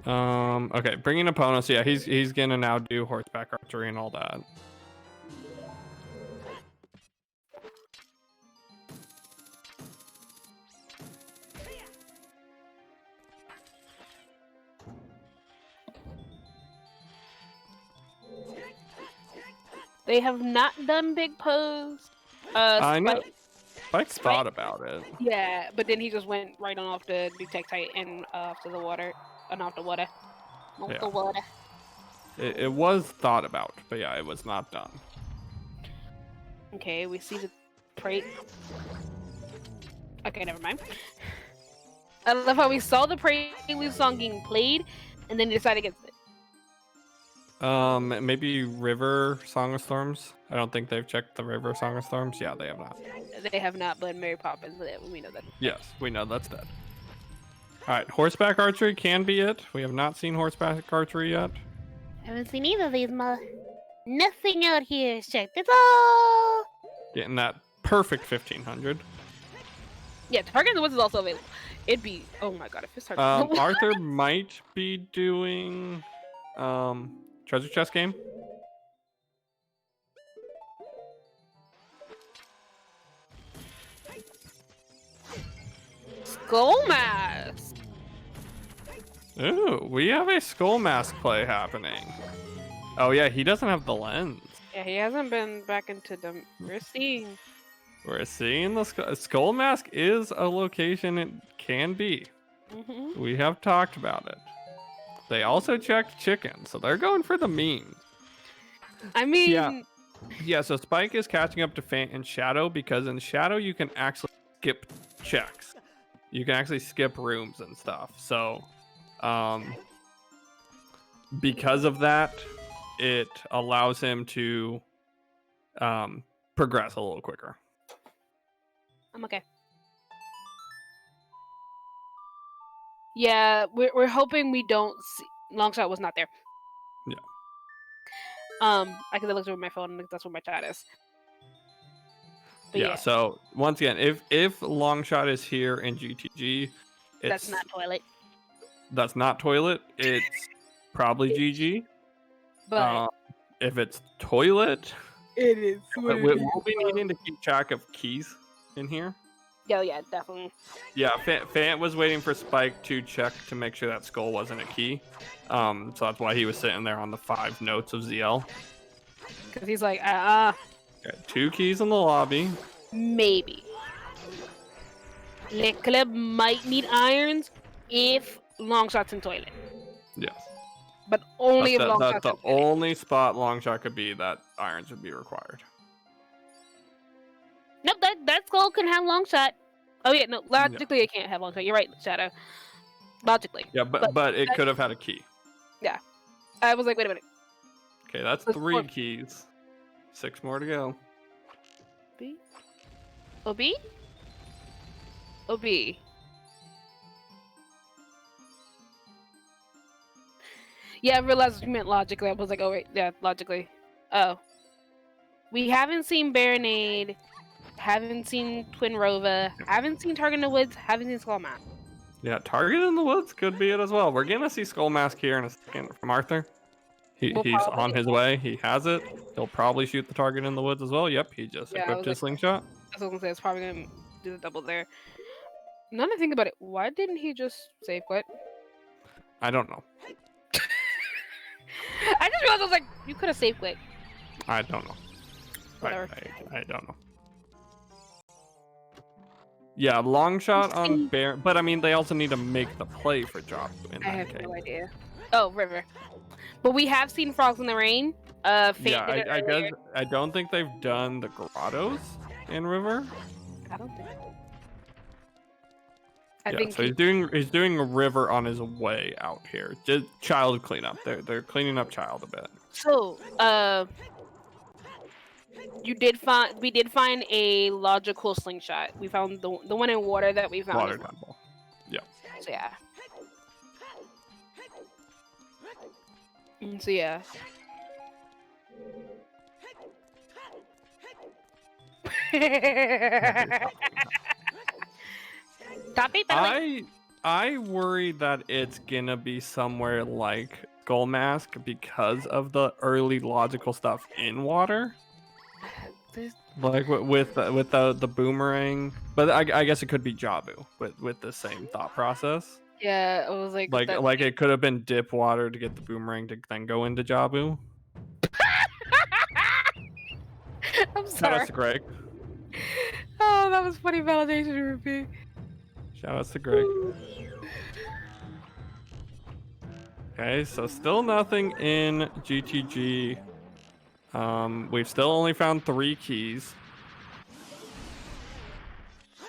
Okay, bringing opponents. Yeah, he's gonna now do horseback archery and all that. They have not done big pose. I know. Spike's thought about it. Yeah, but then he just went right on off the Detectite and off to the water. And off the water. Off the water. It was thought about, but yeah, it was not done. Okay, we see the prey. Okay, never mind. I love how we saw the Prelude song getting played, and then decided against it. Maybe River Song of Storms. I don't think they've checked the River Song of Storms. Yeah, they have not. They have not, but Mary Poppins, we know that. Yes, we know that's dead. Alright, horseback archery can be it. We have not seen horseback archery yet. I haven't seen either of these Nothing out here is checked at all. Getting that perfect 1500. Yeah, Target in the Woods is also available. It'd be, oh my god, if it's Target. Arthur might be doing treasure chest game. Skull Mask. Ooh, we have a skull mask play happening. Oh yeah, he doesn't have the lens. Yeah, he hasn't been back into the. We're seeing. We're seeing the skull mask is a location it can be. We have talked about it. They also checked chicken, so they're going for the memes. I mean, yeah. So Spike is catching up to Phant in Shadow because in Shadow you can actually skip checks. You can actually skip rooms and stuff. So, because of that, it allows him to progress a little quicker. I'm okay. Yeah, we're hoping we don't see. Longshot was not there. Yeah. I could look through my phone and that's where my chat is. But yeah. So once again, if Longshot is here in GTG, that's not toilet. That's not toilet. It's probably GG. But if it's toilet, it is. We'll be needing to keep track of keys in here. Oh yeah, definitely. Yeah, Phant was waiting for Spike to check to make sure that skull wasn't a key. So that's why he was sitting there on the 5 notes of ZL. Because he's like, Got 2 keys in the lobby. Maybe. Le Club might need irons if Longshot's in toilet. Yes. But only if Longshot's That's the only spot Longshot could be that irons would be required. Nope, that skull can have Longshot. Oh yeah, no, logically it can't have Longshot. You're right, Shadow. Logically. Yeah, but it could have had a key. Yeah. I was like, wait a minute. Okay, that's 3 keys. 6 more to go. OB? OB. Yeah, I realized you meant logically. I was like, oh wait, yeah, logically. Oh. We haven't seen Baronade, haven't seen Twin Rova, haven't seen Target in the Woods, haven't seen Skull Mask. Yeah, Target in the Woods could be it as well. We're gonna see Skull Mask here in a second from Arthur. He's on his way. He has it. He'll probably shoot the target in the woods as well. Yep, he just equipped his slingshot. I was gonna say it's probably gonna do the double there. Now that I think about it, why didn't he just save quit? I don't know. I just realized I was like, you could have saved quit. I don't know. Whatever. I don't know. Yeah, long shot on Bear, but I mean they also need to make the play for drop. I have no idea. Oh, River. But we have seen Frogs in the Rain. Yeah, I guess I don't think they've done the grottos in River. I don't think so. I think so. He's doing a River on his way out here. Just child cleanup. They're cleaning up child a bit. So, we did find a logical slingshot. We found the one in water that we found. Water temple. Yeah. So yeah. So yeah. I worry that it's gonna be somewhere like Skull Mask because of the early logical stuff in water. Like with the boomerang, but I guess it could be Jabu with the same thought process. Yeah, it was like it could have been dip water to get the boomerang to then go into Jabu. I'm sorry. Shout out to Greg. Oh, that was funny validation, Ruby. Shout out to Greg. Okay, so still nothing in GTG. We've still only found 3 keys.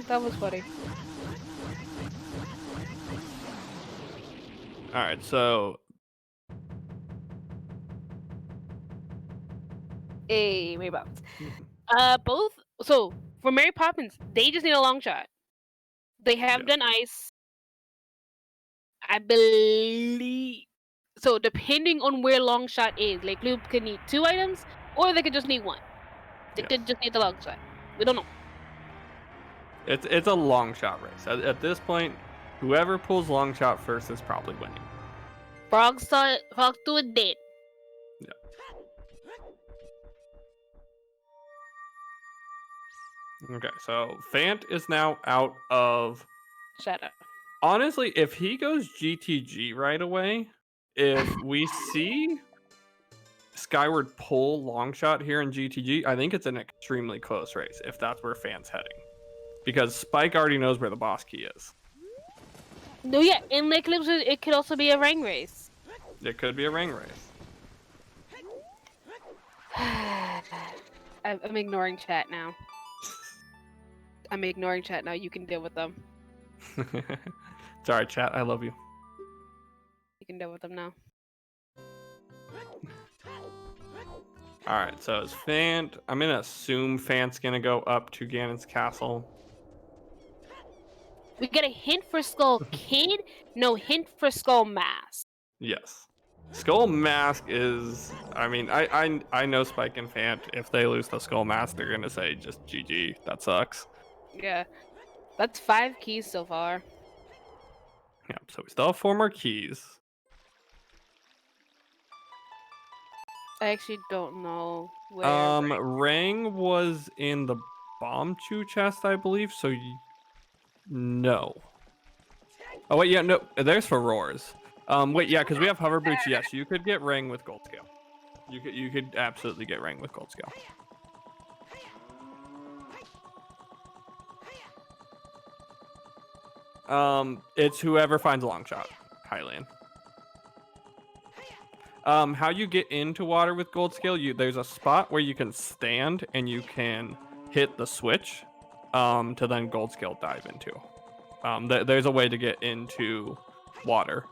That was funny. Alright, so... Hey, Mary Poppins. Both... So, for Mary Poppins, they just need a long shot. They have done ice. I believe... So depending on where long shot is, like Club could need 2 items, or they could just need 1. They could just need the long shot. We don't know. It's a long shot race. At this point, whoever pulls long shot first is probably winning. Frogs do it dead. Yeah. Okay, so Phant is now out of. Shut up. Honestly, if he goes GTG right away, if we see Skyward pull long shot here in GTG, I think it's an extremely close race if that's where Phant's heading. Because Spike already knows where the boss key is. No, yeah, in Lake Eclipse, it could also be a ring race. It could be a ring race. I'm ignoring chat now. I'm ignoring chat now. You can deal with them. It's alright, chat. I love you. You can deal with them now. Alright, so it's Phant. I'm gonna assume Phant's gonna go up to Ganon's castle. We get a hint for Skull Kid, no hint for Skull Mask. Yes. Skull Mask is, I mean, I know Spike and Phant, if they lose the Skull Mask, they're gonna say just GG. That sucks. Yeah. That's 5 keys so far. Yeah, so we still have 4 more keys. I actually don't know where. Rang was in the bomb chew chest, I believe, so no. Oh wait, yeah, no, there's for roars. Wait, yeah, because we have hover boots. Yes, you could get Rang with gold scale. You could absolutely get Rang with gold scale. It's whoever finds a long shot, Hylian. How you get into water with gold scale, there's a spot where you can stand and you can hit the switch to then gold scale dive into. There's a way to get into water.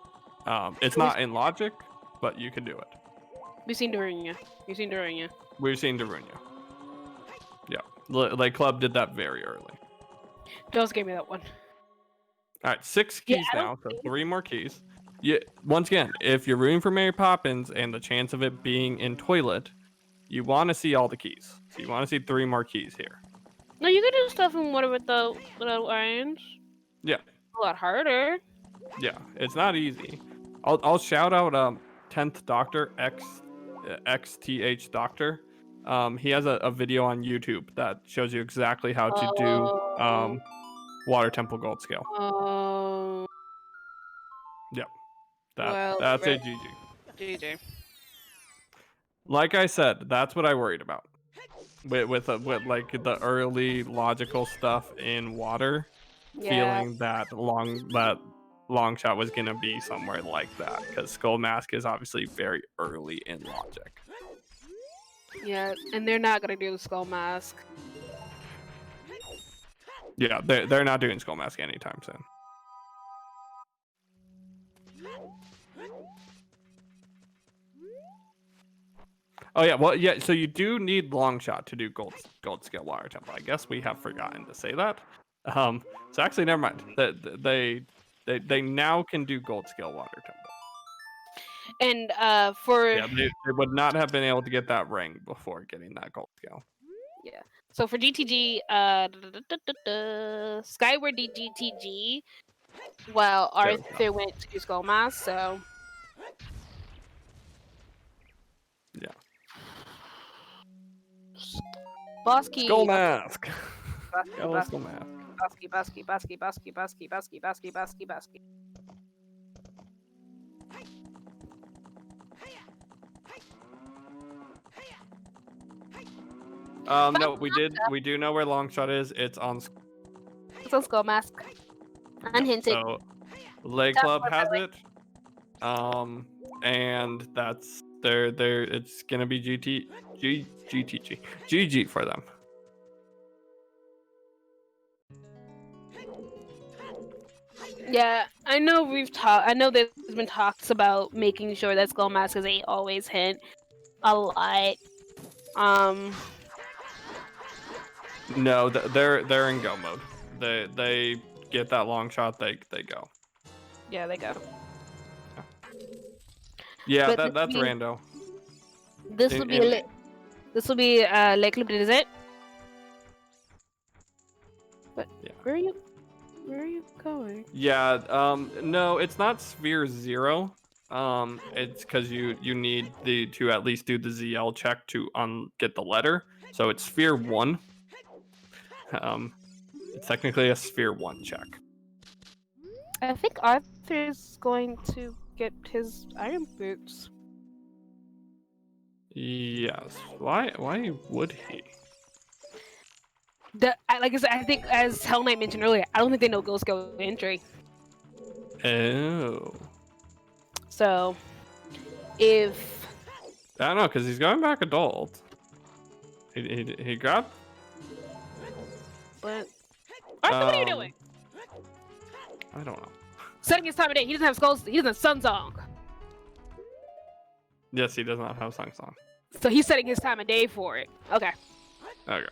It's not in logic, but you can do it. We've seen Darunia. We've seen Darunia. We've seen Darunia. Yeah, like Club did that very early. Just gave me that one. All right, 6 keys now, so 3 more keys. Yeah, once again, if you're rooting for Mary Poppins and the chance of it being in toilet, you want to see all the keys. So you want to see 3 more keys here. No, you can do stuff in water with the orange. Yeah. A lot harder. Yeah, it's not easy. I'll shout out 10th Doctor XTH Doctor. He has a video on YouTube that shows you exactly how to do Water Temple Gold Scale. Yep. That's a GG. GG. Like I said, that's what I worried about. With like the early logical stuff in water, feeling that long shot was gonna be somewhere like that, because Skull Mask is obviously very early in logic. Yeah, and they're not gonna do the Skull Mask. Yeah, they're not doing Skull Mask anytime soon. Oh yeah, well yeah. So you do need long shot to do gold scale water temple. I guess we have forgotten to say that. So actually, never mind. They now can do gold scale water temple. And for they would not have been able to get that ring before getting that gold scale. Yeah. So for GTG, Skyward did GTG, while Arthur went to Skull Mask. So yeah. Bosky. Skull Mask. Bosky. Skull Mask. Bosky. No, we do know where Longshot is. It's on Skull Mask. Unhinted. So Leg Club has it. And that's it's gonna be GG for them. Yeah, I know there's been talks about making sure that Skull Mask is a always hint a lot. No, they're in go mode. They get that long shot, they go. Yeah, they go. Yeah, But that's rando. This will be this will be like Club du Désert. But Yeah. where are you going? Yeah, no, it's not Sphere 0. It's because you need to at least do the ZL check to get the letter. So it's Sphere 1. It's technically a Sphere 1 check. I think Arthur's going to get his iron boots. Yes. Why would he? Like I said, I think as Hell Knight mentioned earlier, I don't think they know Ghost Go entry. Oh. So, if I don't know, because he's going back adult. He got. But Arthur, what are you doing? I don't know. Setting his time of day. He doesn't have skulls. He doesn't have Sun Song. Yes, he does not have Song. So he's setting his time of day for it. Okay. Okay.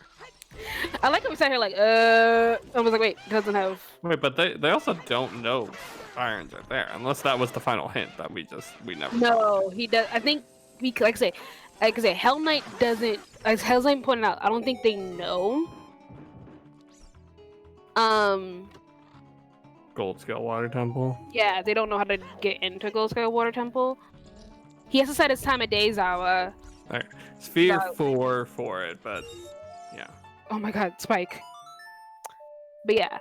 I like how we sat here like, I was like, wait, doesn't have. Wait, but they also don't know irons are there, unless that was the final hint that we never. No, he does. I think like I say, Hell Knight doesn't. As Hell Knight pointed out, I don't think they know. Gold Scale Water Temple. Yeah, they don't know how to get into Gold Sky Water Temple. He has to set his time of day, Zawa. Alright. Sphere 4 for it, but yeah. Oh my god, Spike. But yeah.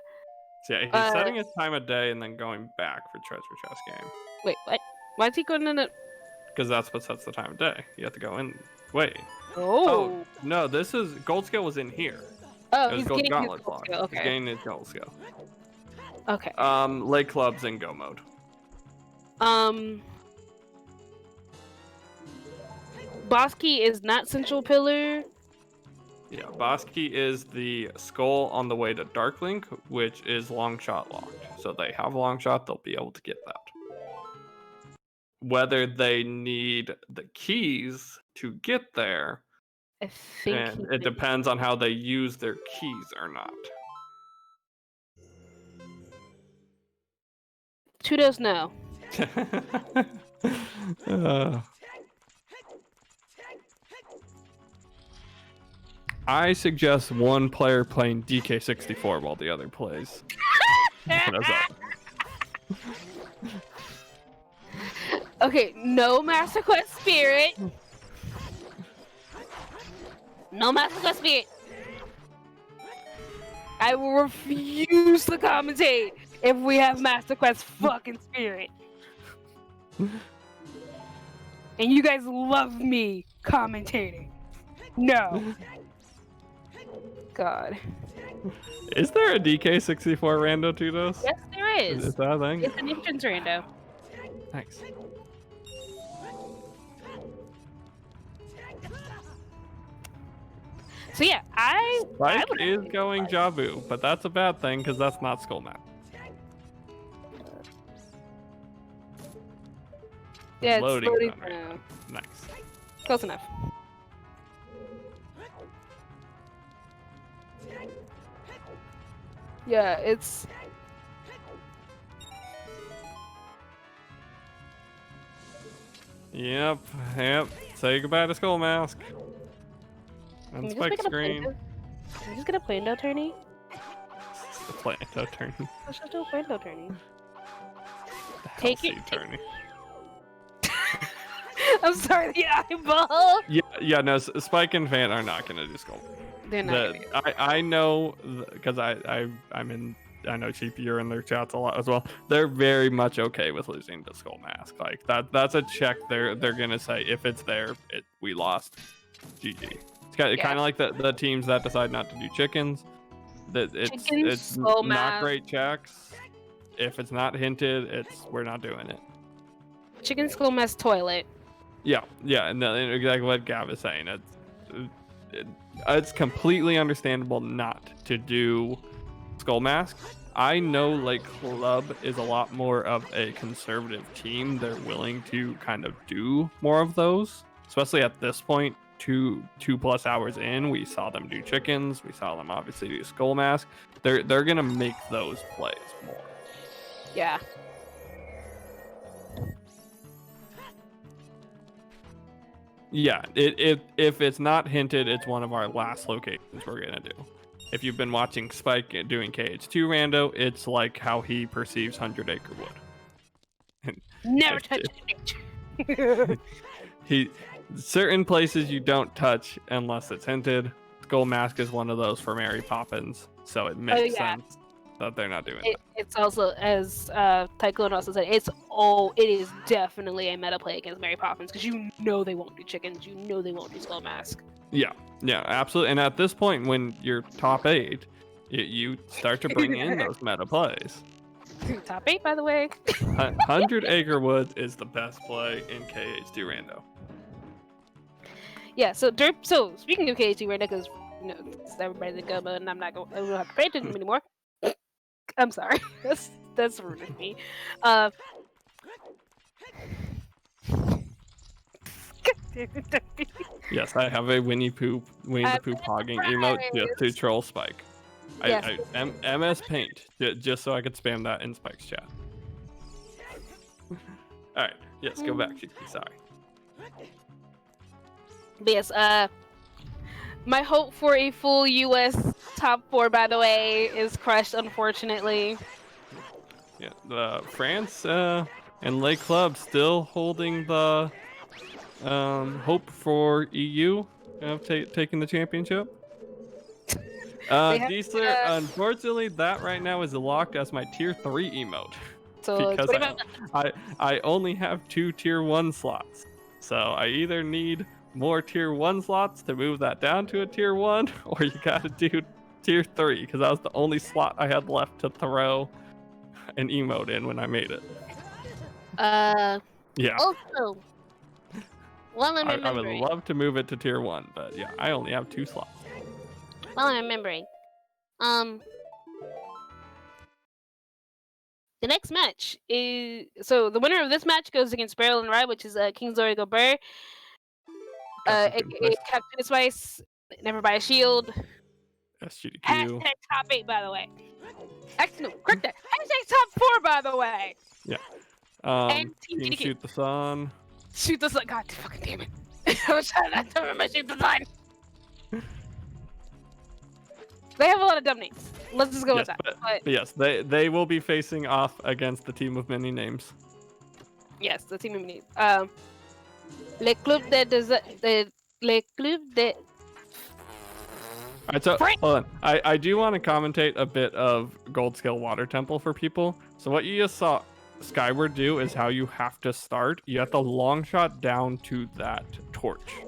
So yeah, he's setting his time of day and then going back for treasure chest game. Wait, what? Why is he going in it? Because that's what sets the time of day. You have to go in. Wait. Oh. No, this is Gold Scale was in here. Oh, It was he's Gold getting Gauntlet his Gold block. Scale. Okay. He's getting his Gold Scale. Okay. Lake Club's in go mode. Boss Key is not Central Pillar. Yeah, Boss Key is the skull on the way to Darklink, which is long shot locked. So they have long shot, they'll be able to get that. Whether they need the keys to get there, I think and it depends on how they use their keys or not. Tudos no. I suggest one player playing DK64 while the other plays. Okay, no Master Quest Spirit. No Master Quest Spirit. I will refuse to commentate if we have Master Quest fucking Spirit. And you guys love me commentating. No. God. Is there a DK64 rando Tudos? Yes, there is. Is that a thing? It's an entrance rando. Nice. So yeah, I Spike would is going Jabu, but that's a bad thing because that's not Skull Map. Yeah, it's Loading loading zone right now. Nice. Close enough. Yeah, it's. Yep. Say goodbye to Skull Mask. Can And we just Spike make it a screen. Play-Doh? Can we just get a Play-Doh tourney? The Play-Doh tourney. Let's just do a Play-Doh tourney. The Take Hellseed it- tourney. I'm sorry, the eyeball. Yeah. No. Spike and Phant are not gonna do Skull. They're not. Gonna I know because I'm in. I know Sheepy, you're in their chats a lot as well. They're very much okay with losing to Skull Mask. Like that's a check. They're gonna say if it's there, we lost. GG. It's kind of like the teams that decide not to do chickens. That it's Skull not Mask. great checks. If it's not hinted, we're not doing it. Chicken Skull Mess Toilet. Yeah, and exactly what Gav is saying. It's completely understandable not to do Skull Mask. I know like Club is a lot more of a conservative team. They're willing to kind of do more of those, especially at this point. 2+ hours in, we saw them do chickens. We saw them obviously do Skull Mask. They're gonna make those plays more. Yeah. Yeah, if it's not hinted, it's one of our last locations we're gonna do. If you've been watching Spike doing KH2 rando, it's like how he perceives 100 Acre Wood. Never If- touch if- he certain places you don't touch unless it's hinted. Skull Mask is one of those for Mary Poppins, so it makes sense that they're not doing that. It's also, as Tyclone also said, it is definitely a meta play against Mary Poppins because you know they won't do chickens, you know they won't do Skull Mask. Yeah, absolutely. And at this point, when you're top 8, you start to bring in those meta plays. Top 8, by the way. 100 Acre Woods is the best play in KH2 rando. Yeah, so speaking of KH2 rando, because it's everybody's a gumbo and I don't have to pay attention anymore. I'm sorry. That's rude of me. Yes, I have a Winnie the Pooh hogging emote just to troll Spike. Yes. MS Paint, just so I could spam that in Spike's chat. Alright, yes, go back, Sheepy, sorry. But yes, my hope for a full US top 4, by the way, is crushed, unfortunately. Yeah, the France and Lake Club still holding the hope for EU of taking the championship. Diesler, unfortunately, that right now is locked as my tier 3 emote. So because I only have 2 tier 1 slots. So I either need more tier 1 slots to move that down to a tier 1, or you gotta do tier 3, because that was the only slot I had left to throw an emote in when I made it. Yeah. Also, while I'm I remembering, would love to move it to tier 1, but yeah, I only have 2 slots. while I'm remembering, the next match is the winner of this match goes against Beryl and Rye, which is Kingsley Gobert, aka Captain Spice, Never Buy a Shield. SGDQ. Hashtag top 8, by the way. Actually, no, correct that. Hashtag top 4, by the way. Yeah. And Team Team GDQ. Shoot the Sun. Shoot the sun. God fucking damn it. I was trying not to remember Shoot the sun. They have a lot of dumb names. Let's just go with that. But yes, they will be facing off against the team of many names. Yes, the team of names. Le Club de Désert. Le Club de. Alright, so hold on. I do want to commentate a bit of Gold Scale Water Temple for people. So what you just saw Skyward do is how you have to start. You have to long shot down to that torch.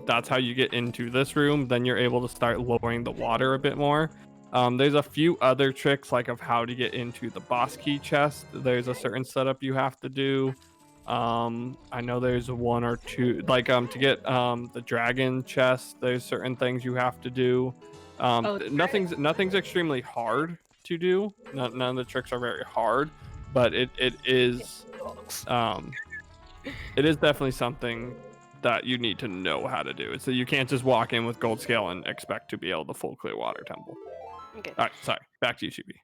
That's how you get into this room. Then you're able to start lowering the water a bit more. There's a few other tricks like of how to get into the boss key chest. There's a certain setup you have to do. I know there's 1 or 2 like to get the dragon chest. There's certain things you have to do. Nothing's extremely hard to do. None of the tricks are very hard, but it is definitely something that you need to know how to do. So you can't just walk in with gold scale and expect to be able to full clear water temple. Okay. All right, sorry. Back to you, Sheepy.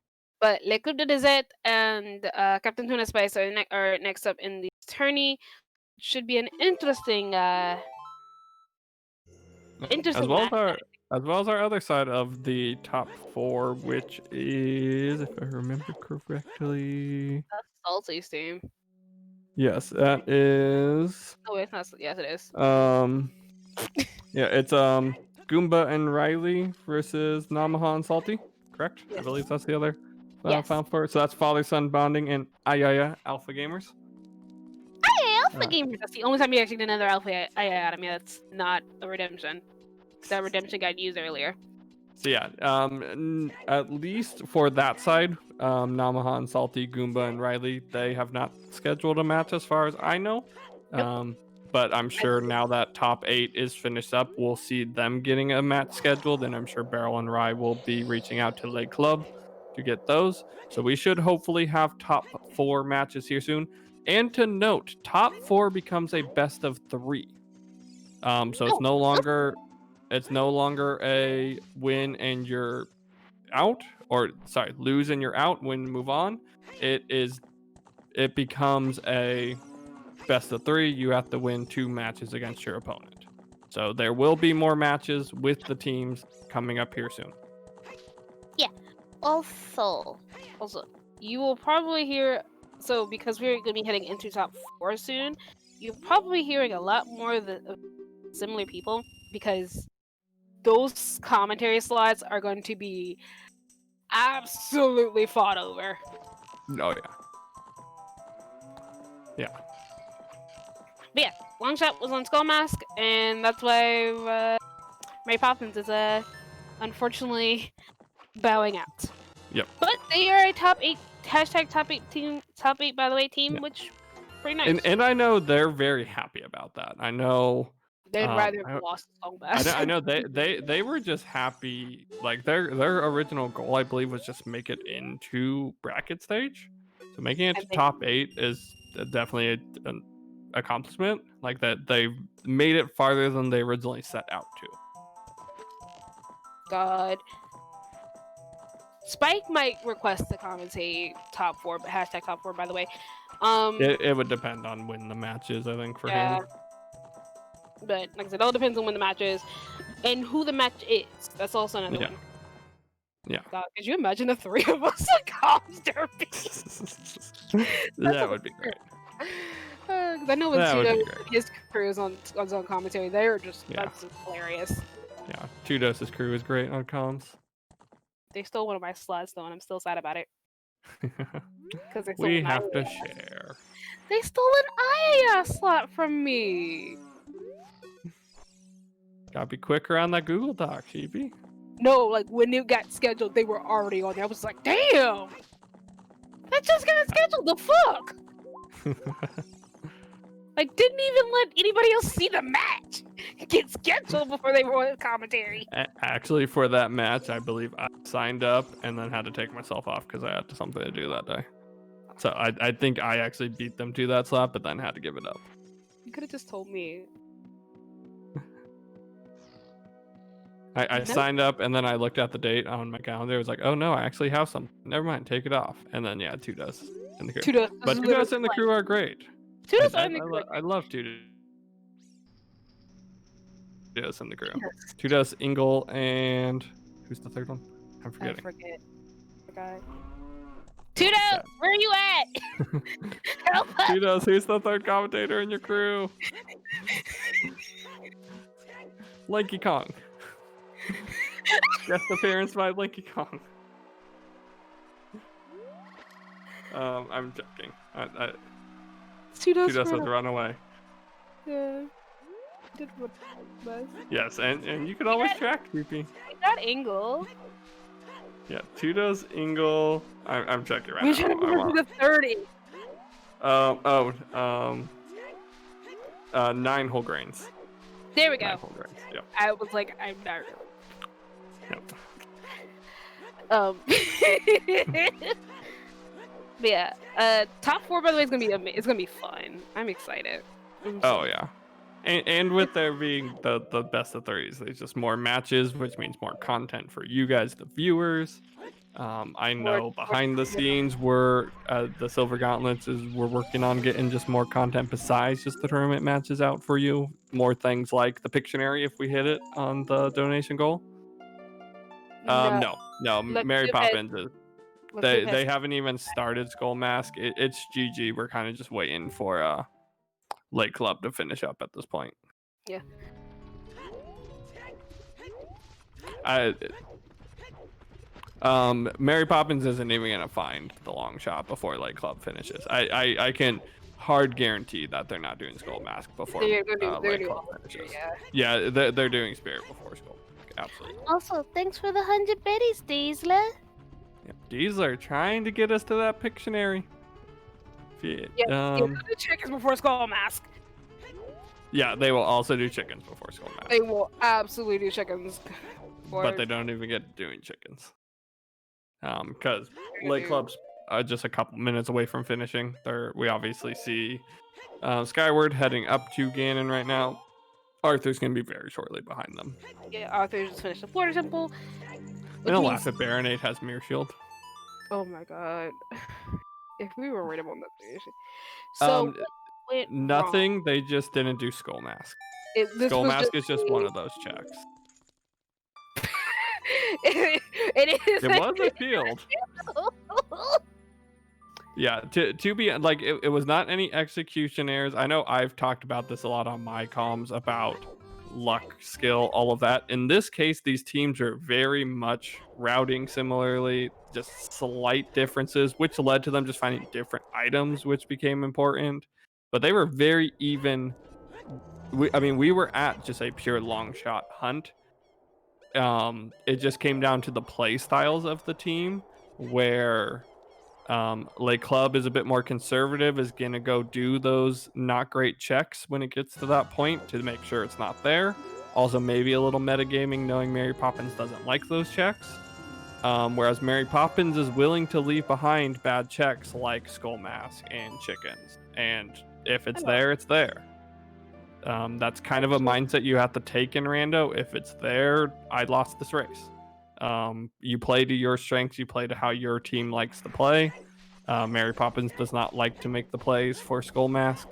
But Le Club de Désert and Captain Tuna Spice are next up in the tourney. Should be an interesting As well as our other side of the top 4, which is, if I remember correctly, That's Salty's team. yes, that is. Oh, it's not. Yes, it is. Yeah, it's Goomba and Riley versus Namaha and Salty. Correct? Yes. I believe that's the other Yes. found for it. So that's father-son bonding and Ayaya Alpha Gamers. Alpha Gamers. That's the only time you actually get another Alpha out of me. That's not a redemption. That redemption got used earlier. So yeah, at least for that side, Namaha and Salty, Goomba and Riley, they have not scheduled a match as far as I know. Yep. But I'm sure now that top 8 is finished up, we'll see them getting a match scheduled, and I'm sure Beryl and Rye will be reaching out to Lake Club to get those. So we should hopefully have top 4 matches here soon. And to note, top 4 becomes a best of 3. So it's no longer a win and you're out, or sorry, lose and you're out, win, move on. It becomes a best of 3, you have to win 2 matches against your opponent. So there will be more matches with the teams coming up here soon. Also, you will probably hear. So because we're gonna be heading into top 4 soon, you're probably hearing a lot more of similar people because those commentary slots are going to be absolutely fought over. Oh yeah. But yeah, Longshot was on Skull Mask, and that's why Mary Poppins is unfortunately bowing out. Yep. But they are a top 8 hashtag top 8 team, top 8 by the way team, which pretty nice. And I know they're very happy about that. I know they'd rather have lost Skull Mask. I know they were just happy. Like their original goal, I believe, was just make it into bracket stage. So making it to top 8 is definitely an accomplishment. Like that they made it farther than they originally set out to. God. Spike might request to commentate top 4, but hashtag top 4 by the way. It would depend on when the match is, I think, for him. But like I said, it all depends on when the match is and who the match is. That's also another one. Yeah. God, could you imagine the 3 of us at comms derby? That would be great. I know when his crew is on commentary, they're just that's hilarious. Yeah, Two Doses crew is great on comms. They stole one of my slots though, and I'm still sad about it. Because we have to share. They stole an IAS slot from me. Gotta be quicker on that Google Doc, Sheepy. No, like when it got scheduled, they were already on there. I was like, damn! That just got scheduled, the fuck? Like, didn't even let anybody else see the match get scheduled before they were on commentary. Actually, for that match, I believe I signed up and then had to take myself off because I had something to do that day. So I think I actually beat them to that slot, but then had to give it up. You could have just told me. I signed up and then I looked at the date on my calendar. It was like, oh no, I actually have some. Never mind, take it off. And then yeah, Two Doses in the crew. But Two Doses in the crew are great. Two Doses in the crew. I love Two Doses in the crew. Two Doses, Ingle, and who's the third one? I'm forgetting. I forgot. Two Doses, where are you at? Help us. Two Doses, who's the third commentator in your crew? Lanky Kong. Guest appearance by Lanky Kong. I'm joking. Two Doses has run away. Yeah. Did what was. Yes, and you can always track Sheepy. I got Ingle. Yeah, Two Doses, Ingle. I'm checking right now. We should have moved to the 30. 9 whole grains. There we go. 9 whole grains. Yep. I was like, I'm not really. Yep. But yeah, top 4 by the way is gonna be it's gonna be fun. I'm excited. Oh yeah, and with there being the best of 3s, there's just more matches, which means more content for you guys, the viewers. I know behind the scenes we're the Silver Gauntlets we're working on getting just more content besides just the tournament matches out for you. More things like the Pictionary if we hit it on the donation goal. No, Mary Poppins is. They haven't even started Skull Mask. It's GG. We're kind of just waiting for Lake Club to finish up at this point. Yeah. Mary Poppins isn't even gonna find the long shot before Lake Club finishes. I can hard guarantee that they're not doing Skull Mask before Lake Club finishes. Yeah, they're doing Spirit before Skull Mask. Absolutely. Also, thanks for the 100 biddies, Diesler. Yeah, Diesler trying to get us to that Pictionary. Do chickens before Skull Mask. Yeah, they will also do chickens before Skull Mask. They will absolutely do chickens. But they don't even get doing chickens. Because Lake Club's just a couple minutes away from finishing. We obviously see Skyward heading up to Ganon right now. Arthur's going to be very shortly behind them. Yeah, Arthur just finished the Florida Temple. And a laugh at Baronade has Mirror Shield. Oh my god. If we were right about that situation. So went Nothing. wrong? They just didn't do Skull Mask. This Skull was Mask is just one me. of those checks. It is. It was appealed. Yeah, to be like, it was not any execution errors. I know I've talked about this a lot on my comms about luck, skill, all of that. In this case, these teams are very much routing similarly, just slight differences, which led to them just finding different items, which became important. But they were very even. We were at just a pure long shot hunt. It just came down to the play styles of the team, where Le Club is a bit more conservative, is gonna go do those not great checks when it gets to that point to make sure it's not there. Also, maybe a little metagaming, knowing Mary Poppins doesn't like those checks. Whereas Mary Poppins is willing to leave behind bad checks like Skull Mask and chickens. And if it's there, it's there. That's kind of a mindset you have to take in Rando. If it's there, I lost this race. You play to your strengths, you play to how your team likes to play. Mary Poppins does not like to make the plays for Skull Mask.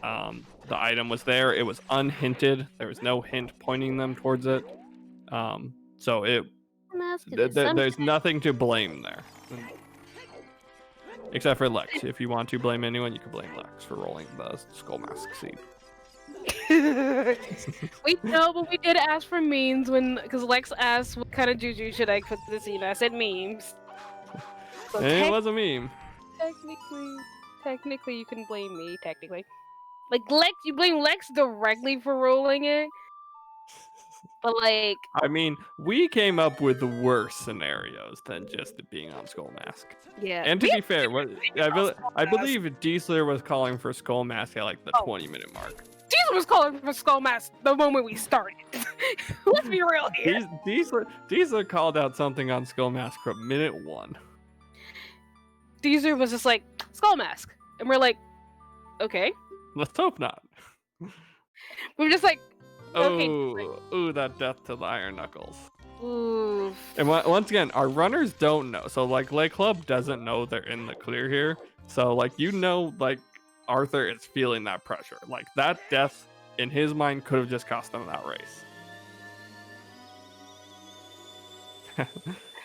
The item was there, it was unhinted, there was no hint pointing them towards it. So there's nothing to blame there. Except for Lex. If you want to blame anyone, you can blame Lex for rolling the Skull Mask seed. Wait, no, but we did ask for memes because Lex asked what kind of juju should I put to the scene. I said memes. So It was a meme. Technically, you can blame me. Technically, like Lex, you blame Lex directly for rolling it. But like, I mean, we came up with worse scenarios than just it being on Skull Mask. yeah. And to be fair, I believe Diesler was calling for Skull Mask at like the 20-minute mark. Jesus was calling for Skull Mask the moment we started. Let's be real here. Diesler called out something on Skull Mask from minute 1. Deezer was just like, Skull Mask. And we're like, okay. Let's hope not. We're just like, okay. Ooh, that death to the Iron Knuckles. Ooh. And once again, our runners don't know. So, like, Le Club doesn't know they're in the clear here. So, like, like, Arthur is feeling that pressure. Like, that death, in his mind, could have just cost him that race.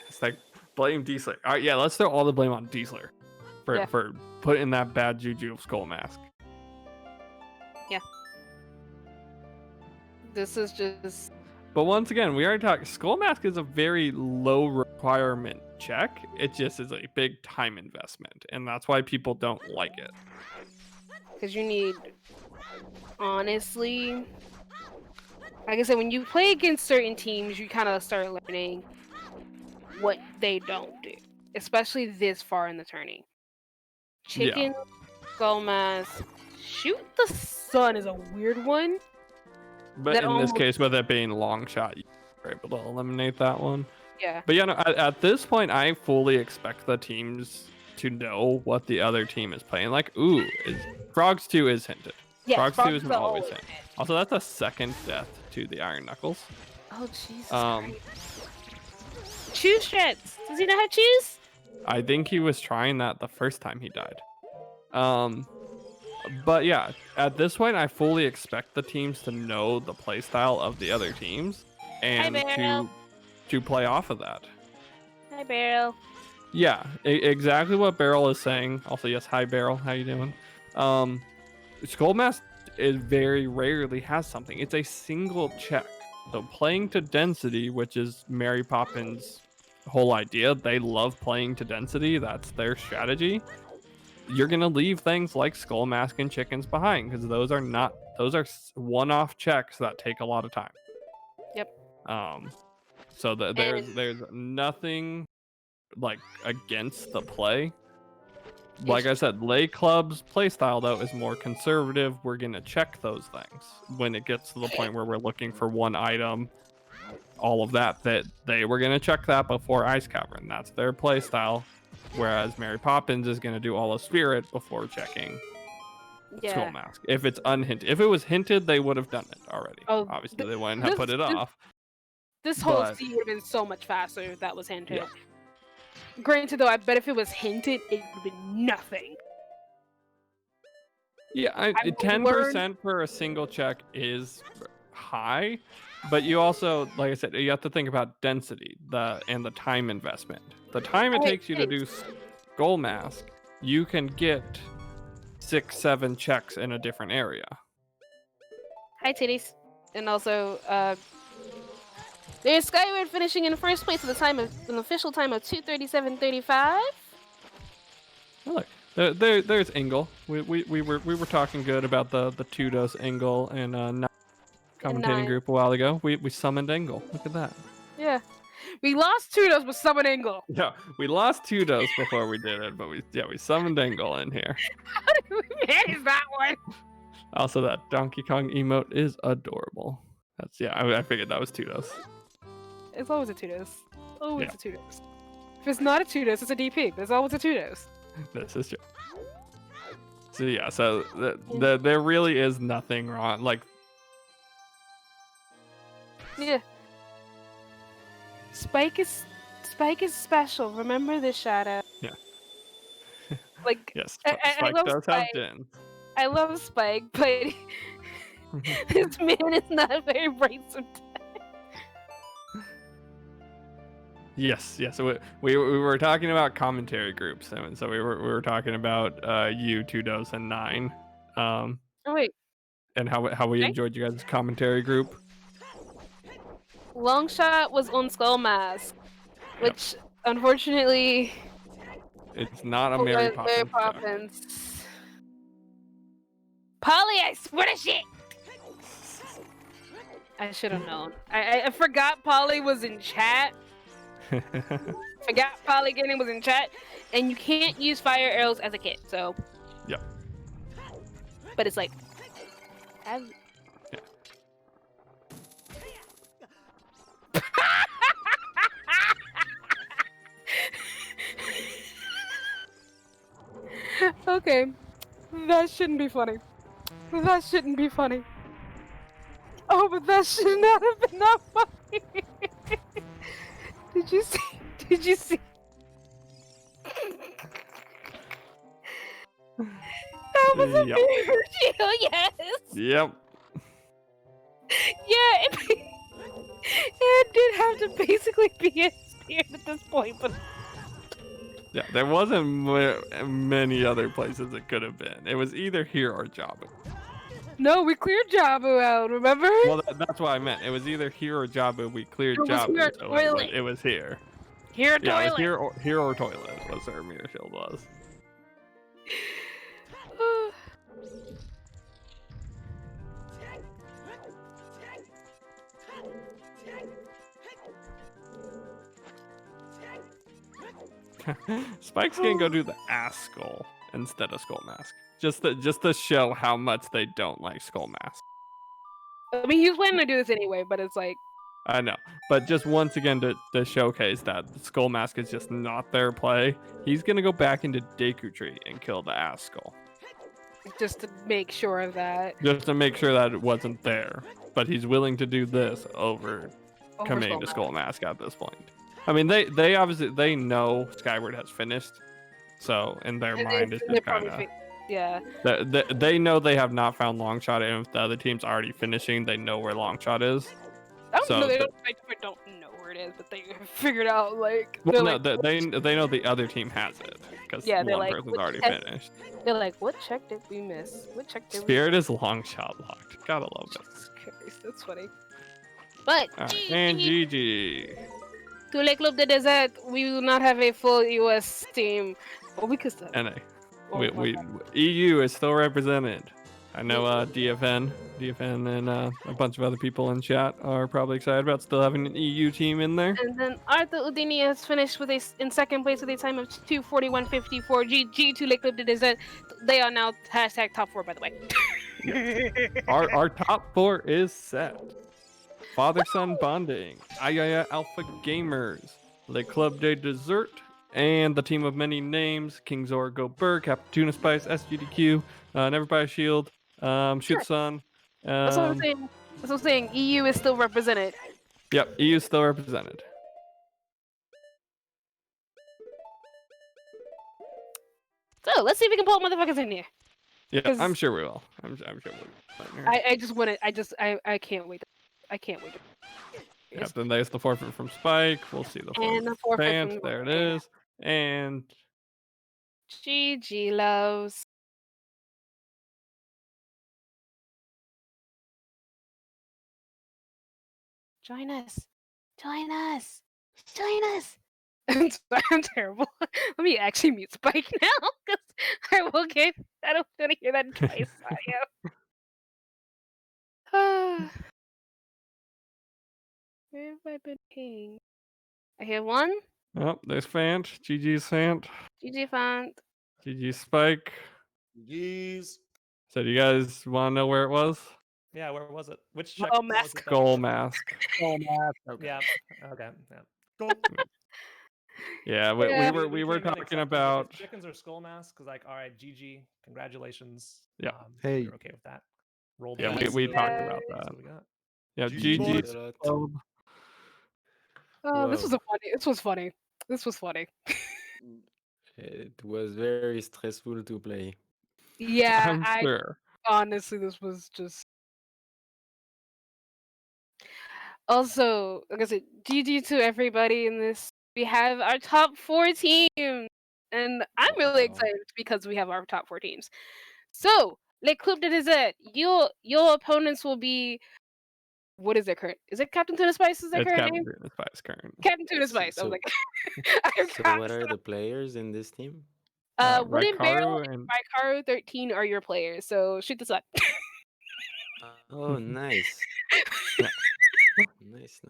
It's like, blame Diesler. All right, yeah, let's throw all the blame on Diesler for putting that bad juju of Skull Mask. Yeah. This is just... But once again, we already talked, Skull Mask is a very low requirement check. It just is a big time investment, and that's why people don't like it. Because you need... Honestly... Like I said, when you play against certain teams, you kind of start learning what they don't do. Especially this far in the turning. Chicken, Skull Mask, Shoot the Sun is a weird one. But in this case, with it being long shot, you're able to eliminate that one. Yeah. But yeah, no, at this point, I fully expect the teams to know what the other team is playing. Like, Frogs 2 is hinted. Yeah, Frogs 2 is always hinted. Also, that's a second death to the Iron Knuckles. Oh, Jesus Christ. Choose strats. Does he not have choose? I think he was trying that the first time he died. But yeah, at this point, I fully expect the teams to know the playstyle of the other teams and to play off of that. Hi, Beryl. Yeah, exactly what Beryl is saying. Also, yes, hi, Beryl. How you doing? Skull Mask very rarely has something. It's a single check. So playing to density, which is Mary Poppins' whole idea, they love playing to density. That's their strategy. You're gonna leave things like Skull Mask and chickens behind because those are one-off checks that take a lot of time. Yep. So there's nothing like against the play. Like I said, Le Club's playstyle though is more conservative. We're gonna check those things when it gets to the point where we're looking for one item, all of that they were gonna check that before Ice Cavern. That's their playstyle. Whereas Mary Poppins is going to do all of Spirit before checking Skull Mask. If it's unhinted. If it was hinted, they would have done it already. Oh, obviously, they wouldn't have put it off. This whole scene would have been so much faster if that was hinted. Yeah. Granted, though, I bet if it was hinted, it would have been nothing. Yeah, 10% for a single check is high, but you also, like I said, you have to think about density and the time investment. The time it takes you to do Skull Mask, you can get 6-7 checks in a different area. Hi, titties. And also, there's Skyward finishing in first place at an official time of 2:37:35. Look, there's Engel. We were talking good about the 2-dose Engel and commentating group a while ago. We summoned Engel. Look at that. Yeah, we lost 2-dose but summoned Engel. Yeah, we lost 2-dose before we did it, but we summoned Engel in here. How did we manage that one? Also, that Donkey Kong emote is adorable. I figured that was 2-dose. It's always a 2-dose. Always a 2-dose. If it's not a 2-dose, it's a DP. But it's always a 2-dose. This is true. So yeah, there really is nothing wrong. Like, yeah. Spike is special. Remember this, Shadow. Yeah. Like, yes, I Spike love does Spike. have Din. I love Spike, but this man is not very bright sometimes. Yes. So we were talking about commentary groups, and so we were talking about you, 2-dose, and 9. Oh wait. And how we enjoyed you guys' commentary group. Longshot was on Skull Mask, which unfortunately it's not a Mary Poppins. Polly, I swear to shit! I should have known. I forgot Polly was in chat. Forgot Polly Gannon was in chat, and you can't use fire arrows as a kid, so. Yep. But it's like. Okay, that shouldn't be funny. That shouldn't be funny. Oh, but that should not have been that funny. Did you see? Did you see? That was a mirror shield, yes. Yep. Yeah, it did have to basically be a spear at this point, but. Yeah, there wasn't many other places it could have been. It was either here or Jabu. No, we cleared Jabu out, remember? Well, that's what I meant. It was either here or Jabu. We cleared Jabu, so it was here. Here or yeah, toilet. It was here or toilet was where mirror shield was. Spike's gonna go do the ass skull instead of skull mask. Just to show how much they don't like skull mask. I mean, he was planning to do this anyway, but it's like. I know, but just once again to showcase that skull mask is just not their play. He's gonna go back into Deku Tree and kill the ass skull. Just to make sure of that. Just to make sure that it wasn't there. But he's willing to do this over committing to skull mask at this point. I mean, they obviously know Skyward has finished, so in their mind it's just kind of yeah. They know they have not found Longshot, and if the other team's already finishing, they know where Longshot is. No, they don't know where it is, but they figured out like. Well, no, they know the other team has it because one person's already finished. They're like, what check did we miss? What check did Spirit is Longshot locked. Gotta love it. Christ, that's funny. But and GG. To Club du Désert, we will not have a full US team. But we could still. NA. We EU is still represented. I know DFN and a bunch of other people in chat are probably excited about still having an EU team in there. And then ArthurOudini has finished in second place with a time of 2:41.54. GG to Club du Désert. They are now hashtag top 4, by the way. Yeah. Our top 4 is set. Father-son bonding, Ayaya Alpha Gamers, Le Club du Désert, and the team of many names: King Zora Go Burr, Capituna Spice, SGDQ, Never Buy a Shield, Shoot-Sun. That's what I'm saying. That's what I'm saying. EU is still represented. Yep, EU is still represented. So let's see if we can pull motherfuckers in here. Yeah, 'Cause I'm sure we will. I'm sure we'll. I just want to. I can't wait. I can't wait. Yep, then there's the forfeit from Spike. We'll see the forfeit And the from forfeit Phant. from There it yeah. is. And GG loves. Join us. Join us. Join us. I'm sorry, I'm terrible. Let me actually mute Spike now, because I will get. I don't want to hear that twice. Audio. Where have I been ping? I hear one. oh, there's Phant. GG's Phant. GG Font. GG Spike. Jeez. So do you guys want to know where it was? Yeah, where was it? Which check Oh, was mask. it? Skull Mask. Oh, math. Okay. Yeah. Okay. Yeah. Go. Yeah, Yeah. we were came in talking accepting if about. it's chickens or skull mask. Cause like, all right, GG, congratulations. Yeah. Hey. We're okay with that. Roll Yeah, dice, we so talked Yeah. about that's that. what we got. Yeah, GG GG's a lot. Club. Oh, this Wow. was a funny. This was funny. This was funny. It was very stressful to play. Yeah, I'm sure. honestly, this was just. Also, like I said, GG to everybody in this. We have our top 4 teams, and I'm really Wow. excited because we have our top 4 teams. So, Le Club du Désert, your opponents will be. What is their current? Is it Captain Tuna Spice? Is their It's current Captain name? Tuna Spice current. Captain Tuna So, Spice. I was so, like, I so forgot. what are the players in this team? Wooden Barrel Raikaru and Raikaru 13 are your players, so shoot the sun. Oh, nice. Yeah. Nice.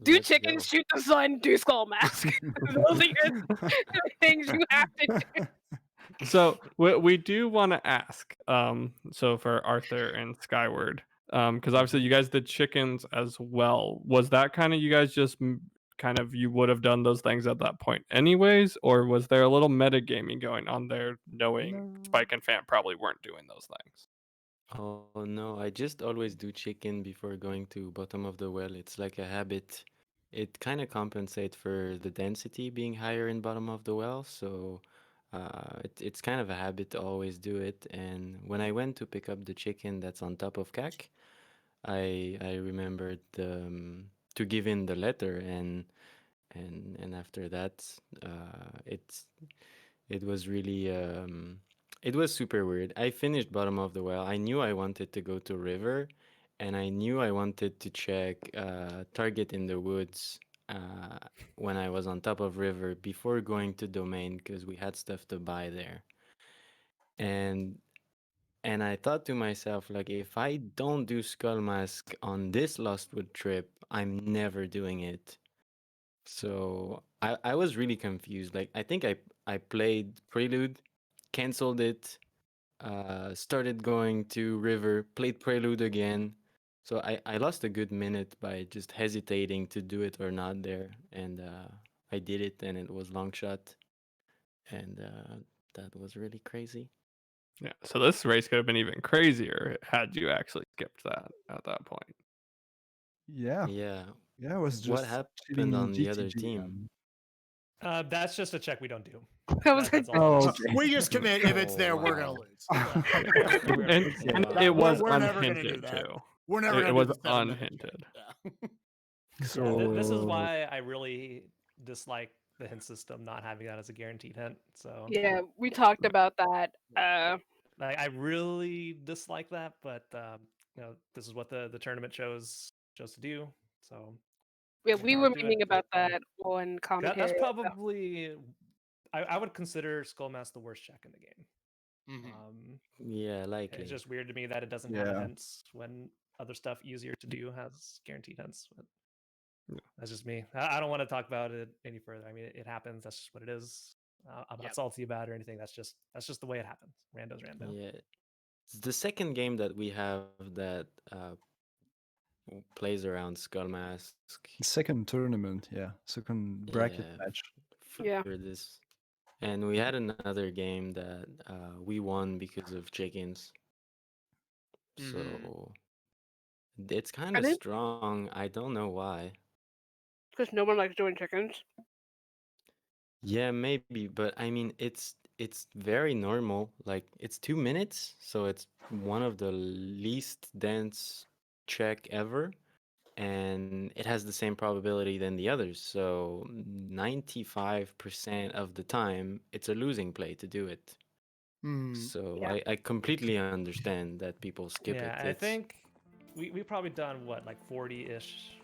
Do Let's chicken, go. shoot the sun, do skull mask. Those are your things you have to do. So we do want to ask, so for Arthur and Skyward, because obviously you guys did chickens as well. Was that kind of you guys just kind of you would have done those things at that point anyways, or was there a little metagaming going on there, knowing Spike and Phant probably weren't doing those things? Oh no, I just always do chicken before going to bottom of the well. It's like a habit. It kind of compensates for the density being higher in bottom of the well, so it's kind of a habit to always do it. And when I went to pick up the chicken that's on top of CAC, I remembered to give in the letter, and after that, it was really it was super weird. I finished bottom of the well. I knew I wanted to go to river, and I knew I wanted to check target in the woods when I was on top of river before going to domain because we had stuff to buy there. And I thought to myself, like, if I don't do Skull Mask on this Lostwood trip, I'm never doing it. So I was really confused. Like, I think I played Prelude, canceled it, started going to River, played Prelude again. So I lost a good minute by just hesitating to do it or not there. And I did it, and it was long shot. And that was really crazy. Yeah. So this race could have been even crazier had you actually skipped that at that point. Yeah. Yeah. Yeah, I was just What chilling happened in on the other GTG, team? That's just a check we don't do. I was That's like, all. Oh, it is. okay. We just commit if it's Oh, there, we're gonna wow. lose. And Yeah. it was We're never gonna do unhinted that. too. We're never It gonna was do the 7-minute unhinted. check. Yeah. So This is why I really dislike the hint system, not having that as a guaranteed hint. So yeah, we talked about that. like, I really dislike that, but this is what the tournament chose to do. So Yeah, we were do it. meaning about that on commentary. That's probably I would consider Skullmask the worst check in the game. Mhm. Yeah, likely. It's just weird to me that it doesn't have Yeah. hints when other stuff easier to do has guaranteed hints. But Yeah. that's just me. I don't want to talk about it any further. I mean, it happens. That's just what it is. I'm not salty about it or anything. That's just the way it happens. Rando's rando. Yeah. It's the second game that we have that plays around Skull Mask. second tournament, yeah, second bracket Yeah, match. Yeah. for this. And we had another game that we won because of chickens. So it's kind of think- strong. I don't know why. Because no one likes doing chickens. Yeah, maybe, but I mean, it's it's very normal. Like it's 2 minutes, so it's one of the least dense check ever, and it has the same probability than the others. So 95% of the time, it's a losing play to do it. So Yeah. I completely understand that people skip Yeah, it. I It's think we've probably done what, like 40-ish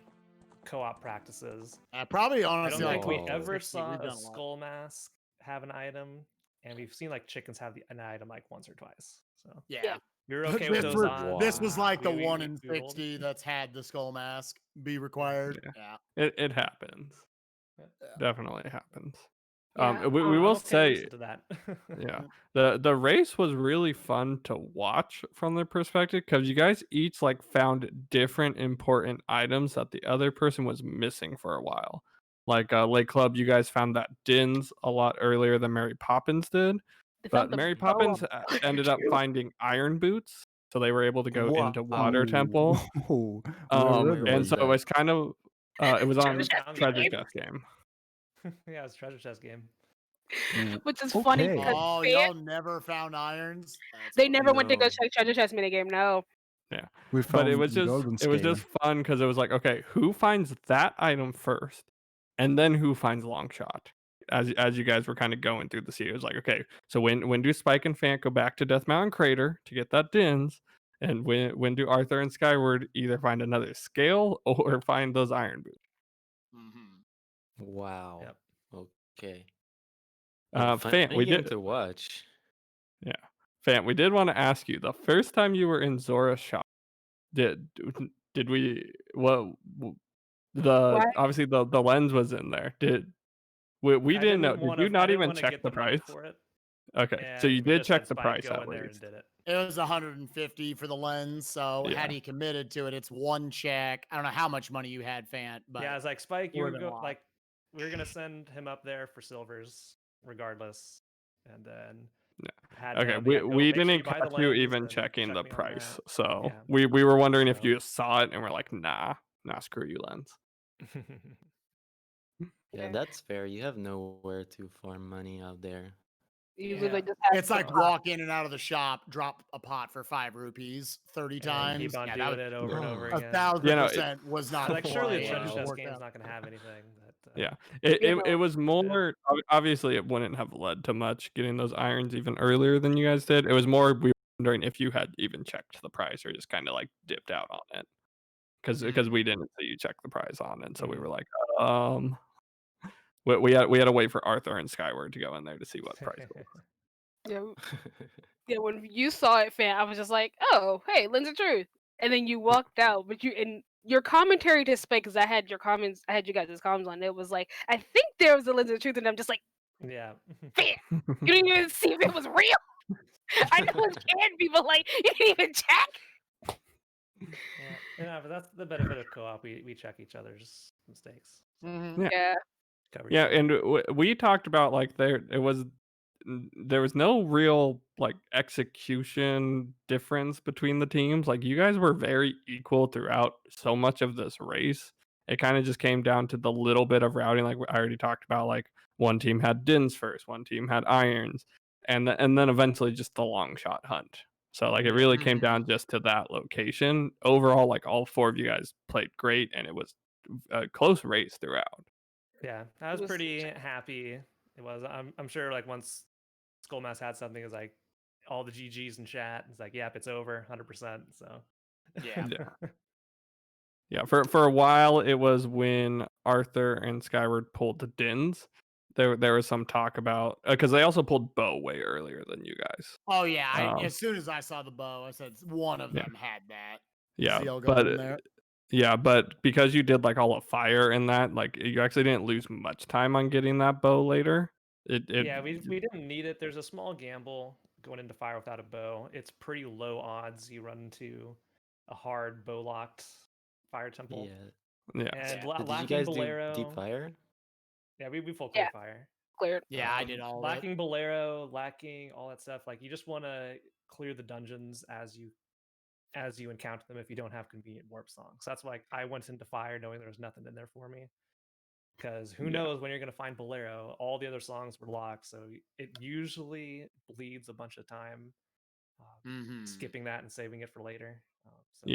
co-op practices. Probably, I don't honestly, like think we 50, ever 60. saw We've a done a lot. skull mask have an item, and we've seen like chickens have an item like once or twice. So Yeah. you're okay with those odds. This was like the We 1 in Googled. 60 that's had the skull mask be required. Yeah. Yeah. It happens. Definitely happens. Yeah, We I'm will okay say, listen to that. yeah, the race was really fun to watch from their perspective because you guys each like found different important items that the other person was missing for a while. Like Lake Club, you guys found that Dins a lot earlier than Mary Poppins did, They but found the Mary bow Poppins on ended up finding iron boots, so they were able to go into Water Temple. Ooh, where And was so it was kind of it was on Treasure chest Treasure game. Chest game. Yeah, it's a treasure chest game. Which is funny Okay. because Oh, y'all never found irons? That's they never went to go No. check treasure chest minigame. No. Yeah, We but found it was the just golden it was scale. just fun because it was like, okay, who finds that item first, and then who finds long shot. As you guys were kind of going through the sea, it was like, okay, so when do Spike and Phant go back to Death Mountain Crater to get that Dins, and when do Arthur and Skyward either find another scale or find those iron boots? wow. Yep. Okay. Phant, Funny we game did. to watch. Yeah, Phant, we did want to ask you the first time you were in Zora's shop. Did we Why? obviously the lens was in there. Did we I didn't know? didn't Did want you to. not I didn't even want to check get the the money price? for it. Okay, so you And we did just check had the Spike price go at in there and least. did it. It was 150 for the lens, so Yeah. had he committed to it, it's one check. I don't know how much money you had, Phant, but Yeah, I was like, Spike, you would've were been a lot. like, we were gonna send him up there for silvers regardless, and then had Okay, him, we yeah, go, we make sure didn't you buy the catch you lens even and checking check the me on price. that. So Yeah. we were wondering if So- you saw it and we're like, nah, screw you, lens. Yeah, that's fair. You have nowhere to farm money out there. You Yeah. literally just have It's to like pop. walk in and out of the shop, drop a pot for 5 rupees 30 and times. keep on Yeah, doing that it over and over No. again. 1,000% was not Like, surely play, a treasure it chest worked game's out. not gonna have anything. That, Yeah, You it know, was more obviously it wouldn't have led to much getting those irons even earlier than you guys did. It was more we were wondering if you had even checked the price or just kind of like dipped out on it because we didn't see you check the price on it, so we were like, we had to wait for Arthur and Skyward to go in there to see what price it was. Yeah, when you saw it, Phant, I was just like, "Oh, hey, lens of truth," and then you walked out. But your commentary to Spike, because I had your comments, I had you guys' comments on it. Was like, I think there was a lens of truth, and I'm just like, yeah. Phant, you didn't even see if it was real. I know it can be, but like, you didn't even check. Yeah, but that's the benefit of co-op. We check each other's mistakes. Yeah. Cover each Yeah, other. and we talked about like there was no real like execution difference between the teams. Like you guys were very equal throughout so much of this race. It kind of just came down to the little bit of routing, like I already talked about. Like one team had Dins first, one team had irons, and then eventually just the long shot hunt. So like it really came down just to that location. Overall, like all four of you guys played great, and it was a close race throughout. Yeah, I was was- pretty happy. It was. I'm sure. Like once Skullmask had something, it's like all the GGs in chat. It's like, yep, it's over, 100%. So Yeah. Yeah, for a while it was when Arthur and Skyward pulled the Dins. There was some talk about because they also pulled Bow way earlier than you guys. Oh, yeah. As soon as I saw the bow, I said one of them had that. Yeah, See y'all but going there. yeah, but because you did like all of fire in that, like you actually didn't lose much time on getting that bow later. yeah, we didn't need it. There's a small gamble going into fire without a bow. It's pretty low odds you run into a hard bow locked fire temple. Yeah. And Did you lacking guys Bolero. do deep fire? Yeah, we full clear Yeah. fire. Cleared. Yeah, I did all of it. Lacking Bolero, lacking all that stuff. Like you just want to clear the dungeons as you encounter them if you don't have convenient warp songs. That's why I went into fire knowing there was nothing in there for me. because who knows when you're going to find Bolero. All the other songs were locked, so it usually bleeds a bunch of time skipping that and saving it for later. So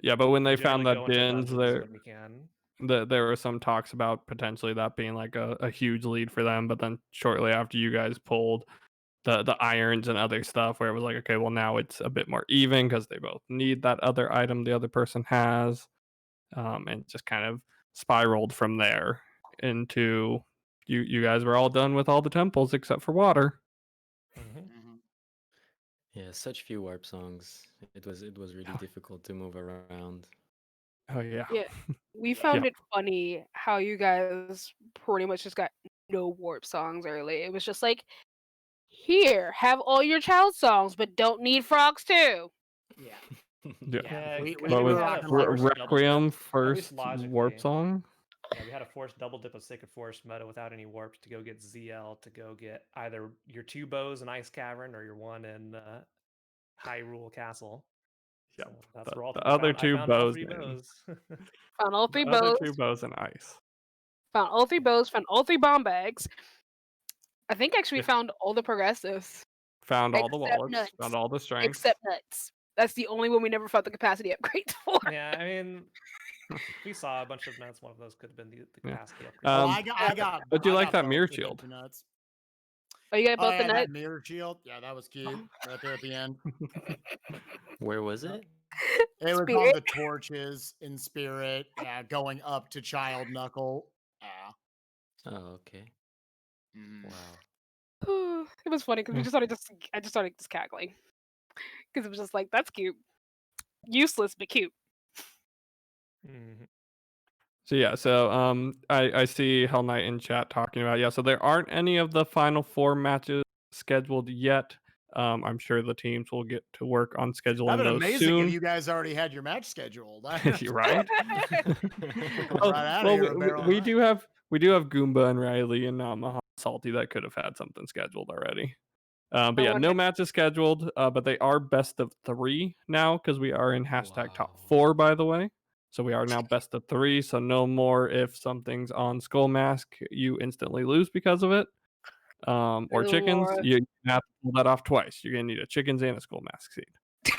Yeah, but when we they found generally that go into Dins, dungeons when we can. there were some talks about potentially that being like a huge lead for them, but then shortly after you guys pulled the irons and other stuff where it was like, okay, well now it's a bit more even because they both need that other item the other person has, and just kind of spiraled from there into you guys were all done with all the temples except for water. Yeah, such few warp songs. It was really difficult to move around. Oh yeah. Yeah, we found it funny how you guys pretty much just got no warp songs early. It was just like, here, have all your child songs, but don't need frogs too. Yeah. We What was were rocking like Requiem first logically. warp song? Yeah, we had a forced double dip of Sacred Forest meta without any warps to go get ZL, to go get either your 2 bows in Ice Cavern or your 1 in Hyrule Castle. Yeah, So that's where the other two I found bows. all 3 bows. Found all 3 The bows. other 2 bows and ice. Found all 3 bows. Found all 3 bomb bags. I think actually we found all the progressives. Found all the Except wallets. nuts. Found all the strengths. Except nuts. That's the only one we never found the capacity upgrades for. Yeah, I mean, we saw a bunch of nuts. One of those could have been the capacity upgrade. I got. But you I like got that both mirror the shield? nuts. Oh, you got both the that nuts? mirror shield. Yeah, that was cute. Right there at the end. Where was it? It was on Spirit? the torches in Spirit. Yeah, going up to Child Knuckle. Oh, okay. Wow. It was funny because I just started just cackling because it was just like, that's cute, useless but cute. So yeah, I see Hell Knight in chat talking about so there aren't any of the final 4 matches scheduled yet. I'm sure the teams will get to work on scheduling That'd been those amazing soon. if you guys already had your match scheduled. You're right. Well, we do have Goomba and Riley and Maha Salty that could have had something scheduled already. But yeah, no matches scheduled. But they are best of 3 now because we are in hashtag top 4, by the way. So we are now best of 3. So no more if something's on Skull Mask, you instantly lose because of it. Or chickens, you have to pull that off twice. You're gonna need a chickens and a Skull Mask seed.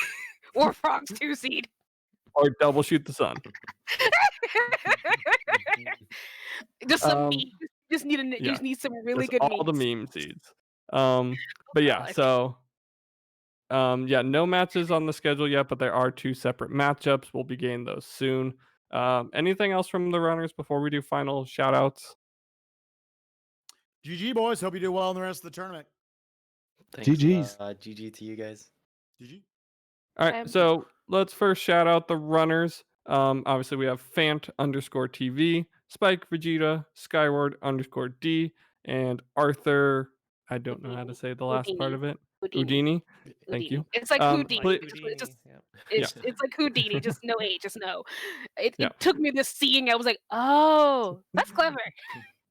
Or frogs 2 seed. Or double shoot the sun. Just some meat. You just need some really good meat. All the meme seeds. But yeah, so no matches on the schedule yet, but there are 2 separate matchups. We'll be getting those soon. Anything else from the runners before we do final shout outs? GG boys, hope you do well in the rest of the tournament. Thanks, GG's. GG to you guys. GG. All right, so let's first shout out the runners. Obviously we have Phant _TV, Spikevegeta, Skyward _D, and Arthur. I don't know how to say the last part of it. Udini. Thank you. It's like Houdini. It's like Houdini. Just no H. Just no. It took me this seeing. I was like, oh, that's clever.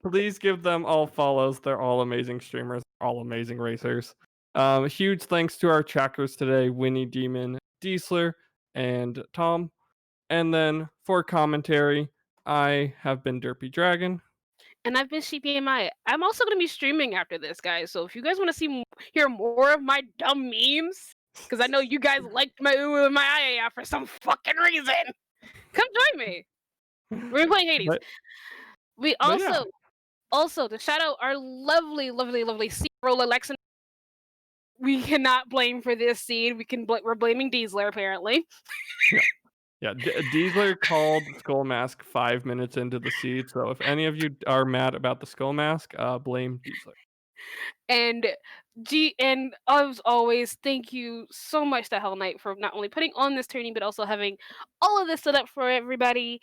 Please give them all follows. They're all amazing streamers, all amazing racers. Huge thanks to our trackers today, Winnie Demon, Diesler, and Tom. And then for commentary, I have been DerpyDragon. And I've been Sheepy and Maya. I'm also going to be streaming after this, guys. So if you guys want to hear more of my dumb memes, because I know you guys liked my Uwu and my Aya for some fucking reason, come join me. We're playing Hades. We also to shout out our lovely, lovely, lovely seed roll Alexa. We cannot blame for this seed. We're blaming Diesler apparently. Yeah, Diesler called Skull Mask 5 minutes into the seed. So if any of you are mad about the Skull Mask, blame Diesler. And as always, thank you so much to Hell Knight for not only putting on this tourney, but also having all of this set up for everybody,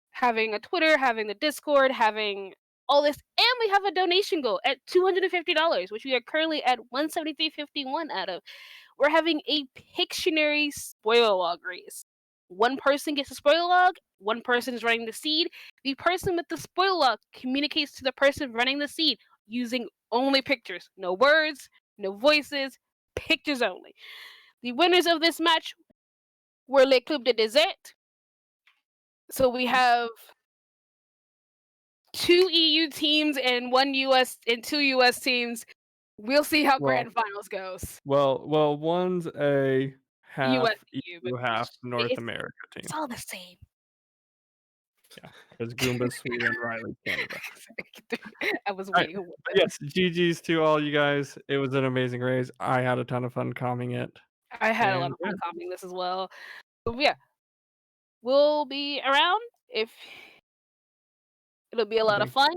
having a Twitter, having the Discord, having all this, and we have a donation goal at $250, which we are currently at $173.51 out of. We're having a Pictionary spoiler log race. 1 person gets a spoiler log, 1 person is running the seed. The person with the spoiler log communicates to the person running the seed using only pictures. No words, no voices, pictures only. The winners of this match were Le Club du Désert. So we have 2 EU teams and 1 US and 2 US teams. We'll see how Well- grand finals goes. Well, one's a half US, EU, but half North it's- America team. It's all the same. There's Goomba, Sweden, Riley, Canada. I was Alright, waiting. But yes, GG's to all you guys. It was an amazing race. I had a ton of fun calming it. I had a lot of fun copying this as well. So yeah, we'll be around if it'll be a lot of fun.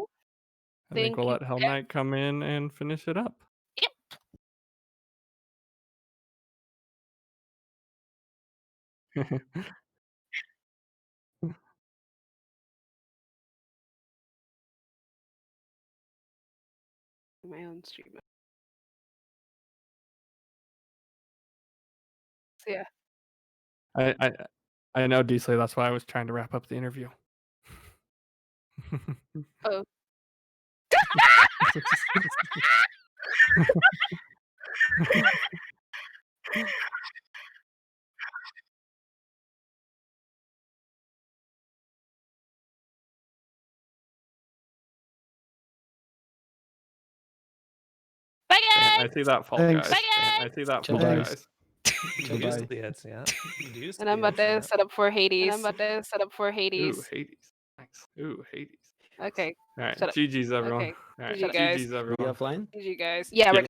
I think we'll Thank let you. Hell Knight come in and finish it up. Yep. My own stream. So yeah. I know, Deasley, that's why I was trying to wrap up the interview. Oh. Bye guys. I see that fault, Thanks. guys. Bye, guys. I see that fault, Thanks. guys. Used Bye-bye. the hits, yeah. Used And I'm the about to hits, set up for Hades. Ooh, Hades. Nice. Ooh, Hades. Okay. All right, Shut up. GG's everyone. Okay. All right, GG, guys. GG's We everyone. offline? You guys. Yeah, we're